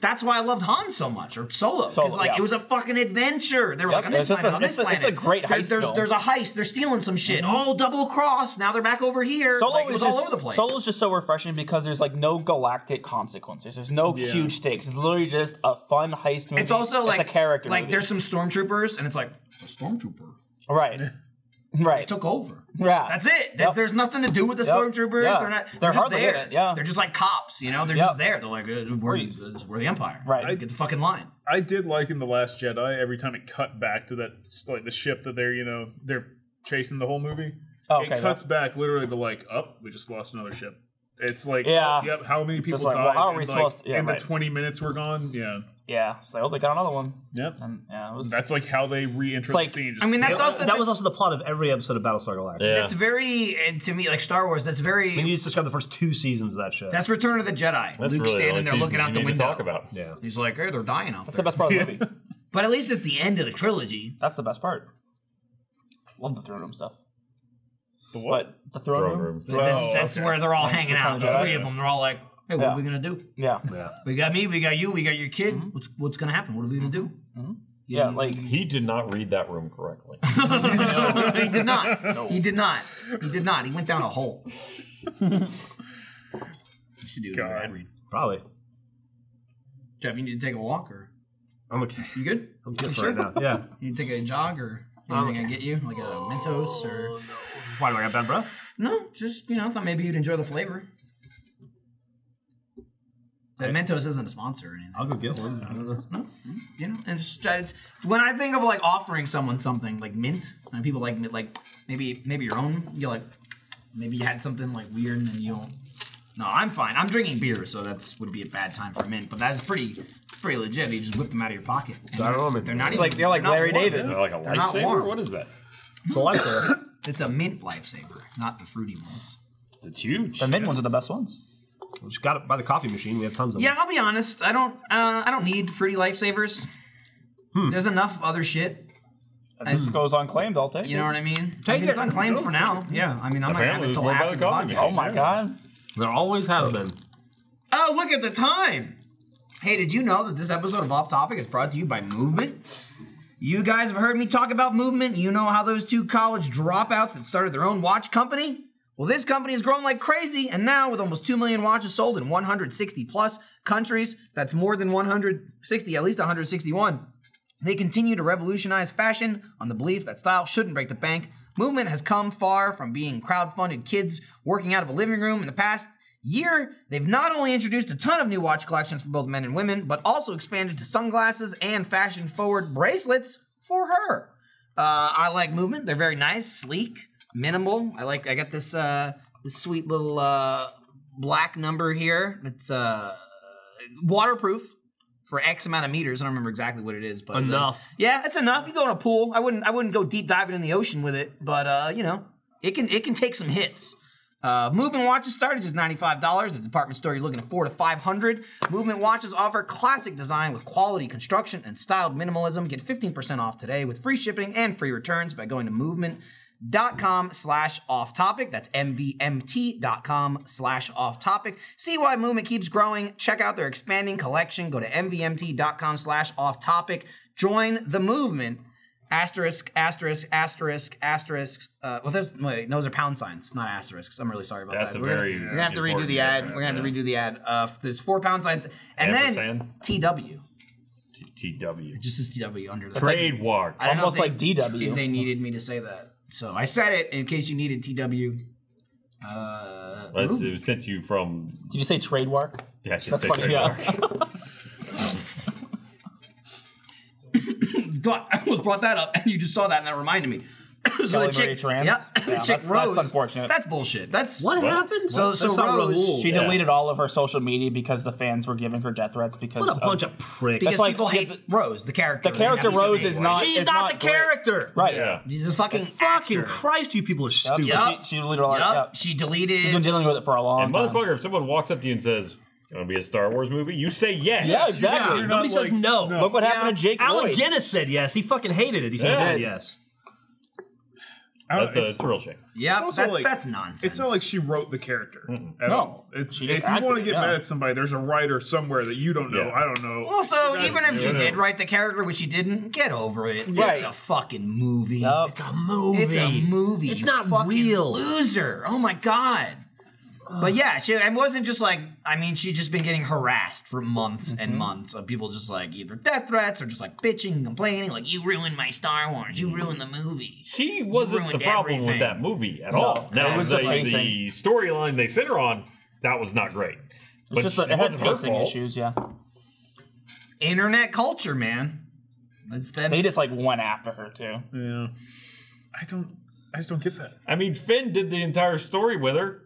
that's why I loved Han so much, or Solo. Because, like,
yeah.
it was a fucking adventure. They were like, on
it's
this
just
planet,
a-
on this
it's a-
planet.
it's a great heist
There's
film.
there's a heist. They're stealing some shit. Oh, double cross. Now they're back over here.
Solo
Like, it was
is
all
just,
over the place.
Solo's just so refreshing because there's like no galactic consequences. There's no huge stakes. It's literally just a fun heist movie.
It's also like
it's a character
Like,
movie.
there's some stormtroopers, and it's like, a stormtrooper
right, right.
took over.
Yeah,
That's it.
Yep.
There's nothing to do with the
Yep.
stormtroopers.
Yeah.
They're
They're
just
hardly in
there.
it, yeah.
They're just like cops. You know, they're
Yep.
just there. They're like, we're the Empire.
Right.
Get the fucking line.
I did like in The Last Jedi every time it cut back to that, like the ship that they're chasing the whole movie.
Oh, okay,
it cuts back literally to like, we just lost another ship. It's like,
Yeah.
yep, how many people
like, well,
died?
how are
and,
we
like,
supposed to- yeah,
in
right.
the 20 minutes we're gone? Yeah.
Yeah, so they got another one.
Yep.
And yeah, it was.
That's like how they re-enter
like-
the scene. Just
I mean, that's also
that was also the plot of every episode of Battlestar Galactica.
Yeah.
that's very to me like Star Wars. That's very.
I mean, you just described the first 2 seasons of that show.
That's Return of the Jedi.
That's
Luke
really
standing
only
there
season
looking out
you
the
need to
window.
talk about.
yeah.
He's like, hey, they're dying out
That's the
there.
best part of the movie.
But at least it's the end of the trilogy.
That's the best part. Love the throne room stuff.
the what?
But the throne
Throne
room.
room.
That's where they're all hanging out. The
Jedi.
3 of them. They're all like, hey, what are we gonna do?
Yeah.
We got me. We got you. We got your kid. What's gonna happen? What are we gonna do?
Yeah, like
He did not read that room correctly.
He did not. He did not. He did not. He went down a hole. You should do it.
God.
Read.
Probably.
Jeff, you need to take a walk, or
I'm okay.
you good?
I'm good
You
for
sure?
right now. Yeah.
You need to take a jog, or anything I get you, like a Mentos, or
Why do I have bad breath?
no? Just thought maybe you'd enjoy the flavor. The Mentos isn't a sponsor or anything.
I'll go get one. I don't know.
No, and it's when I think of like offering someone something like mint, and people like mint, like maybe your own. You like maybe you had something like weird, and then you don't. No, I'm fine. I'm drinking beer, so that's would be a bad time for mint. But that's pretty legit. You just whip them out of your pocket. And
I don't know.
They're not
It's
even,
like- they're like
not
Larry
warm.
David.
Like a
They're not
lifesaver?
warm.
What is that?
So I there.
It's a mint lifesaver, not the fruity ones.
It's huge.
the mid ones are the best ones.
We just got it by the coffee machine. We have tons of them.
Yeah, I'll be honest. I don't need fruity lifesavers. There's enough other shit.
If this goes unclaimed, I'll take
You
it.
know what I mean?
Take
It's
it.
unclaimed for now. Yeah, I mean, I'm not
Apparently
having it
there's
until
more by
after
the
the
coffee
podcast.
machine.
Oh my god.
There always has been.
Oh, look at the time. Hey, did you know that this episode of Off Topic is brought to you by Movement? You guys have heard me talk about Movement. You know how those 2 college dropouts that started their own watch company? Well, this company has grown like crazy, and now with almost 2 million watches sold in 160 plus countries, that's more than 160, at least 161. They continue to revolutionize fashion on the belief that style shouldn't break the bank. Movement has come far from being crowd-funded kids working out of a living room. In the past year, they've not only introduced a ton of new watch collections for both men and women, but also expanded to sunglasses and fashion-forward bracelets for her. I like Movement. They're very nice, sleek, minimal. I got this this sweet little black number here. It's waterproof for X amount of meters. I don't remember exactly what it is, but
Enough.
Yeah, it's enough. You go in a pool. I wouldn't go deep diving in the ocean with it, but you know, it can take some hits. Movement watches start at just $95. At the department store, you're looking at $400 to $500. Movement watches offer classic design with quality construction and styled minimalism. Get 15% off today with free shipping and free returns by going to movement.com/off-topic. That's mvmt.com/off-topic. See why Movement keeps growing. Check out their expanding collection. Go to mvmt.com/off-topic. Join the movement. Asterisk. Well, those are pound signs, not asterisks. I'm really sorry about
That's
that.
a
We're
very
gonna have to redo the ad. We're gonna have to redo the ad. There's 4 pound signs, and then TW.
TW.
It just says TW under the
Trademark.
I don't know
Almost
if
like DW.
If they needed me to say that, so I said it in case you needed TW.
It sent you from.
Did you say trademark?
Yeah, I should
That's
say
funny.
trademark.
Yeah.
God, I almost brought that up, and you just saw that, and that reminded me. So
Kelly
the chick,
Marie Trans?
yeah, the chick
that's
Rose.
unfortunate.
That's bullshit. That's
What happened?
So
That's not
Rose,
Rahul.
She
Yeah.
deleted all of her social media because the fans were giving her death threats because
What a bunch of pricks.
because
It's like-
people hate Rose, the character.
the character
Episode
Rose
8.
is not.
She's
is
not the
great.
character.
Right.
Yeah.
She's a fucking
Fucking
actor.
Christ, you people are
Yep.
stupid.
Yep.
She deleted all.
Yep.
Yep.
She deleted.
She's been dealing with it for a long
And
time.
motherfucker, if someone walks up to you and says, "Gonna be a Star Wars movie," you say yes.
Yeah, exactly.
You're
Nobody
not
says
like-
no.
no.
Look what happened to Jake
Alec
Lloyd.
Guinness said yes. He fucking hated it. He still
Yeah.
said yes.
It's a real shame.
Yeah,
also like-
that's nonsense.
It's not like she wrote the character at
No.
all.
She
If
just
you want to
acted,
get
yeah.
mad at somebody, there's a writer somewhere that you don't know.
Yeah.
I don't know.
Also, even if
you
she
know.
did write the character, which she didn't, get over it.
Right.
It's a fucking movie.
Yep.
It's a movie.
It's a movie.
It's
you
not
fucking
real.
Loser. Oh my god. But yeah, it wasn't just like, I mean, she'd just been getting harassed for months and months of people just like either death threats or just like bitching and complaining, like, you ruined my Star Wars, you ruined the movie.
She wasn't the
ruined
problem
everything.
with that movie at all.
No,
Now,
it was
the
the pacing.
storyline they sent her on, that was not great.
It's just
it
it had
wasn't her
pacing
fault.
issues. Yeah.
Internet culture, man. That's them.
They just like went after her too.
Yeah. I just don't get that.
I mean, Finn did the entire story with her.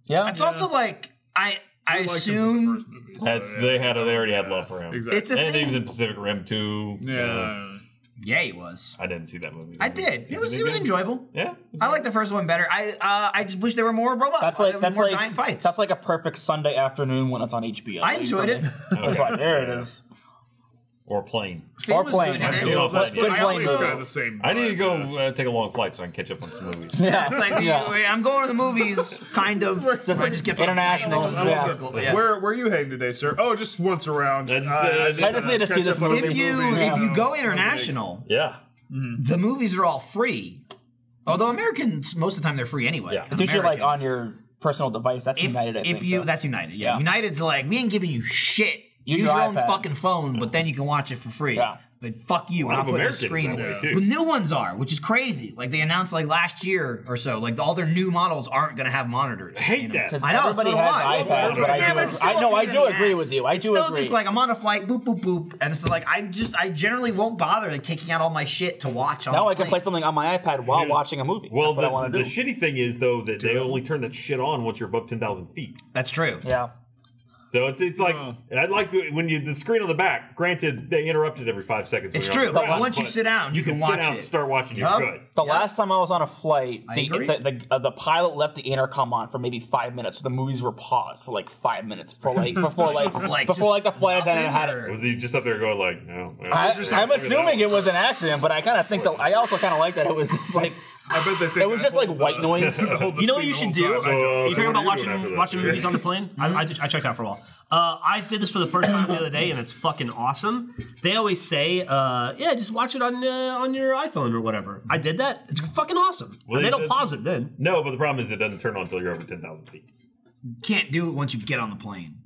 Yeah.
It's also like, I
I liked him from the
assume
first movie, so
That's
yeah.
they already had love for him.
Exactly.
it's a
And he
thing.
was in Pacific Rim too.
Yeah.
Yeah, he was.
I didn't see that movie.
I did. It was
good?
enjoyable.
Yeah.
I like the first one better. I just wish there were more robots.
That's
There
like
were
that's
more
like
giant fights.
that's like a perfect Sunday afternoon when it's on HBO.
I enjoyed it.
I was like, there it is.
Or plane.
Finn
Or
was
playing.
good in
I've
it.
seen all
But
playing, yeah.
I
Good
It's
also-
kind of the same.
I need to
vibe,
go take a long flight so I can catch up on some movies.
Yeah.
It's like,
Yeah.
I'm going to the movies, kind of. I just get
International, yeah.
Circle,
yeah. Where are you heading today, sir? Oh, just once around.
I just
need to see this movie.
If you go international,
Yeah.
the movies are all free. Although Americans, most of the time, they're free anyway.
Yeah.
as
It's usually like
American.
on your personal device. That's United. I think, though.
That's United. Yeah.
Yeah.
United's like, we ain't giving you shit.
Use
Use
your
your own
iPad.
fucking phone, but then you can watch it for free.
Yeah.
But fuck you,
A
we're
lot
not
of
putting a
Americans
screen
that way,
away.
too.
But new ones are, which is crazy. Like they announced like last year or so, like all their new models aren't gonna have monitors.
I hate that.
Because
I know,
everybody
so do
has
I.
iPads, but
Yeah, but it's still
I know
a
I
pain
do
in the
agree
ass.
with you. I
It's
do
still
agree.
just like I'm on a flight, boop boop boop, and it's like I generally won't bother like taking out all my shit to watch. On
now
the
I can play
plane.
something on my iPad while
Here's-
watching a movie.
Well,
That's what I want
the
to do.
shitty thing is though that they only turn that shit on once you're above 10,000 feet.
That's true.
Yeah.
So it's like I like when the screen on the back. Granted, they interrupt it every 5 seconds. when
It's
you're on
true,
the
but
ground,
once you sit down, you can
sit
watch
down
it.
and start watching.
Yup.
You're good.
The last time I was on a flight,
agree.
the pilot left the intercom on for maybe 5 minutes, so the movies were paused for like 5 minutes for like before the flight attendant had it.
Was he just up there going like, no?
I'm assuming it was an accident, but I kind of think that I also kind of like that it was just like
I bet they think
It was just like white noise.
You know what you should do?
So,
You talking about
what are you doing after
watching
that?
movies on the plane? I checked out for a while. I did this for the first time the other day, and it's fucking awesome. They always say, yeah, just watch it on your iPhone or whatever. I did that. It's fucking awesome.
Well,
And they don't pause it then.
No, but the problem is it doesn't turn on until you're over 10,000 feet.
Can't do it once you get on the plane.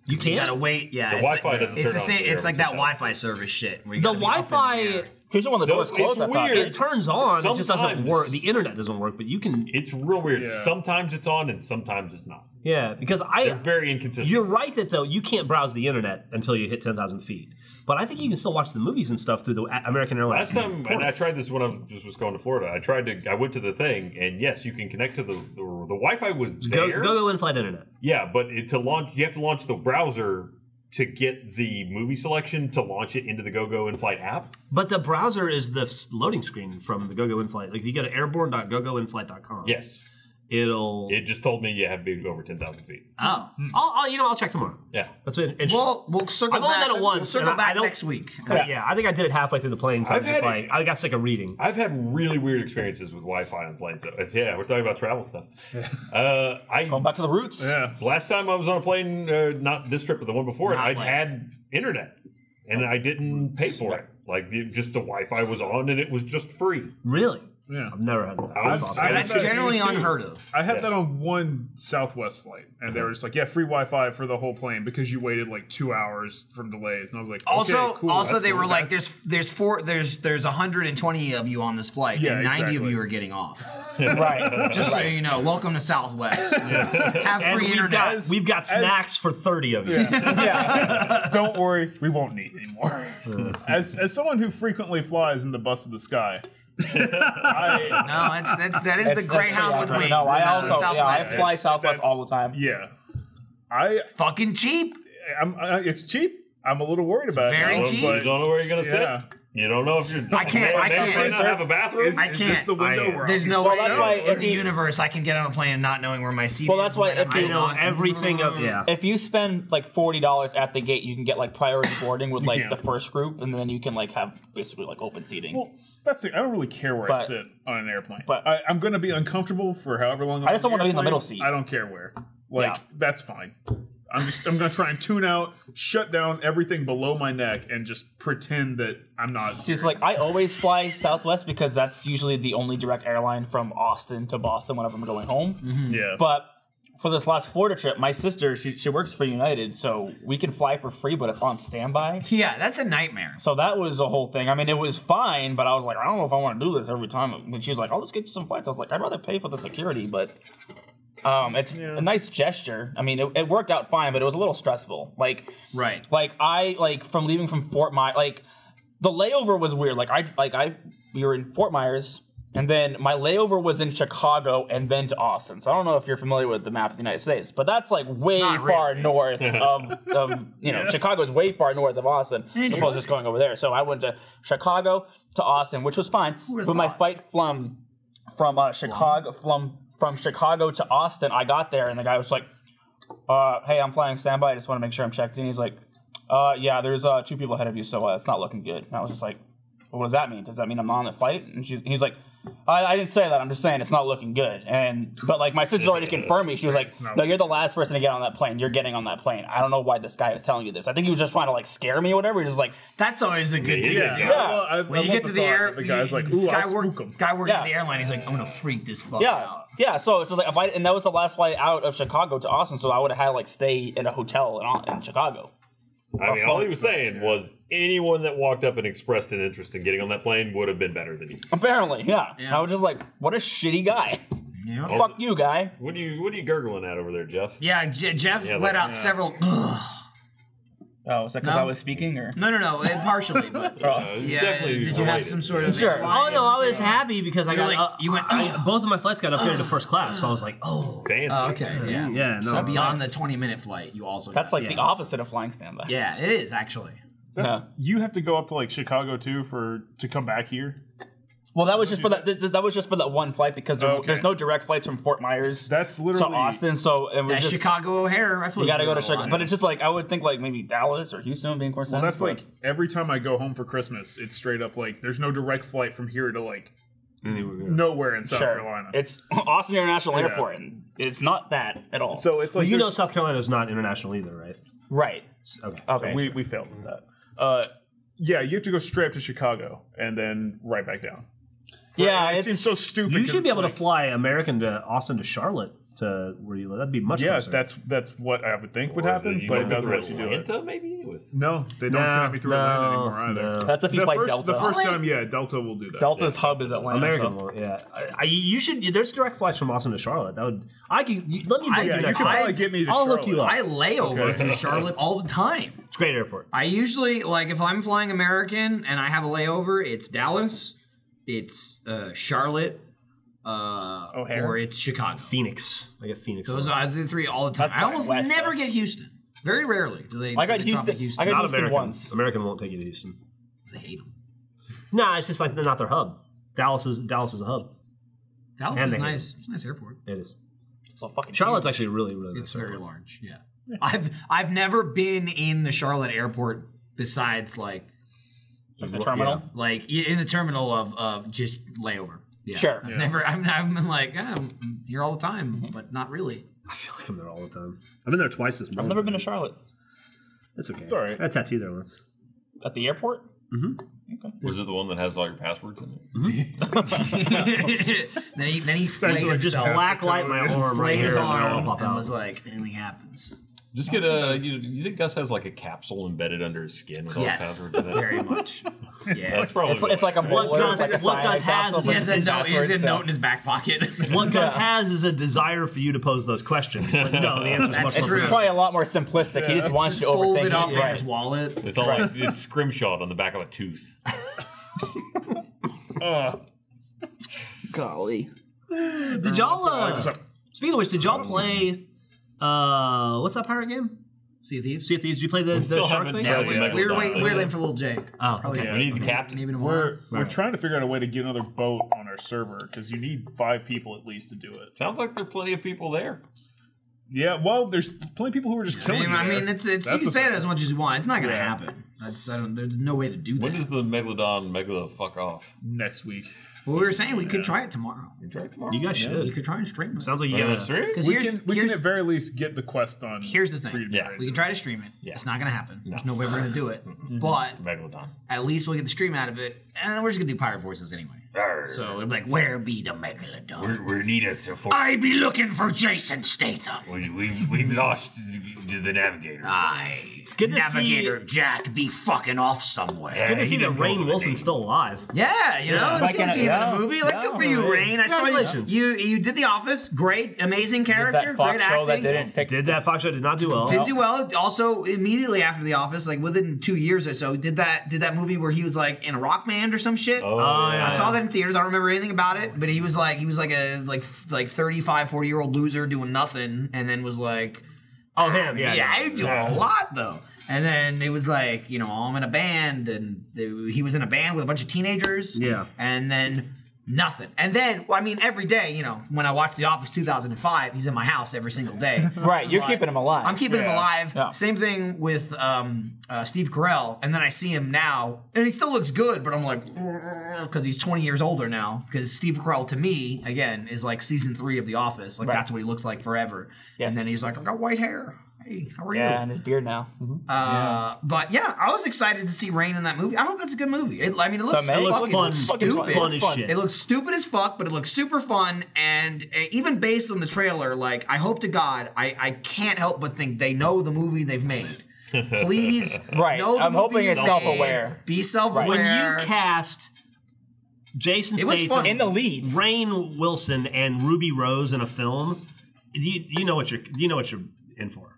You
You gotta
can't.
wait. Yeah,
The
it's
Wi-Fi
like,
doesn't
it's
turn
the
on
same.
until
It's
you're
like
over
that
10,000.
Wi-Fi service shit. Where you
The
gotta be up in
Wi-Fi.
air.
Especially when the door's
it's
closed. I thought.
weird.
It turns on. It just doesn't
Sometimes.
work. The internet doesn't work, but you can.
It's real weird.
Yeah.
Sometimes it's on and sometimes it's not.
Yeah, because
They're very inconsistent.
You're right that though you can't browse the internet until you hit 10,000 feet. But I think you can still watch the movies and stuff through the American Airlines.
Last time, and I tried this when I just was going to Florida. I went to the thing, and yes, you can connect to the Wi-Fi was there.
Go in-flight internet.
Yeah, but to launch, you have to launch the browser to get the movie selection to launch it into the GoGo in-flight app.
But the browser is the loading screen from the GoGo in-flight. Like if you go to airborne.gogoinflight.com.
Yes,
It
just told me you have to be over 10,000 feet.
Oh. I'll check tomorrow.
Yeah,
That's been interesting.
Well, we'll circle
I've only
back.
done it once,
We'll circle
and I
back
don't-
next week.
yeah, I think I did it halfway through the plane, so
I've
I got sick of reading.
I've had really weird experiences with Wi-Fi on planes. So, yeah, we're talking about travel stuff.
Going back to the roots.
Yeah.
Last time I was on a plane, not this trip, but the one before it, I had internet, and I didn't pay for it. Like just the Wi-Fi was on, and it was just free.
Really?
Yeah.
I've never had that.
I was-
That's awesome.
I-
That's
that
generally
used to-
unheard of.
I had
Yeah.
that on one Southwest flight, and they were just like, "Yeah, free Wi-Fi for the whole plane because you waited like 2 hours from delays." And I was like,
Also,
okay, cool,
also
that's
they
cool.
were like,
That's-
there's 120 of you on this flight,
Yeah,
and 90 of
exactly.
you are getting off.
Right.
Just so you know, welcome to Southwest. Have
And
free internet.
we've got snacks for 30 of you.
Yeah.
Don't worry, we won't need anymore. As someone who frequently flies in the bus of the sky,
No, that is the Greyhound with wings.
No, I
That's what
also I
Southwest
fly
is.
Southwest all the time.
yeah,
Fucking cheap.
it's cheap. I'm a little worried about
very
it.
cheap.
You don't know where you're going to
Yeah.
sit. You don't know if you're.
I can't- I can't-
May not have a bathroom.
Is,
I
is this
can't.
the window where
There's
I'm
no
gonna
way
that's why
in
if
the
you-
universe I can get on a plane and not knowing where my seat
Well,
is.
that's why if
when
you
I'm
know
on.
everything of
If you spend like $40 at the gate, you can get like priority boarding with like
can.
the first group, and then you can like have basically like open seating.
Well, that's it. I don't really care where I
But-
sit on an airplane.
but-
I'm going to be uncomfortable for however long.
I just don't
want
wanna be in the middle seat.
I don't care where. Like
Yeah.
that's fine. I'm going to try and tune out, shut down everything below my neck, and just pretend that I'm not.
See, it's like I always fly Southwest because that's usually the only direct airline from Austin to Boston whenever I'm going home.
Yeah.
But for this last Florida trip, my sister she works for United, so we can fly for free, but it's on standby.
Yeah, that's a nightmare.
So that was a whole thing. I mean, it was fine, but I was like, I don't know if I want to do this every time. And she was like, "I'll just get you some flights." I was like, "I'd rather pay for the security," but it's a nice gesture. I mean, it worked out fine, but it was a little stressful. Like from leaving from Fort Myers, like the layover was weird. We were in Fort Myers. And then my layover was in Chicago and then to Austin. So I don't know if you're familiar with the map of the United States, but that's like way
Not
far
really.
north of Chicago's way far north of Austin. As opposed to just going over there. So I went to Chicago to Austin, which was fine. But my flight from Chicago to Austin, I got there and the guy was like, "Hey, I'm flying standby. I just want to make sure I'm checked in." He's like, "Yeah, there's 2 people ahead of you, so it's not looking good." And I was just like, "Well, what does that mean? Does that mean I'm not on the flight?" And he's like, I didn't say that. I'm just saying it's not looking good. But like my sister already confirmed me. She was like, "No, you're the last person to get on that plane. You're getting on that plane." I don't know why this guy was telling you this. I think he was just trying to like scare me or whatever. He's just like,
That's always a good thing.
Yeah.
to do.
Well, I
When you
love
get to the
thought
air,
that the guy's like,
this
"Ooh,
guy
I'll spook him."
Guy working
Yeah.
at the airline, he's like, "I'm gonna freak this fuck
yeah,
out."
yeah. So it's just like and that was the last flight out of Chicago to Austin. So I would have had to like stay in a hotel in Chicago.
I mean, all he was saying was anyone that walked up and expressed an interest in getting on that plane would have been better than you.
Apparently, yeah. I was just like, what a shitty guy.
Yeah.
Fuck you, guy.
What are you gurgling at over there, Jeff?
Yeah, Jeff
Yeah,
let
like-
out several.
Oh, is that because
No.
I was speaking or?
No, partially, but
It's
yeah.
definitely
Did you have
related.
some sort of?
Sure.
Oh no, I was happy because I
You're
got
like- you went,
both of my flights got upgraded to first class, so I was like, oh,
Fancy.
Oh, okay, yeah.
yeah, no.
So beyond the 20-minute flight, you also.
That's
got-
like the opposite of flying standby.
Yeah, it is actually.
You have to go up to like Chicago too to come back here.
Well, that was just for that. That was just for that one flight because
Okay.
there's no direct flights from Fort Myers
That's
to
literally
Austin. So it was
That
just
Chicago O'Hare. I flew
you got to
through
go to
it a
Chicago.
lot.
But it's just like I would think like maybe Dallas or Houston would be more sense.
Well, that's
but-
like every time I go home for Christmas, it's straight up like there's no direct flight from here to like nowhere in South Carolina.
It's Austin International Airport, and it's not that at all.
So it's like
you know South Carolina is not international either, right?
Right.
Okay.
Okay.
we failed with that. Yeah, you have to go straight up to Chicago and then right back down.
Yeah,
It seems so stupid.
You
'cause
should be
it's
able to
like-
fly American to Austin to Charlotte to where you live. That'd be much closer.
that's what I would think would happen, but it doesn't let you do it.
Atlanta, maybe?
No, they don't connect me through Atlanta anymore either.
No.
That's if you fly Delta.
The first time, Delta will do that.
Delta's hub is Atlanta.
American
so.
one, yeah. You should. There's direct flights from Austin to Charlotte. That would. Let me.
Yeah, you could probably get me to
I'll
Charlotte.
hook you up.
I lay over through Charlotte all the time.
It's a great airport.
I usually, like, if I'm flying American and I have a layover, it's Dallas, it's Charlotte, or it's Chicago.
Phoenix. I get Phoenix.
Those are the three all the time.
That's
I almost
West,
never
though.
get Houston. Very rarely do they.
I got
do they drop
Houston.
at
I got
not
Houston
American.
once.
American won't take you to Houston.
They hate them.
No, it's just like they're not their hub. Dallas is a hub.
Dallas
And
is
they hate
nice. It's a nice airport.
It is.
So fucking
Charlotte's
huge.
actually really
It's
nice
very
airport.
large. Yeah. I've never been in the Charlotte airport besides like
the terminal.
like in the terminal of just layover. Yeah.
Sure.
I've never. I'm like I'm here all the time, but not really.
I feel like I'm there all the time. I've been there twice this month.
I've never been to Charlotte.
That's okay.
It's all right.
I had a tattoo there once.
At the airport?
Was it the one that has all your passwords in it?
then he flayed
actually
Just
himself.
black light my arm right
Flayed
here.
his
and it'll
arm
pop
and
out.
was like, if anything happens.
Just get a. You think Gus has like a capsule embedded under his skin with all the
Yes,
passwords in it?
very much. Yeah.
That's probably.
It's like a
What
molar,
Gus-
like a
what Gus
cyanide
has
capsule
is
He
with
has a
his
note, he has a
passwords,
note in his back pocket.
What Gus has is a desire for you to pose those questions. But no, the answer is much
That's
more
It's
true.
probably a lot more simplistic. He just wants
Just
you to overthink
folded up
it.
in
Right.
his wallet.
It's all like it's scrimshawed on the back of a tooth.
Golly.
Did y'all? Speaking of which, did y'all play? What's that pirate game?
Sea of Thieves.
Sea of Thieves. Did you play the
still
shark
haven't
thing?
tried
We
the
were
Megalodon
waiting.
thing.
We were waiting for little Jay.
Oh,
Probably
okay.
We need the captain.
maybe tomorrow.
We're trying to figure out a way to get another boat on our server because you need 5 people at least to do it.
Sounds like there are plenty of people there.
Yeah, well, there's plenty of people who are just killing.
I mean,
there.
it's you
That's
can
the
say
thing.
that as much as you want. It's not going to happen. There's no way to do that.
When does the Megala fuck off?
next week.
Well, we were saying we could try it tomorrow.
You try it tomorrow?
You guys
We
should.
could try and stream it.
Sounds like you
On the
got.
street?
Because
We
here's
can at very least get the quest on.
here's the thing.
free to be
Yeah.
ready
We
to
can try to stream it.
Yeah.
It's not going to happen.
No.
There's no way we're going to do it. But
Megalodon.
at least we'll get the stream out of it, and then we're just going to do pirate voices anyway. So it'll be like, where be the Megalodon?
We're needed for.
I be looking for Jason Statham.
We've lost the navigator.
It's
good to
Navigator Jack be fucking off somewhere.
Good to see that Rainn Wilson's still alive.
Yeah, you know, it's
Like
good to
in a-
see him in
yeah,
a movie. Like, good for you, Rainn. I saw
Congratulations.
you did The Office. Great, amazing character.
That Fox
great
show
acting.
that didn't pick.
Did that Fox show did not do well?
Did do well. Also, immediately after The Office, like within 2 years or so, did that movie where he was like in a rock band or some shit.
Oh,
yeah.
I saw that in theaters. I don't remember anything about it, but he was like a 35, 40-year-old loser doing nothing, and then was like,
Oh, him. Yeah.
yeah, I do a lot though. And then it was like, you know, I'm in a band, and he was in a band with a bunch of teenagers.
Yeah.
And then nothing. And then, well, I mean, every day, you know, when I watch The Office 2005, he's in my house every single day.
Right, you're
But
keeping him alive.
I'm keeping him alive.
Yeah.
Same thing with Steve Carell. And then I see him now, and he still looks good, but I'm like, because he's 20 years older now. Because Steve Carell, to me, again, is like season 3 of The Office. Like,
Right.
that's what he looks like forever.
Yes.
And then he's like, I got white hair. Hey, how are you?
Yeah, and his beard now.
But yeah, I was excited to see Rainn in that movie. I hope that's a good movie. It looks,
amazing.
It looks
fucking
fun.
stupid.
Fun as shit.
It looks stupid as fuck, but it looks super fun. And even based on the trailer, like, I hope to God, I can't help but think they know the movie they've made. Please,
Right.
know the
I'm hoping
movie
it's
you've
self-aware.
made. Be self-aware.
When you cast Jason
It was
Statham
fun.
In the lead.
Rainn Wilson and Ruby Rose in a film, you know what you're in for.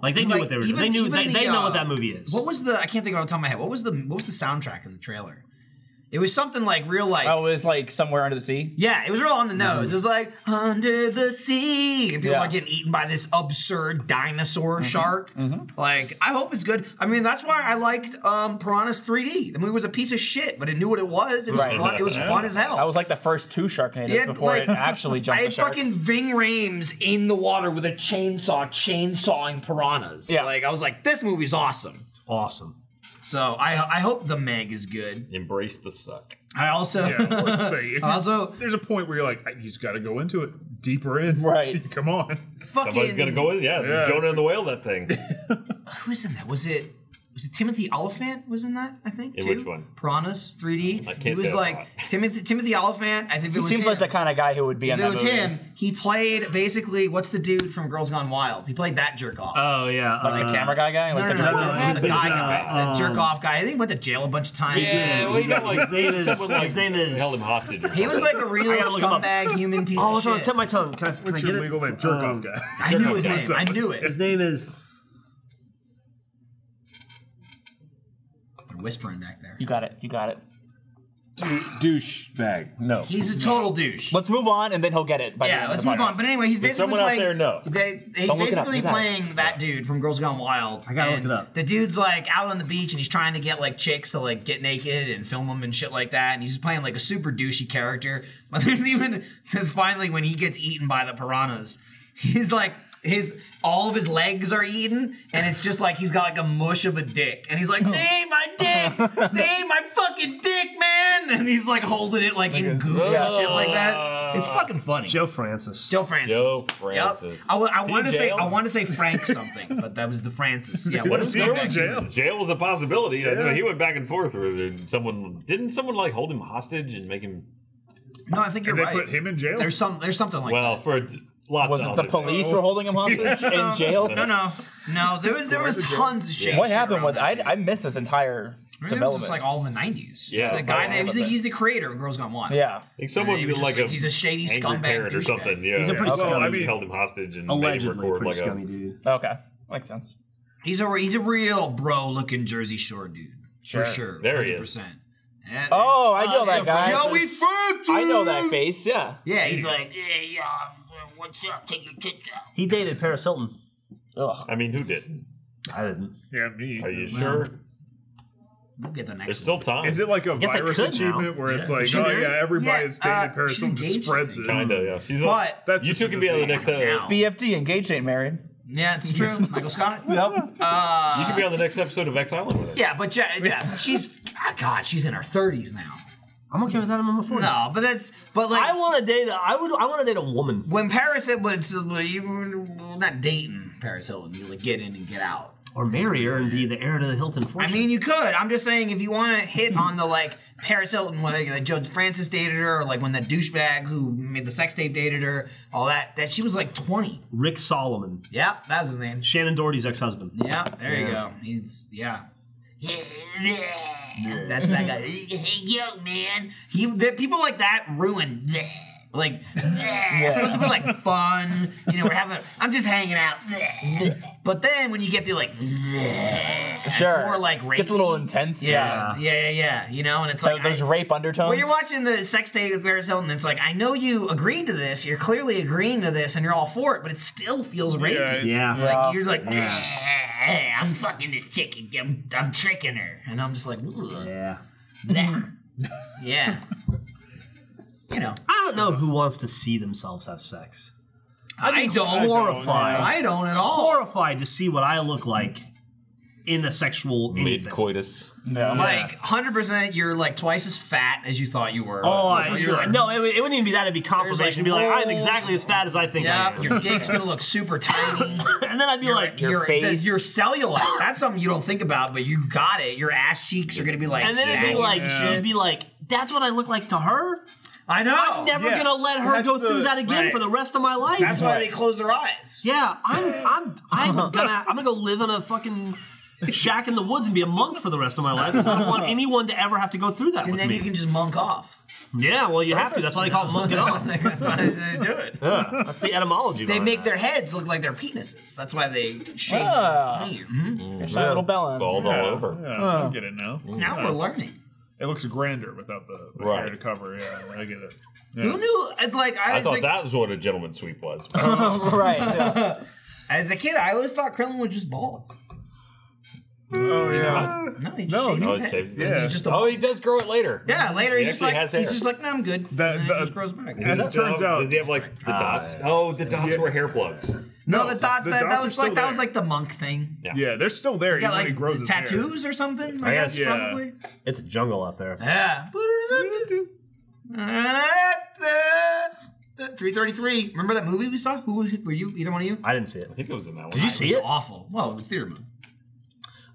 Like they knew
Like,
what they were doing.
even-
They
even the,
know what that movie is.
What was the? I can't think of it off the top of my head. What was the soundtrack in the trailer? It was something like real like.
Oh, it was like Somewhere Under the Sea.
Yeah, it was real on the nose. It was like under the sea, and people
Yeah.
are getting eaten by this absurd dinosaur shark. Like, I hope it's good. I mean, that's why I liked Piranhas 3D. The movie was a piece of shit, but it knew what it was. It was
Right.
fun. It was fun as hell.
That was like the first 2 Sharknadoes
It had,
before
like-
it actually jumped
I
the
had
shark.
fucking Ving Rhames in the water with a chainsawing piranhas.
Yeah.
Like, I was like, this movie's awesome.
Awesome.
So I hope the Meg is good.
Embrace the suck.
I also,
there's a point where you're like, you just got to go into it deeper in.
Right.
Come on.
Somebody's gonna go in. Yeah, Jonah and the whale. That thing.
Who was in that? Was it Timothy Oliphant was in that? I think.
In
too?
which one?
Piranhas 3D.
I can't
He was
say I
like Timothy Oliphant. I think it
He
was
seems
him.
like the kind of guy who would be in
If
that
it was
movie.
him, he played basically what's the dude from Girls Gone Wild? He played that jerk off.
Oh yeah,
Like the camera guy, like
no,
the
no,
director.
the guy, the jerk off guy. I think he went to jail a bunch of times.
Yeah, well, you know, like,
his name is.
held him hostage. Or
He was like a real
I gotta look him up.
scumbag human piece
Oh,
of
it's on the
shit.
tip of my tongue. Can I
What's
get
your
it?
legal name? Jerk off guy.
I knew his name. I knew it.
His name is.
They're whispering back there.
You got it. You got it.
Douche bag. No.
He's a total douche.
Let's move on, and then he'll get it. By the
Yeah,
end
let's
of the
move on.
podcast.
But anyway, he's basically
someone out
playing.
there know?
He's
Don't look it up.
basically
You got it.
playing that dude from Girls Gone Wild.
I gotta
and
look it up.
The dude's like out on the beach and he's trying to get like chicks to like get naked and film them and shit like that. And he's playing like a super douchey character. But there's finally when he gets eaten by the piranhas, he's like. All of his legs are eaten, and it's just like he's got like a mush of a dick, and he's like, "They ate my dick, they ate my fucking dick, man!" And he's like holding it like in goo and shit like that. It's fucking funny.
Joe Francis.
Joe Francis. Yep. I wanted to say Frank something, but that was the Francis. Yeah. What is
Jail was a possibility. Yeah. He went back and forth with someone. Didn't someone like hold him hostage and make him?
No, I think you're right.
They put him in jail.
There's something like that.
Well, for lots
Was
of
it the
other
police
things.
were holding him hostage in jail?
No. There was tons of shit.
What happened with? I missed this entire
It was
development.
just like all in the 90s.
Yeah.
It's the guy that he's the creator of Girls Gone Wild.
Yeah.
I think someone
He was
like
just he's a shady
angry
scumbag
parent or
douchebag.
something. Yeah,
He's a pretty
Someone
scummy-
held him hostage and
Allegedly,
made him record
pretty
like
scummy dude.
Okay. Makes sense.
He's a real bro looking Jersey Shore dude. For sure.
There he is.
100%.
Oh, I know that guy.
Joey Fruit.
I know that face. Yeah.
Yeah, he's like, yeah, what's up? Take your tits out.
He dated Paris Hilton.
Ugh.
I mean, who didn't?
I didn't.
Yeah, me.
Are you sure?
We'll get the next
There's still
one.
time.
Is it like a
guess I
virus
could
achievement
now.
where it's like,
She
oh
did?
yeah, everybody
Yeah,
that's dated Paris
she's
Hilton just
engaged,
spreads
I
it.
Kinda, yeah. She's
But
That's
you
just
two can be on the next
now.
BFD engaged, ain't married.
Yeah, it's true. Michael Scott.
Yep.
you can be on the next episode of X Island with us.
Yeah, but Jeff, she's she's in her 30s now.
I'm okay with that. I'm in my 40s.
No, but like
I want to date. I want to date a woman.
when Paris Hilton, you're not dating Paris Hilton. You like get in and get out.
Or marry her and be the heir to the Hilton fortune.
I mean, you could. I'm just saying, if you want to hit on the like Paris Hilton, whether like Joe Francis dated her, or like when that douchebag who made the sex tape dated her, all that she was like 20.
Rick Solomon,
Yeah, that was his name.
Shannon Doherty's ex-husband.
Yeah, there you go. He's That's that guy. Hey, yo, man. People like that ruin. Like, it's supposed to be like fun. You know, I'm just hanging out. But then when you get to like, it's more like rape.
Gets a little intense.
Yeah. You know, and it's like
Those rape undertones.
Well, you're watching the sex tape with Paris Hilton. It's like, I know you agreed to this. You're clearly agreeing to this, and you're all for it. But it still feels rapey.
Yeah.
Like you're like, I'm fucking this chick. I'm tricking her, and I'm just like,
Yeah.
yeah. You know,
I don't know who wants to see themselves have sex.
I don't.
Horrified.
I don't at all.
Horrified to see what I look like in a sexual anything.
Mid-coitus.
Yeah.
Like 100%, you're like twice as fat as you thought you were.
Oh,
For sure.
no, it wouldn't even be that. It'd be confirmation. It'd be like, I'm
rolls.
exactly as fat as I think I
Yeah,
am.
your dick's gonna look super tiny.
And then I'd be like,
your face.
Your cellulite. That's something you don't think about, but you got it. Your ass cheeks are gonna be like.
and then it'd be
saggy
like,
and
she'd
shit.
be like, that's what I look like to her?
I know.
I'm never
yeah.
gonna let her
That's
go through
the-
that again
right.
for the rest of my life.
That's why they close their eyes.
Yeah, I'm gonna go live in a fucking shack in the woods and be a monk for the rest of my life because I don't want anyone to ever have to go through that
And
with
then
me.
you can just monk off.
Yeah, well, you have to. That's why they call it monking off.
That's why they do it.
Yeah, that's the etymology.
They
behind
make
that.
their heads look like their penises. That's why they shave
Ah.
them.
Shine a little bell
Bald
in.
all over.
Yeah, I get it now.
Now we're learning.
It looks grander without the
Right.
hair to cover. Yeah, I get it. Yeah.
Who knew? Like
I
was
thought
like,
that was what a gentleman's sweep was.
Right. Yeah.
as a kid, I always thought Krillin was just bald.
Oh yeah.
No, he just shaves
No,
his
he
head.
shaves-
Because
yeah.
he's just a
Oh, he does grow it later.
yeah. Later,
He
he's just
actually
like
has hair.
he's just like, no, I'm good.
That-
and then
that-
it just grows back.
As it turns out,
does he have like the dots? Oh, the dots were hair plugs.
No, that
dots are
was like the monk thing.
Yeah, they're still there.
You got
even when he
like
grows his
tattoos
hair.
or something.
I
I
guess,
guess probably.
It's a jungle out there.
Yeah. 333. Remember that movie we saw? Were you? Either one of you?
I didn't see it.
I think it was in that one.
Did you see it?
Awful. Well, the theater movie.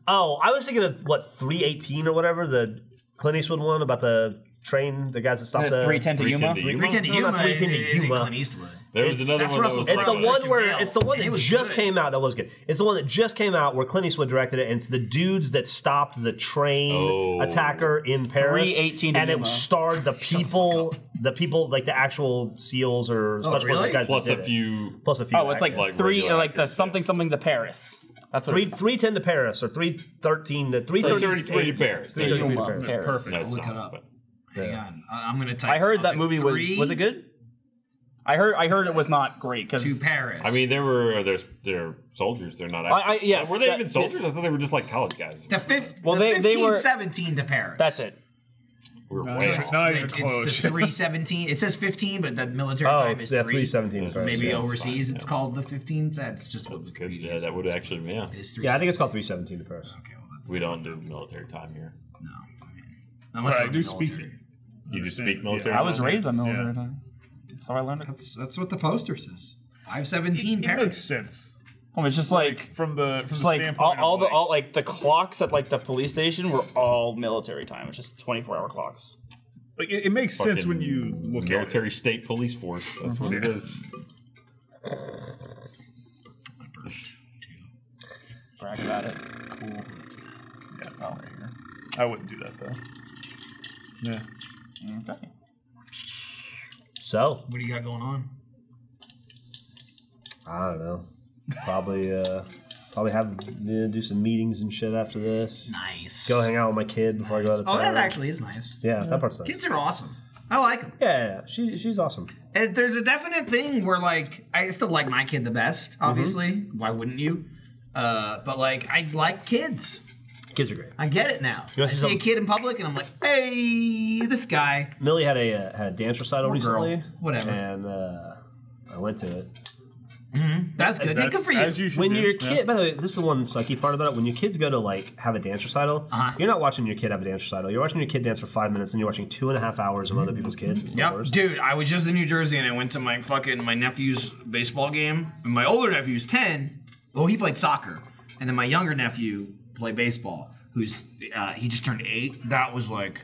Oh, I was thinking of what 318 or whatever, the Clint Eastwood one about the train, the guys that stopped the
310 to Yuma.
310 to
No, not
Yuma
310 to
is
Yuma.
Clint Eastwood.
There was another
that's
one that
Russell
was
Crowe.
It's the
like-
one
Christian
where
Bale.
it's the one
And it
that
was
just
good.
came out. That was good. It's the one that just came out where Clint Eastwood directed it, and it's the dudes that stopped the train attacker in Paris.
318 to
and it
Yuma.
starred the people like the actual SEALs or special
really?
forces guys.
Plus
that
a
did it.
few.
Plus a few.
Oh, it's like
Like
three,
regular
like the
actors,
something to Paris. That's what
310 to Paris or 313 to
333 to Paris.
333 to
Yuma,
Paris.
Paris.
Perfect.
No, it's
Look it
not.
up.
But
Hang on. I'm gonna type.
I heard
I'll
that
type
movie was it good? I heard it was not great
To
because
Paris.
I mean, they're soldiers. They're not.
yes,
Were they
that-
even soldiers? I thought they were just like college guys.
the fifth.
Well,
the
they were-
1517 to Paris.
that's it.
We're
No,
way
it's
off.
not even
It's
close.
the 317. It says 15, but the military
Oh,
time is
yeah,
3.
317 to Paris.
Maybe
yeah.
overseas
fine,
it's
yeah.
called the 15. That's just what
That's good.
Wikipedia
Yeah, that would
says.
actually. Yeah,
It is
Yeah, I think it's called 317 to Paris.
Okay, well, that's
we don't do military time here.
no. I mean, unless
But I
we're
do speak
military.
You just speak
Yeah.
military.
I was
time?
raised on military time. That's how I learned it.
That's what the poster says. 517
It
Paris.
makes sense
Oh, it's just like
from the
it's like
standpoint of
all like the clocks at like the police station were all military time. It's just 24-hour clocks.
like it makes sense when you look
military
at it.
state police force. That's what it is.
Brag about it. Cool.
Yeah,
Oh,
I wouldn't do that though. Yeah.
okay.
So,
What do you got going on?
I don't know. Probably have do some meetings and shit after this.
Nice.
Go hang out with my kid before I go out of town.
Oh, that actually is nice.
Yeah, that part's nice.
Kids are awesome. I like them.
Yeah. She's awesome.
And there's a definite thing where, like, I still like my kid the best, obviously. Why wouldn't you? But, like, I like kids.
Kids are great.
I get it now.
You
I
wanna see
see a
something?
kid in public and I'm like, hey, this guy.
Millie had a dance recital
Or girl.
recently.
Whatever.
And I went to it.
That's good. Hey, good for you.
As you should
When
do.
your kid, by the way, this is the one sucky part about it. When your kids go to like have a dance recital, you're not watching your kid have a dance recital. You're watching your kid dance for 5 minutes, and you're watching 2.5 hours of other people's kids. It's the
Yep,
worst.
dude, I was just in New Jersey and I went to my nephew's baseball game. And my older nephew's 10. Well, he played soccer. And then my younger nephew played baseball, he just turned 8. That was like,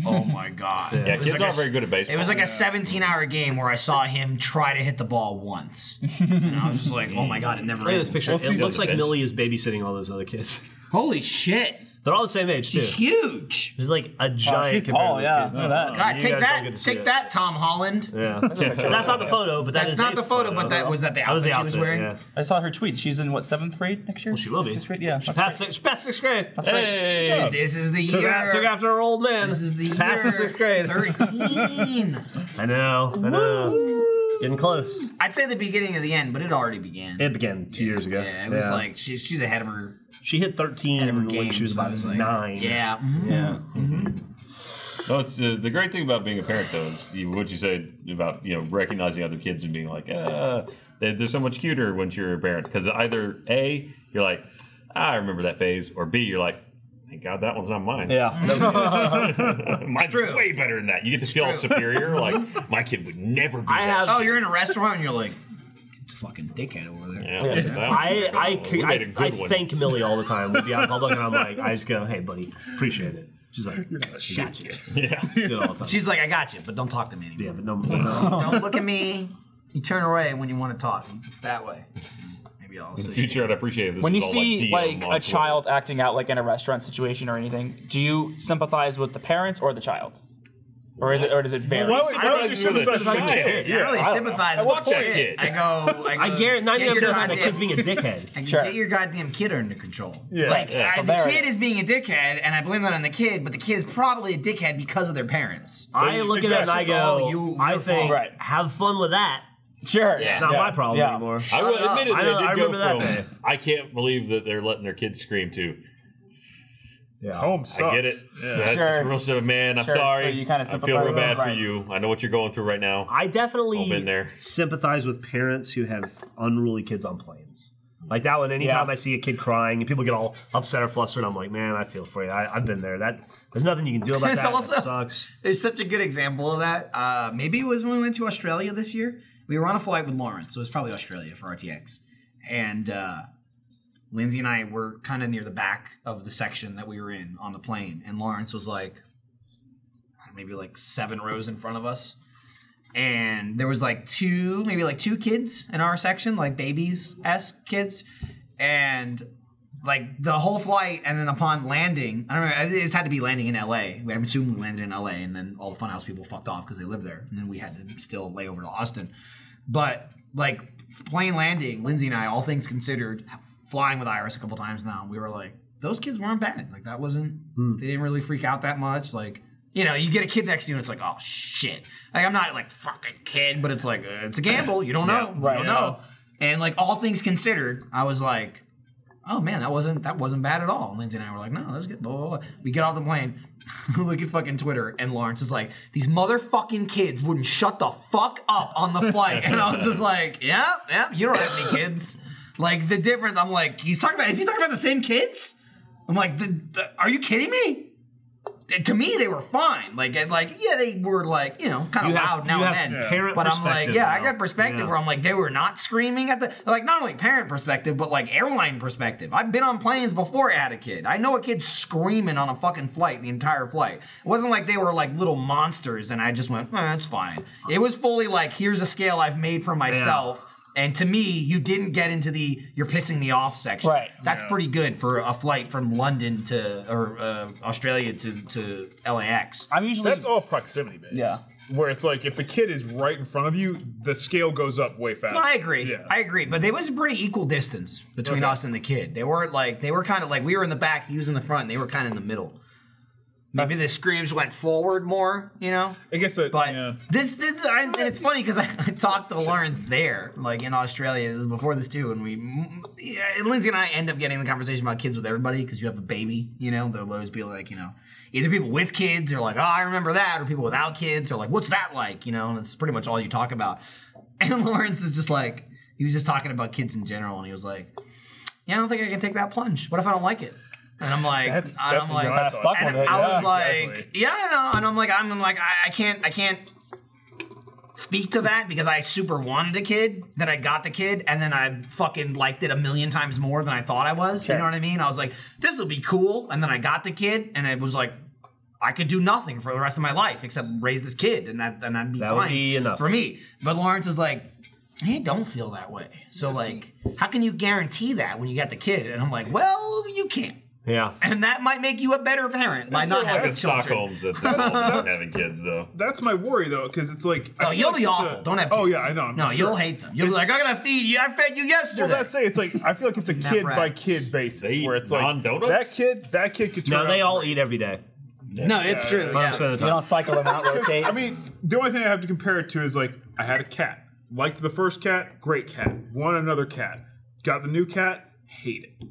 oh my God.
Yeah,
It was
kids
like
aren't very good at baseball.
It was like a 17-hour game where I saw him try to hit the ball once. And I was just like, oh my God, it never
Look at this
ends.
picture. It looks
the
like
bench.
Millie is babysitting all those other kids.
Holy shit.
They're all the same age too.
He's huge.
She's like a giant.
she's
compared
tall,
to those
yeah.
kids.
Look at that.
God,
You
take
guys
that,
don't get to see
take
it.
that, Tom Holland.
Yeah, that's not the photo, but
That's not the photo, but was that the
That was
outfit
the
she was
outfit,
wearing?
yeah.
I saw her tweet. She's in what, 7th grade next year?
she will be.
6th grade? Yeah.
She passed sixth grade.
Hey,
This is the
Took,
year.
took after her old man.
This is the
Passed
year.
the 6th grade.
13.
I know. Getting close.
I'd say the beginning of the end, but it already began.
It began 2 years ago.
Yeah, it was like she's ahead of her.
she hit 13
Ahead of her
when
game,
she was
so
about
it's like,
9.
Yeah.
Yeah.
no, it's the great thing about being a parent, though, is what you said about recognizing other kids and being like, they're so much cuter once you're a parent, because either A, you're like, I remember that phase, or B, you're like, thank God that one's not mine.
Yeah.
Mine's
true.
way better than that. You get to feel superior. Like my kid would never do
I
that.
have-
Oh, you're in a restaurant and you're like, fucking dickhead over there.
Yeah. We made a good
I
one.
thank Millie all the time. We'd be out in public, and I'm like, I just go, hey, buddy, appreciate it. She's like,
You're not a
I
shit
got you.
kid.
Yeah.
Do it all the time.
She's like, I got you, but don't talk to me anymore.
Yeah, but no.
Don't look at me. You turn away when you want to talk. That way. Maybe I'll
In the
say.
future, I'd appreciate if this
When you
was all
see
DM
like
on
a
Twitter.
child acting out like in a restaurant situation or anything, do you sympathize with the parents or the child? Or does it vary?
Why would you
Sympathize with a
sympathize with a
child.
kid?
I don't really sympathize
Watch
with
that
shit.
kid.
I go.
I guarantee 99% of the kid's being a dickhead.
Sure.
Get your goddamn kid under control.
Yeah.
Like
Yeah.
So
the
there it
kid
is.
is being a dickhead, and I blame that on the kid. But the kid is probably a dickhead because of their parents.
I look at it and I
It's all
go, I
your
think,
fault.
Right.
have fun with that.
Sure.
Yeah.
Not my problem
Yeah.
anymore.
I will admit it.
I
They
know,
did
I
go
remember that
from
day.
I can't believe that they're letting their kids scream to
Yeah.
Home sucks.
I get it. That's
Sure.
real stuff, man. I'm
Sure,
sorry.
so you kinda
I feel real
sympathize
bad
with
for
it.
you. I know what you're going through right now.
I definitely
I've been there.
sympathize with parents who have unruly kids on planes. Like that one, anytime I see a kid crying and people get all upset or flustered, I'm like, man, I feel for you. I've been there. There's nothing you can do about
It's
that.
also-
That sucks.
There's such a good example of that. Maybe it was when we went to Australia this year. We were on a flight with Lawrence, so it was probably Australia for RTX. And Lindsay and I were kind of near the back of the section that we were in on the plane. And Lawrence was like, maybe like 7 rows in front of us. And there was like two kids in our section, like babies-esque kids. And like the whole flight, and then upon landing, I don't know, it had to be landing in LA. I'm assuming we landed in LA, and then all the Funhouse people fucked off because they lived there. And then we had to still lay over to Austin. But like plane landing, Lindsay and I, all things considered, flying with Iris a couple times now, we were like, those kids weren't bad. Like that wasn't, they didn't really freak out that much. Like, you know, you get a kid next to you and it's like, oh shit. Like I'm not like fucking kid, but it's like, it's a gamble. You don't know. You don't know. And like all things considered, I was like, oh man, that wasn't bad at all. And Lindsay and I were like, no, that's good. Blah, blah, blah. We get off the plane, look at fucking Twitter, and Lawrence is like, these motherfucking kids wouldn't shut the fuck up on the flight. And I was just like, yeah, you don't have any kids. Like the difference, I'm like, is he talking about the same kids? I'm like, are you kidding me? To me, they were fine. Like, yeah, they were like, you know, kind of loud now and then. But I'm like, yeah, I got perspective where I'm like, they were not screaming at like, not only parent perspective, but like airline perspective. I've been on planes before I had a kid. I know a kid screaming on a fucking flight, the entire flight. It wasn't like they were like little monsters and I just went, it's fine. It was fully like, here's a scale I've made for myself. And to me, you didn't get into the "you're pissing me off" section.
Right.
That's pretty good for a flight from London to Australia to LAX.
That's all proximity based.
Yeah.
Where it's like if the kid is right in front of you, the scale goes up way faster.
No, I agree.
Yeah.
I agree. But there was a pretty equal distance between us and the kid. They were kind of like we were in the back, he was in the front, and they were kind of in the middle. Maybe the screams went forward more, you know.
I guess that.
But
yeah.
this and it's funny because I talked to Lawrence there, like in Australia. It was before this too, and Lindsay and I end up getting the conversation about kids with everybody because you have a baby, you know. There'll always be like, you know, either people with kids are like, oh, I remember that, or people without kids are like, what's that like, you know? And it's pretty much all you talk about. And Lawrence is just like, he was just talking about kids in general, and he was like, yeah, I don't think I can take that plunge. What if I don't like it? And I'm like,
That's
kind of
stuck with it.
I was like,
exactly.
yeah, I know. And I'm like, I can't speak to that because I super wanted a kid. Then I got the kid, and then I fucking liked it 1,000,000 times more than I thought I was.
Sure.
You know what I mean? I was like, this will be cool. And then I got the kid, and it was like, I could do nothing for the rest of my life except raise this kid, and that'd be
That
fine
would be enough
for me. But Lawrence is like, hey, don't feel that way. So like, how can you guarantee that when you got the kid? And I'm like, well, you can't.
Yeah.
And that might make you a better parent by not having
Like
children.
Stockholm's that's having kids though.
That's my worry though, because it's like.
Oh, you'll be awful. Don't have kids.
Oh yeah, I know.
No, you'll hate them. You'll be like, I gotta feed you. I fed you yesterday.
Well, that's it. It's like I feel like it's a kid by kid basis
They eat
where it's like
non-donuts?
that kid could turn
No, they
out
all
great.
eat every day.
No, it's true.
100%
Yeah.
of the
You
time.
don't cycle them out, rotate.
I mean, the only thing I have to compare it to is like I had a cat. Liked the first cat, great cat. Want another cat. Got the new cat, hate it.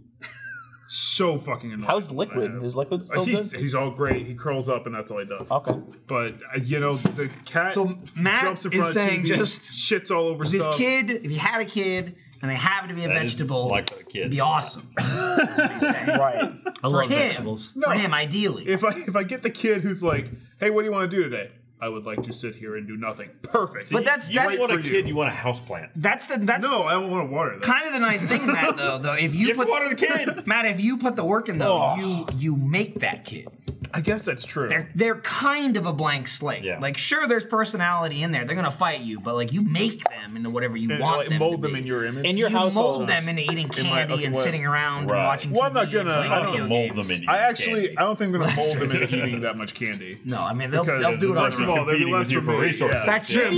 So fucking annoying.
How's Liquid? Is Liquid still good?
He's all great. He curls up and that's all he does.
Okay.
But you know the cat.
So Matt
jumps in
is
front of
saying
TV,
just
shits all over
this
stuff.
kid, if you had a kid and they happen to be a
That is
vegetable,
like a kid.
it'd be awesome. That's what he's saying.
Right.
I love
him.
vegetables.
For him, ideally.
If I get the kid who's like, hey, what do you want to do today? I would like to sit here and do nothing. Perfect.
But that's
You want a
for
kid,
you.
you want a houseplant.
that's
No, I don't want to water that.
kind of the nice thing in that though. If you
If you wanted a kid.
Matt, if you put the work in though, you make that kid.
I guess that's true.
They're kind of a blank slate.
Yeah.
Like, sure, there's personality in there. They're gonna fight you, but like you make them into whatever you
And,
want
like,
them
mold
to
them
be.
in your image.
In your
you
household.
mold them into eating candy
okay,
and
well,
sitting around
right.
and watching TV
Well, I'm not gonna-
and playing
I don't
video
mold
games.
them in.
I actually, I don't think I'm going to
That's
mold them
true.
into eating that much candy.
No, I mean they'll
Because
do it on
first
their
of
own.
all, they're
Competing with
less
you for
me.
resources.
Yeah.
That's true.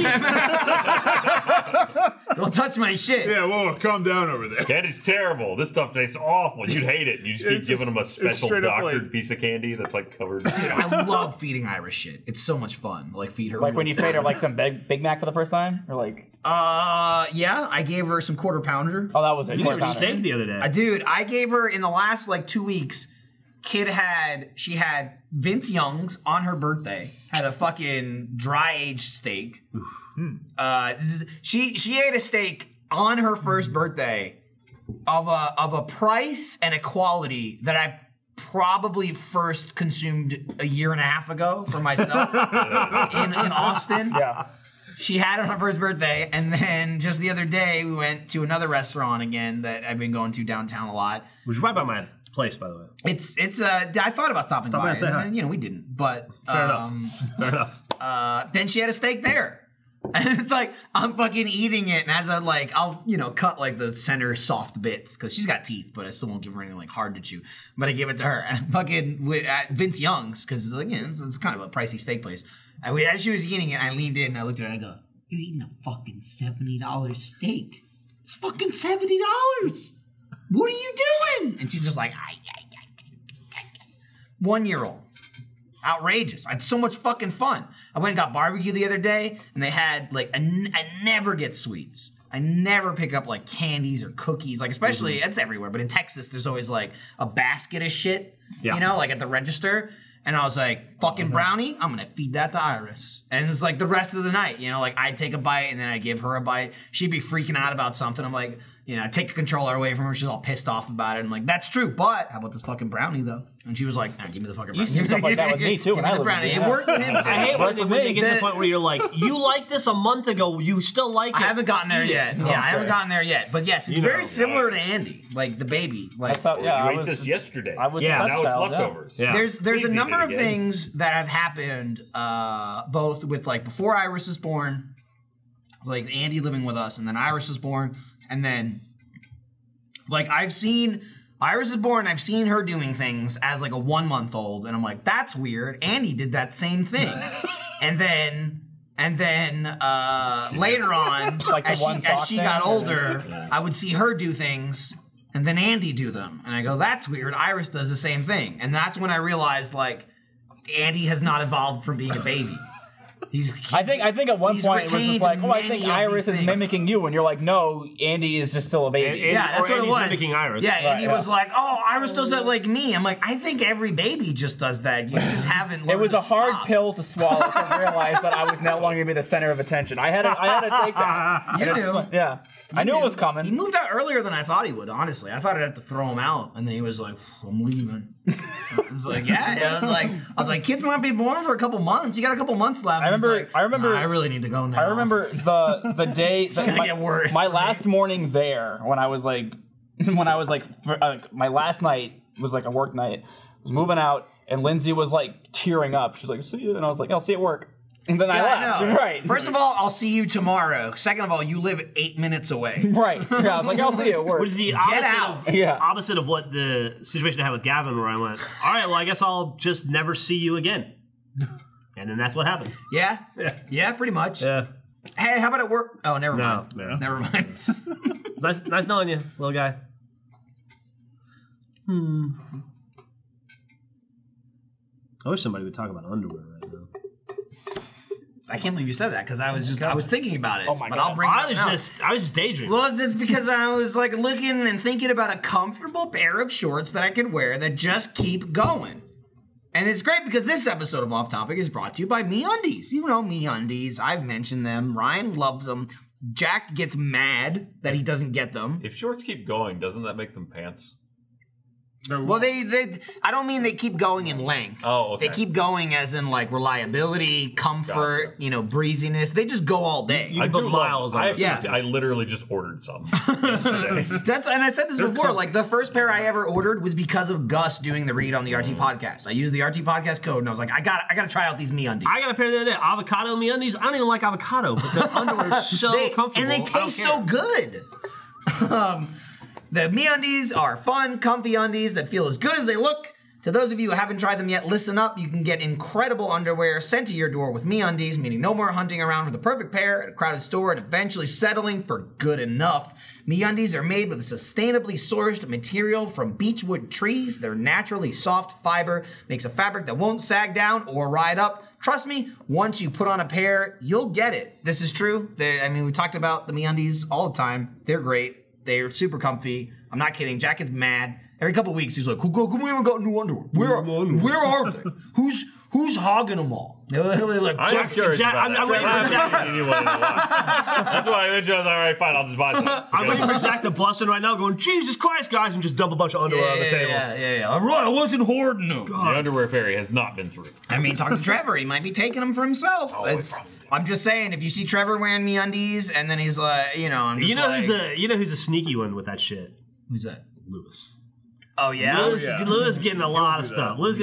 Don't touch my shit.
Yeah, whoa, calm down over there.
Candy's terrible. This stuff tastes awful. You'd hate it. You just keep
It's
giving
just-
them a
it's
special
straight up
doctored
like-
piece of candy that's like covered.
I love feeding Irish shit. It's so much fun. Like feed her.
Like when
real
you fed her
food.
like some Big Mac for the first time? Or like,
Yeah, I gave her some quarter pounder.
oh, that was it.
You
Quarter
got
pounder.
steak the other day.
Dude, I gave her in the last like 2 weeks. she had Vince Young's on her birthday, had a fucking dry aged steak. She ate a steak on her first birthday of a price and a quality that I probably first consumed a year and a half ago for myself in Austin.
Yeah.
She had it on her first birthday, and then just the other day we went to another restaurant again that I've been going to downtown a lot.
Which is right by my place, by the way.
It's I thought about stopping by,
and say hi.
and then, we didn't. But
Fair enough.
then she had a steak there. And it's like, I'm fucking eating it, and as I'm like, I'll, cut like the center soft bits, because she's got teeth, but I still won't give her anything like hard to chew. But I give it to her. And fucking at Vince Young's, because it's like, it's kind of a pricey steak place. As she was eating it, I leaned in and I looked at her and I go, "You're eating a fucking $70 steak. It's fucking $70. What are you doing?" And she's just like, 1-year-old. Outrageous. I had so much fucking fun. I went and got barbecue the other day, and they had like I never get sweets. I never pick up like candies or cookies, like especially it's everywhere. But in Texas, there's always like a basket of shit, like at the register. And I was like, fucking brownie, I'm gonna feed that to Iris. And it's like the rest of the night, like I'd take a bite and then I'd give her a bite. She'd be freaking out about something. I'm like, I'd take the controller away from her. She's all pissed off about it. I'm like, that's true, but how about this fucking brownie though? And she was like, give me the fucking brownie.
You used to do stuff like that with me too when I lived with you.
It worked with him too.
I hate when they get to the point where you're like, you liked this a month ago, you still like it.
I haven't gotten there yet. I haven't gotten there yet. But yes, it's very similar to Andy, like the baby. Like,
you ate this yesterday.
I was
now it's leftovers.
Yeah.
There's a number of things that have happened, both with like before Iris was born, like Andy living with us, and then Iris was born, and then like I've seen Iris is born, I've seen her doing things as like a 1-month-old, and I'm like, that's weird. Andy did that same thing. and then later on,
like
as she got older, I would see her do things, and then Andy do them. And I go, that's weird. Iris does the same thing. And that's when I realized, like, Andy has not evolved from being a baby.
I think at one point it was just like, I think Iris is mimicking you, and you're like, no, Andy is just still a baby.
That's what it was.
Mimicking Iris.
Yeah, Andy was like, Iris does that like me. I'm like, I think every baby just does that. You just haven't learned
It was
to
a hard
stop.
pill to swallow to realize that I was no longer going to be the center of attention. I had to take that.
You knew.
Yeah. I knew it was coming.
He moved out earlier than I thought he would, honestly. I thought I'd have to throw him out. And then he was like, I'm leaving. I was like, I was like, kids not be born for a couple months. You got a couple months left.
I remember.
I really need to go now.
I remember the day.
It's gonna get worse.
My last morning there, when I was like, my last night was like a work night. I was moving out, and Lindsay was like tearing up. She was like, "See you," and I was like, "I'll see you at work." And then I left. Right.
First of all, I'll see you tomorrow. Second of all, you live 8 minutes away.
Right. Yeah, I was like, I'll see you at work.
Which is the opposite of what the situation I had with Gavin, where I went, all right, well, I guess I'll just never see you again. And then that's what happened.
Yeah, pretty much.
Yeah.
Hey, how about at work? Oh, never mind.
No.
Never mind.
Nice knowing you, little guy. I wish somebody would talk about underwear right now.
I can't believe you said that, because I was thinking about it.
Oh my
but
God.
I'll bring
I
it up.
was just daydreaming.
Well, it's because I was like looking and thinking about a comfortable pair of shorts that I could wear that just keep going. And it's great because this episode of Off Topic is brought to you by MeUndies. You know MeUndies. I've mentioned them. Ryan loves them. Jack gets mad that he doesn't get them.
If shorts keep going, doesn't that make them pants?
Well, I don't mean they keep going in length.
Oh, okay.
They keep going as in like reliability, comfort, breeziness. They just go all day.
You can put miles on it.
I literally just ordered some yesterday.
And I said this before. Like the first pair I ever ordered was because of Gus doing the read on the RT podcast. I used the RT podcast code, and I was like, I got to try out these MeUndies.
I got a pair the other day, avocado MeUndies. I don't even like avocado, but the underwear is so comfortable.
And they taste so good. The MeUndies are fun, comfy undies that feel as good as they look. To those of you who haven't tried them yet, listen up. You can get incredible underwear sent to your door with MeUndies, meaning no more hunting around for the perfect pair at a crowded store and eventually settling for good enough. MeUndies are made with a sustainably sourced material from beechwood trees. Their naturally soft fiber makes a fabric that won't sag down or ride up. Trust me, once you put on a pair, you'll get it. This is true. We talked about the MeUndies all the time. They're great. They're super comfy. I'm not kidding. Jack gets mad Every couple weeks, he's like, "Come we haven't got new underwear. Where are they? Who's hogging them all?" He'll be like,
I'm curious about that.
I'm waiting for Jack.
That's why I mentioned, all right, fine, I'll just buy some.
I'm waiting for Jack to bust in right now, going, "Jesus Christ, guys," and just dump a bunch of underwear on the table.
Yeah. All right, I wasn't hoarding them.
The underwear fairy has not been through.
I mean, talk to Trevor. He might be taking them for himself. I'm just saying, if you see Trevor wearing MeUndies, and then he's like, I'm just
who's a sneaky one with that shit?
Who's that?
Lewis.
Oh yeah,
Lewis getting a lot of stuff. Lewis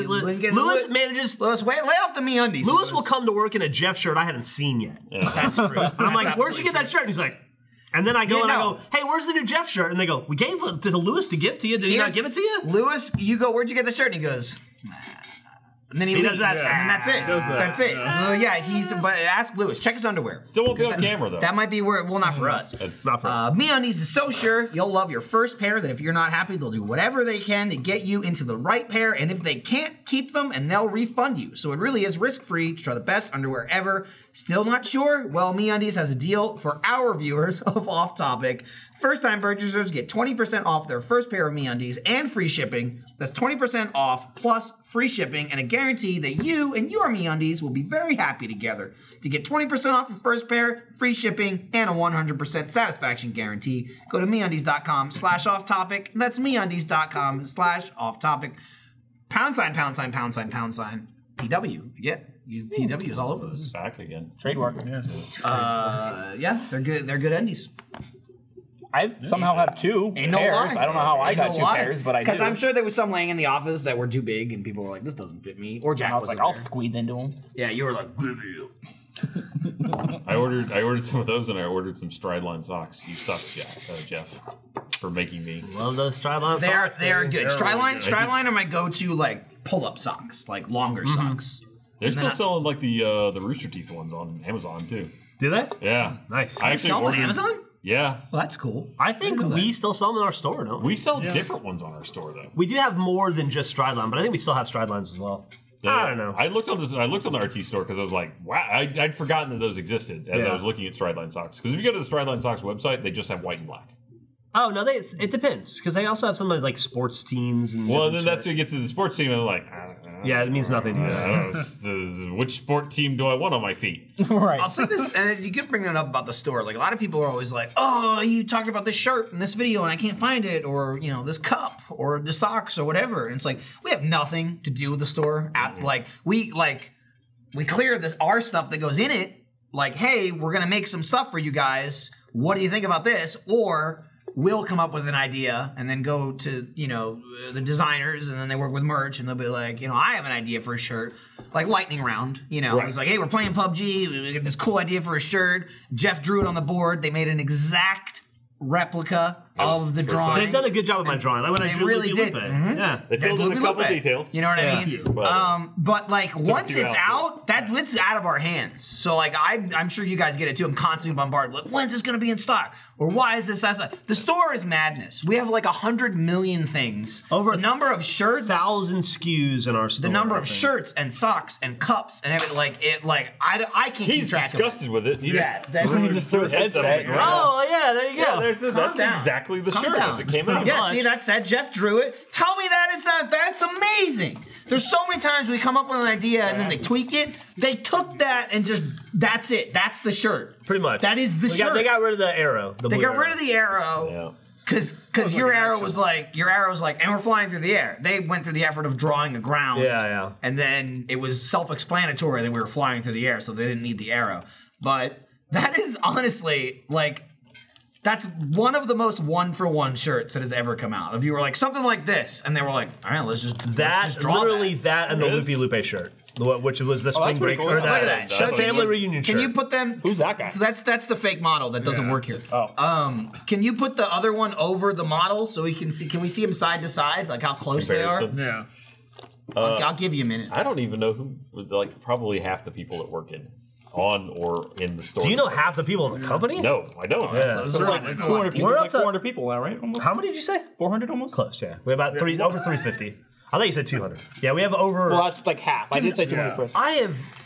manages.
Lewis, lay off the MeUndies.
Lewis will come to work in a Jeff shirt I hadn't seen yet.
Yeah.
That's true.
And I'm like, "Where'd you get that shirt?" And he's like, and then I go I go, "Hey, where's the new Jeff shirt?" And they go, "We gave it to Lewis to give to you. Did he not give it to you?"
Lewis, you go, "Where'd you get the shirt?" And he goes, and then he leaves,
does that.
and then that's it. That's it. But ask Lewis. Check his underwear.
Still won't be on camera though.
That might be where. Well, not for us.
It's
not for us.
MeUndies is so sure you'll love your first pair that if you're not happy, they'll do whatever they can to get you into the right pair, and if they can't, keep them and they'll refund you. So it really is risk-free to try the best underwear ever. Still not sure? Well, MeUndies has a deal for our viewers of Off Topic. First-time purchasers get 20% off their first pair of MeUndies and free shipping. That's 20% off plus free shipping and a guarantee that you and your MeUndies will be very happy together. To get 20% off your first pair, free shipping, and a 100% satisfaction guarantee, go to MeUndies.com/offtopic. That's MeUndies.com/offtopic. #, TW. Again, TW is all over this.
back again.
Trademark.
Yeah, they're good. They're good undies.
I've somehow have two
Ain't no
pairs.
lie.
I don't know how I
Ain't
got
no
two
lie.
pairs, but I do.
Because I'm sure there was some laying in the office that were too big, and people were like, "This doesn't fit me." Or Jack
I was
wasn't
like, I'll
there.
squeeze into them.
Yeah, you were like,
I ordered some of those, and I ordered some Strideline socks. You suck, Jeff, for making me.
Love those Strideline
they are
socks.
good.
They're
Strideline,
really good.
Strideline are my go-to like pull-up socks, like longer socks.
They're still selling like the Rooster Teeth ones on Amazon too.
Do they?
Yeah,
Nice.
I
They
actually
sell them on
ordered-
Amazon?
Yeah,
Well, that's cool.
I think we still sell them in our store, don't we?
we sell different ones on our store though.
We do have more than just Strideline, but I think we still have Stridelines as well. I don't know.
I looked on the RT store because I was like, wow, I'd forgotten that those existed as I was looking at Strideline socks. Because if you go to the Strideline socks website, they just have white and black.
Oh no, it depends because they also have some like sports teams and.
Well, then
different
that's when it gets to the sports team. And I'm like,
yeah, it means nothing to you.
I don't know, which sport team do I want on my feet?
Right.
I'll say this, and you could bring that up about the store. Like a lot of people are always like, "Oh, you talked about this shirt in this video, and I can't find it," or this cup, or the socks, or whatever. And it's like we have nothing to do with the store. We clear our stuff that goes in it. Like, hey, we're gonna make some stuff for you guys. What do you think about this? Or we'll come up with an idea and then go to, the designers, and then they work with merch, and they'll be like, I have an idea for a shirt. Like lightning round,
Right.
It's like, hey, we're playing PUBG, we get this cool idea for a shirt. Jeff drew it on the board. They made an exact replica of the drawing.
They've done a good job with my drawing. Like when I
They
drew
really
Lupe.
did. Mhm.
Yeah.
They filled in a couple details.
You know what I mean? But like once
you
it's out, it's out of our hands. So like I'm sure you guys get it too. I'm constantly bombarded. Like, when's this gonna be in stock? Or why is this outside? The store is madness. We have like 100 million things.
Over
the number of shirts,
1,000 SKUs in our store.
the number
I
of
think.
shirts and socks and cups and everything. I can't
He's
keep track
disgusted with it. He
He just threw his headset.
Oh yeah, there you go.
That's
down.
exactly the
Calm
shirt
down.
as it came out.
Yeah, see, that said, Jeff drew it. Tell me that is not. That's amazing. There's so many times we come up with an idea and then they tweak it. They took that and just, that's it. That's the shirt.
Pretty much.
That is the shirt.
They got rid of the arrow.
They got rid of the arrow.
Yeah.
Because your arrow was like, and we're flying through the air. They went through the effort of drawing a ground.
Yeah.
And then it was self-explanatory that we were flying through the air, so they didn't need the arrow. But that is honestly, like, that's one of the most one-for-one shirts that has ever come out. If you were like, something like this, and they were like, all right, let's just draw
literally that and the
It is.
Loopy Lupe shirt, which was the spring
pretty
break
cool.
or
Look
Look at
that
that.
family reunion shirt.
Can you put them?
Who's that guy?
So that's the fake model that doesn't work here.
Oh.
Can you put the other one over the model so we can see? Can we see them side to side, like how close they are?
Comparison.
Yeah.
I'll give you a minute.
I don't even know who, like, probably half the people that work on or in the store.
Do you know half the people in the company?
No, I don't.
That's a lot. That's a lot.
200 people.
We're
We're
up
like
to-
400 people now, right? Almost.
How many did you say?
400 almost?
Close, yeah. We have about over 350. I think you said 200. Yeah, we have over.
Well, that's like half. I did say 200 first.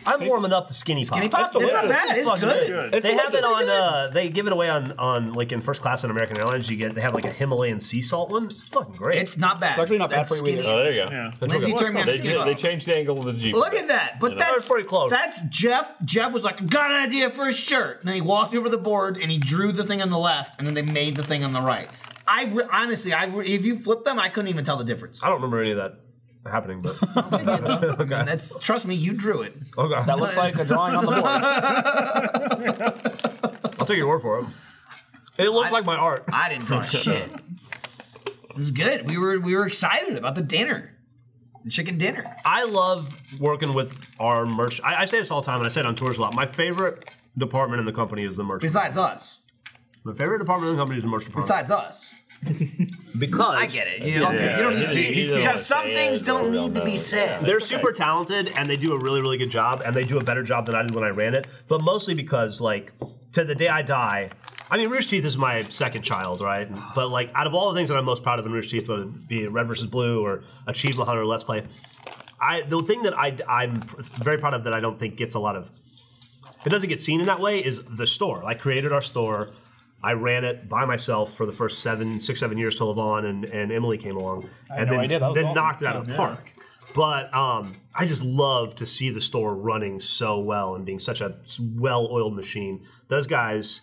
I'm warming up the skinny pop.
Skinny pop? It's not bad. It's good.
They have it on. They give it away on like in first class on American Airlines. They have like a Himalayan sea salt one. It's fucking great.
It's not bad.
It's actually not bad for you either.
Oh, there you go.
Yeah.
Lindsay turned me on the skinny pop.
They changed the angle of the Jeep.
Look at that. But that's
pretty close.
That's Jeff. Jeff was like, got an idea for a shirt. And then he walked over the board and he drew the thing on the left, and then they made the thing on the right. Honestly, if you flip them, I couldn't even tell the difference.
I don't remember any of that happening, but
I mean, trust me, you drew it.
okay.
That looks like a drawing on the board.
I'll take your word for it. It looks like my art.
I didn't draw shit. It was good. We were excited about the dinner. The chicken dinner.
I love working with our merch. I say this all the time, and I say it on tours a lot. My favorite department in the company is the merch.
Besides us.
My favorite department in the company is the merch department.
Besides us.
Because
I get it. You don't need Jeff, some things don't need to be said.
they're super talented and they do a really, really good job, and they do a better job than I did when I ran it. But mostly because, like, to the day I die, I mean, Rooster Teeth is my second child, right? But like, out of all the things that I'm most proud of in Rooster Teeth, whether it be Red vs. Blue or Achievement Hunter or Let's Play, the thing that I'm very proud of that I don't think gets a lot of, it doesn't get seen in that way, is the store. I created our store. I ran it by myself for the first 6, 7 years till Yvonne and Emily came along, and then knocked it out of the park. But I just love to see the store running so well and being such a well-oiled machine. Those guys,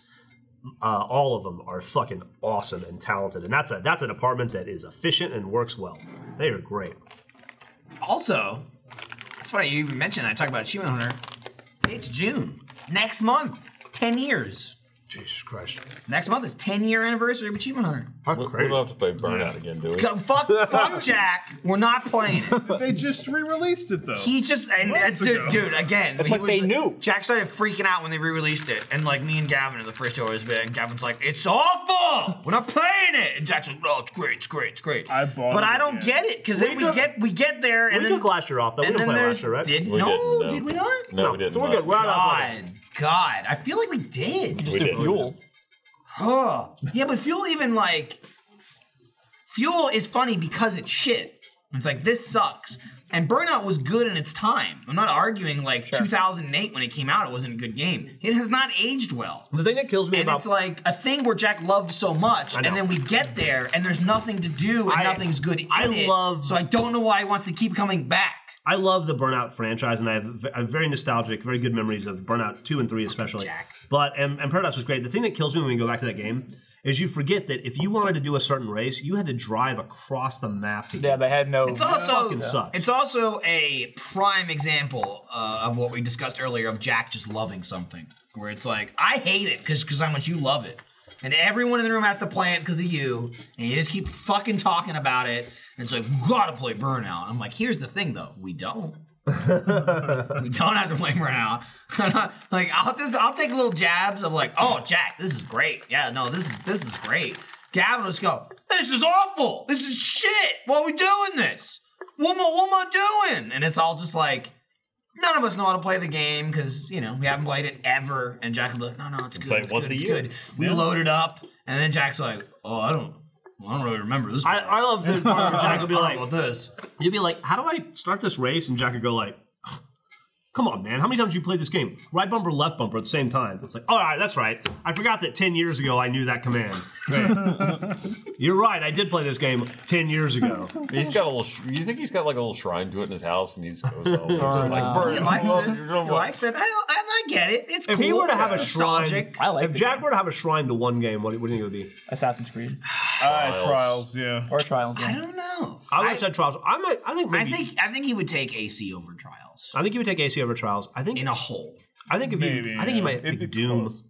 all of them, are fucking awesome and talented, and that's a department that is efficient and works well. They are great.
Also, it's funny you even mentioned that. I talk about Achievement Hunter. It's June next month. 10 years.
Jesus Christ.
Next month is 10-year anniversary of Achievement Hunter.
We don't have to play Burnout again, do we?
Fuck Jack. We're not playing it.
They just re-released it though.
He just dude again.
It's like they knew.
Jack started freaking out when they re-released it, and like me and Gavin are the first show was big. And Gavin's like, "It's awful. We're not playing it." And Jack's like, "Oh, it's great. It's great. It's great." But I don't get it because then we get there and
we took last year off though. We didn't play last year, right?
Did we not?
No, we didn't.
So we're good. We're out.
God, I feel like we did.
You just do fuel.
Huh. Yeah, but fuel is funny because it's shit. It's like, this sucks. And Burnout was good in its time. I'm not arguing 2008 when it came out, it wasn't a good game. It has not aged well.
The thing that kills me
and it's like a thing where Jack loved so much, and then we get there and there's nothing to do and nothing's good in it. So I don't know why he wants to keep coming back.
I love the Burnout franchise, and I have very nostalgic, very good memories of Burnout 2 and 3 especially.
Jack.
But and Paradox was great. The thing that kills me when we go back to that game is you forget that if you wanted to do a certain race, you had to drive across the map to get
they had no.
It's also
fucking sucks.
It's also a prime example of what we discussed earlier of Jack just loving something, where it's like, I hate it because how much you love it, and everyone in the room has to play it because of you, and you just keep fucking talking about it. And it's like, we gotta play Burnout. I'm like, here's the thing though, we don't. We don't have to play Burnout. Like, I'll take little jabs of like, oh, Jack, this is great. Yeah, no, this is great. Gavin will just go, this is awful. This is shit. Why are we doing this? What am I doing? And it's all just like, none of us know how to play the game because, we haven't played it ever. And Jack will be like, no, it's good. It's good. We load it up, and then Jack's like, oh, I don't really remember this part.
I love this part where Jack will be like,
about this.
You'd be like, how do I start this race? And Jack would go like, come on, man. How many times have you played this game? Right bumper, left bumper at the same time. It's like, all right, that's right. I forgot that 10 years ago I knew that command. Right. You're right. I did play this game 10 years ago.
He's got a little. You think he's got like a little shrine to it in his house, and he just goes over like,
he likes it. I get it. It's cool.
If he were to have a shrine,
if
Jack were to have a shrine to one game, what do you think it would be?
Assassin's Creed.
Trials, yeah.
Or Trials. Yeah.
I don't know.
I would have said Trials. I
think he would take AC over Trials.
I think he would take AC over Trials. I think
in a whole.
I think he might pick Doom.
Close.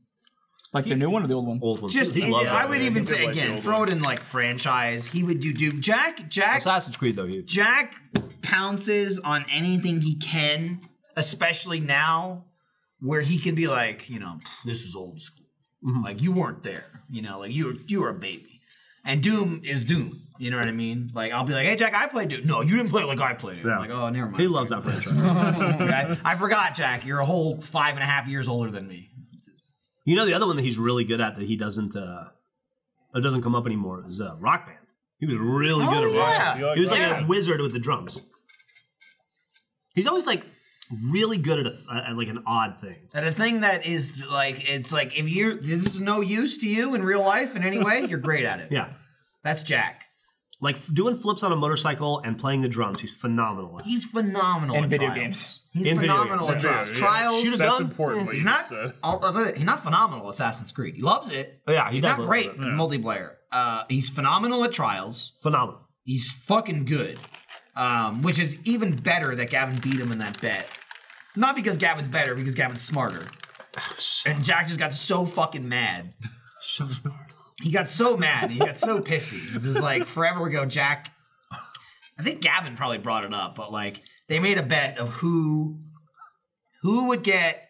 Like the new one or the old one?
Old one.
I would even say again, throw it in like franchise. He would do Doom. Jack.
Assassin's Creed though.
Jack pounces on anything he can, especially now, where he can be like, this is old school. Mm-hmm. Like you weren't there. Like you were a baby. And Doom is Doom. You know what I mean? Like, I'll be like, hey, Jack, I played Doom. No, you didn't play it like I played it. Yeah. I'm like, oh, never mind.
He loves that franchise.
I forgot, Jack. You're a whole 5.5 years older than me.
The other one that he's really good at that he doesn't come up anymore is Rock Band. He was really good at
yeah.
He was like a wizard with the drums. He's always like really good at like an odd thing.
And a thing that is like, it's like, if this is no use to you in real life in any way, you're great at it.
Yeah.
That's Jack.
Like doing flips on a motorcycle and playing the drums. He's phenomenal.
He's phenomenal
in
at
video
trials.
games.
He's phenomenal at trials. Trials.
Shoot a
That's
gun.
important. What
He's
you
not.
just said.
He's not phenomenal at Assassin's Creed. He loves it.
Yeah, he
He's
does.
not great at multiplayer. He's phenomenal at trials.
Phenomenal.
He's fucking good. Which is even better that Gavin beat him in that bet. Not because Gavin's better, because Gavin's smarter. And Jack just got so fucking mad.
So smart.
He got so mad. He got so pissy. This is like forever ago. Jack. I think Gavin probably brought it up, but like they made a bet of who would get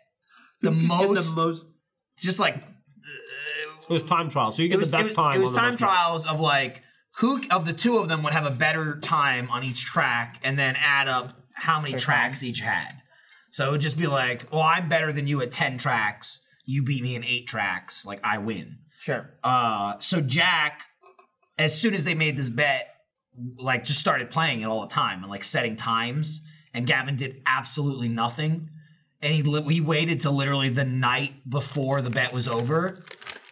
the most. Just like
it was time trial, so you get the best time.
It was time trials of like who of the two of them would have a better time on each track, and then add up how many tracks each had. So it would just be like, well, I'm better than you at 10 tracks. You beat me in 8 tracks. Like I win.
Sure.
So Jack, as soon as they made this bet, like just started playing it all the time and like setting times, and Gavin did absolutely nothing, and he waited till literally the night before the bet was over,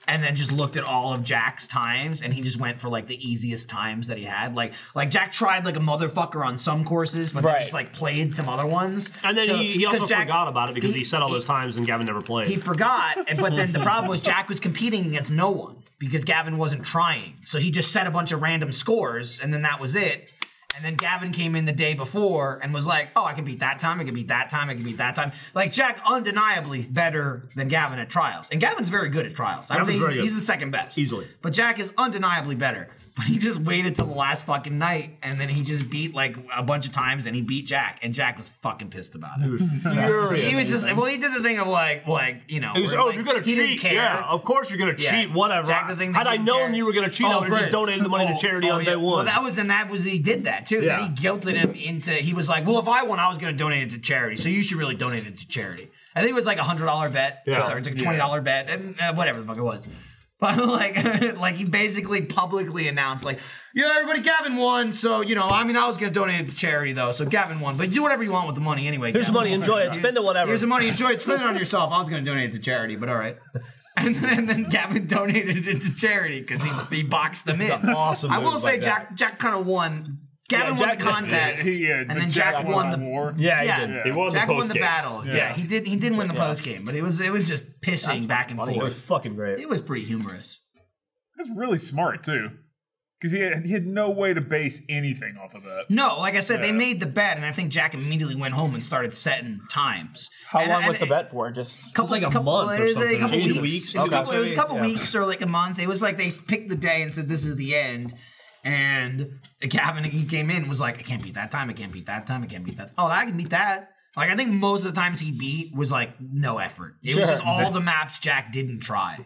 and then just looked at all of Jack's times, and he just went for like the easiest times that he had. Like Jack tried like a motherfucker on some courses, but then just like played some other ones.
And then he also
Jack,
forgot about it because he set all those times and Gavin never played.
He forgot, but then the problem was Jack was competing against no one because Gavin wasn't trying. So he just set a bunch of random scores, and then that was it. And then Gavin came in the day before and was like, oh, I can beat that time, I can beat that time, I can beat that time. Like, Jack undeniably better than Gavin at trials. And Gavin's very good at trials. I would say he's the second best.
Easily.
But Jack is undeniably better. But he just waited till the last fucking night, and then he just beat like a bunch of times, and he beat Jack, and Jack was fucking pissed about it.
He was furious.
He was just, well, he did the thing of like you know.
He was,
like,
you're gonna
he didn't
cheat.
care.
Yeah, of course you're gonna cheat. Whatever.
Jack, the thing that
Had I
didn't
known
care.
you were gonna cheat, I would have just donated the money to charity on day one.
Well, he did that too.
Yeah.
Then he guilted him into. He was like, well, if I won, I was gonna donate it to charity. So you should really donate it to charity. I think it was like $100 bet.
Yeah.
Sorry, it's like a $20 bet, and whatever the fuck it was. But like he basically publicly announced, like, yeah, everybody, Gavin won. So, you know, I mean, I was going to donate it to charity, though. So Gavin won. But do whatever you want with the money anyway.
Here's the money. Enjoy it. Spend it, whatever.
Here's the money. Enjoy it. Spend it on yourself. I was going to donate it to charity, but all right. And then Gavin donated it to charity because he boxed him in.
Awesome.
I will say Jack kind of won. Gavin won the contest, and then Jack won the
war.
Yeah, he did.
He won
Jack
the
won the
post-game.
battle. Yeah, he did win the post game, but it was just pissing back and
It was
forth.
fucking great.
It was pretty humorous.
That's really smart too, because he had no way to base anything off of that.
No, like I said, they made the bet, and I think Jack immediately went home and started setting times.
How long was the bet for? Just
It was like a month or something.
A couple
2
weeks.
weeks.
It was a couple
Yeah.
weeks or like a month. It was like they picked the day and said this is the end. And Gavin, he came in and was like, I can't beat that time. I can't beat that time. I can't beat that. Oh, I can beat that. Like I think most of the times he beat was like no effort. It was just all the maps Jack didn't try.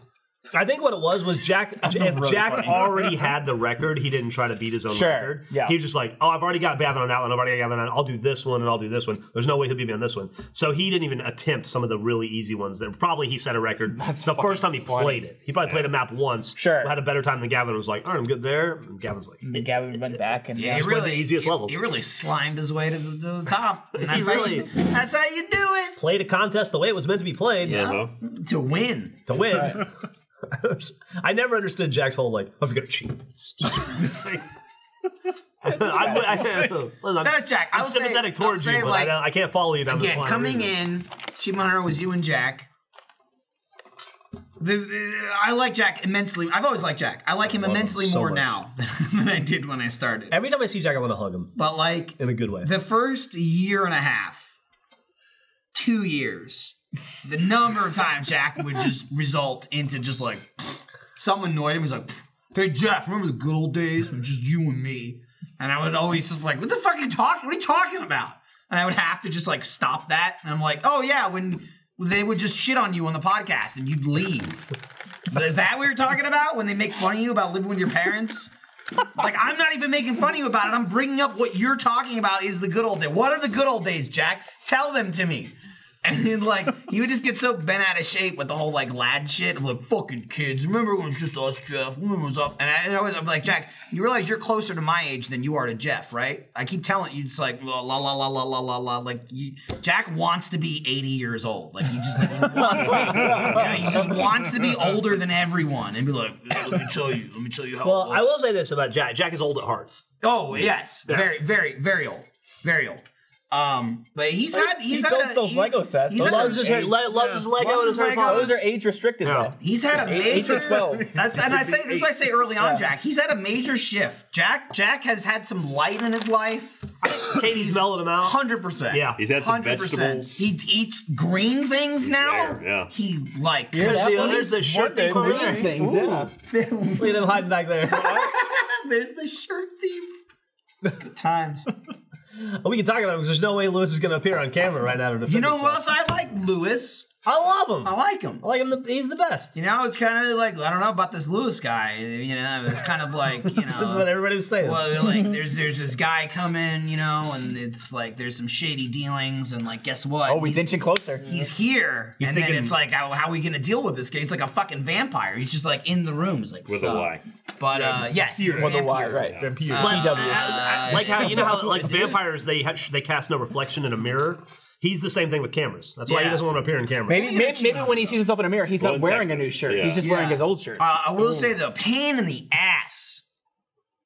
I think what it was Jack. If
really
Jack
funny.
already had the record, he didn't try to beat his own record.
Yeah.
He was just like, oh, I've already got Gavin on that one. I've already got Gavin on. I'll do this one and I'll do this one. There's no way he'll beat me on this one. So he didn't even attempt some of the really easy ones. That probably he set a record. That's the first time he played it. He probably played a map once.
Sure.
Had a better time than Gavin. Was like, all right, I'm good there. And Gavin's like,
Gavin went back and
Yeah,
one of the easiest levels.
He really slimed his way to the top. And that's,
really-
that's how you do it.
played a contest the way it was meant to be played.
Uh-huh.
To win.
To win. I never understood Jack's whole like, I'm gonna cheat.
That's Jack.
I'm sympathetic towards you, but I can't follow you down this
Again,
line.
coming in, Achievement Hunter was you and Jack. I like Jack immensely. I've always liked Jack. I like him immensely
so
more
much.
now than I did when I started.
Every time I see Jack, I want to hug him
But like
in a good way.
the first year and a half, 2 years, the number of times Jack would just result into just like someone annoyed him. He's like, "Hey Jeff, remember the good old days when just you and me?" And I would always just be like, "What the fuck are you talking? What are you talking about?" And I would have to just like stop that. And I'm like, "Oh yeah, when they would just shit on you on the podcast and you'd leave." But is that what you're talking about? When they make fun of you about living with your parents? Like, I'm not even making fun of you about it. I'm bringing up what you're talking about is the good old days. What are the good old days, Jack? Tell them to me. And then, like, he would just get so bent out of shape with the whole, like, lad shit. I'm like, fucking kids. Remember when it was just us, Jeff? Remember what's up? And I'm like, Jack, you realize you're closer to my age than you are to Jeff, right? I keep telling you, it's like, la, la, la, la, la, la, la, la. Like, Jack wants to be 80 years old. Like, he just, like, wants he just wants to be older than everyone and be like, let me tell you how
Well, I will say this about Jack. Jack is old at heart.
Oh, yes. Very, very, very old. Very old. But he's
built those Lego sets.
He loves his Lego and his Harry Potter.
Those are age restricted though.
He's had a major
8 to 12.
And I say this. I say early on, Jack. He's had a major shift. Jack has had some light in his life.
Katie's mellowed him out.
100%.
Yeah,
he's had some vegetables.
He eats green things now.
There, yeah.
He like.
There's the shirt thief over there.
Things, yeah.
Look at him hiding back there.
There's the shirt thief. Good times.
We can talk about him because there's no way Lewis is going to appear on camera right now.
You know who else I like? Lewis.
I love him.
I like him.
I like him. He's the best.
You know, it's kind of like, I don't know about this Lewis guy. You know, it's kind of like, you know.
That's what everybody was saying.
Well, like, there's this guy coming, you know, and it's like there's some shady dealings, and like, guess what?
Oh, he's inching closer.
He's here, and then it's like, how are we gonna deal with this guy? He's like a fucking vampire. He's just like in the room. He's like,
with a Y.
But yes,
with a Y, right?
Vampire.
Like how you know how like vampires they cast no reflection in a mirror. He's the same thing with cameras. That's why he doesn't want to appear in cameras.
Maybe when he sees himself in a mirror, he's not wearing a new shirt.
Yeah.
He's just wearing his old shirt.
I will say the pain in the ass.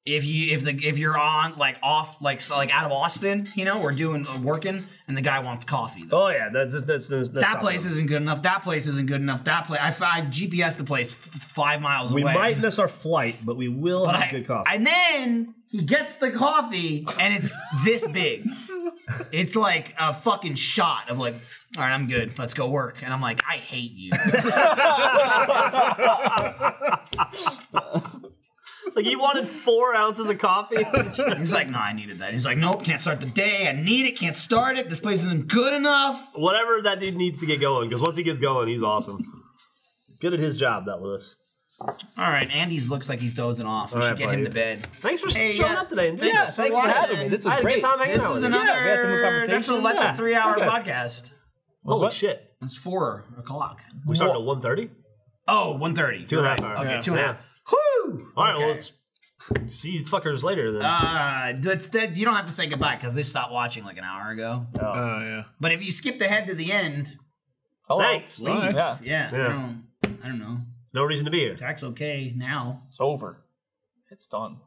If you're on like off like out of Austin, you know, we're working, and the guy wants coffee. Though.
Oh yeah, that's
that place isn't good enough. That place isn't good enough. That place, I GPS the place 5 miles away.
We might miss our flight, but we will have good coffee.
And then he gets the coffee, and it's this big. It's like a fucking shot of like, all right, I'm good. Let's go work. And I'm like, I hate you.
Like he wanted 4 ounces of coffee.
He's like, no, I needed that. He's like, nope, can't start the day. I need it, can't start it. This place isn't good enough.
Whatever that dude needs to get going, because once he gets going, he's awesome. Good at his job, that Lewis.
All right, Andy's looks like he's dozing off. We should get him to bed.
Thanks for showing up today. And doing
Yeah,
this.
thanks for having me. This was great.
This is another. That's a less than 3 hour podcast.
Holy shit!
It's 4 o'clock.
We started at 1:30.
Oh, 1:30.
2.5 hours.
Okay,
Yeah.
2.5. Whoo!
All right, well, let's see you fuckers later then.
You don't have to say goodbye because they stopped watching like an hour ago.
Yeah.
But if you skipped ahead to the end,
Thanks.
leave.
Right.
Yeah. I don't know.
No reason to be here.
Jack's okay now.
It's over. It's done.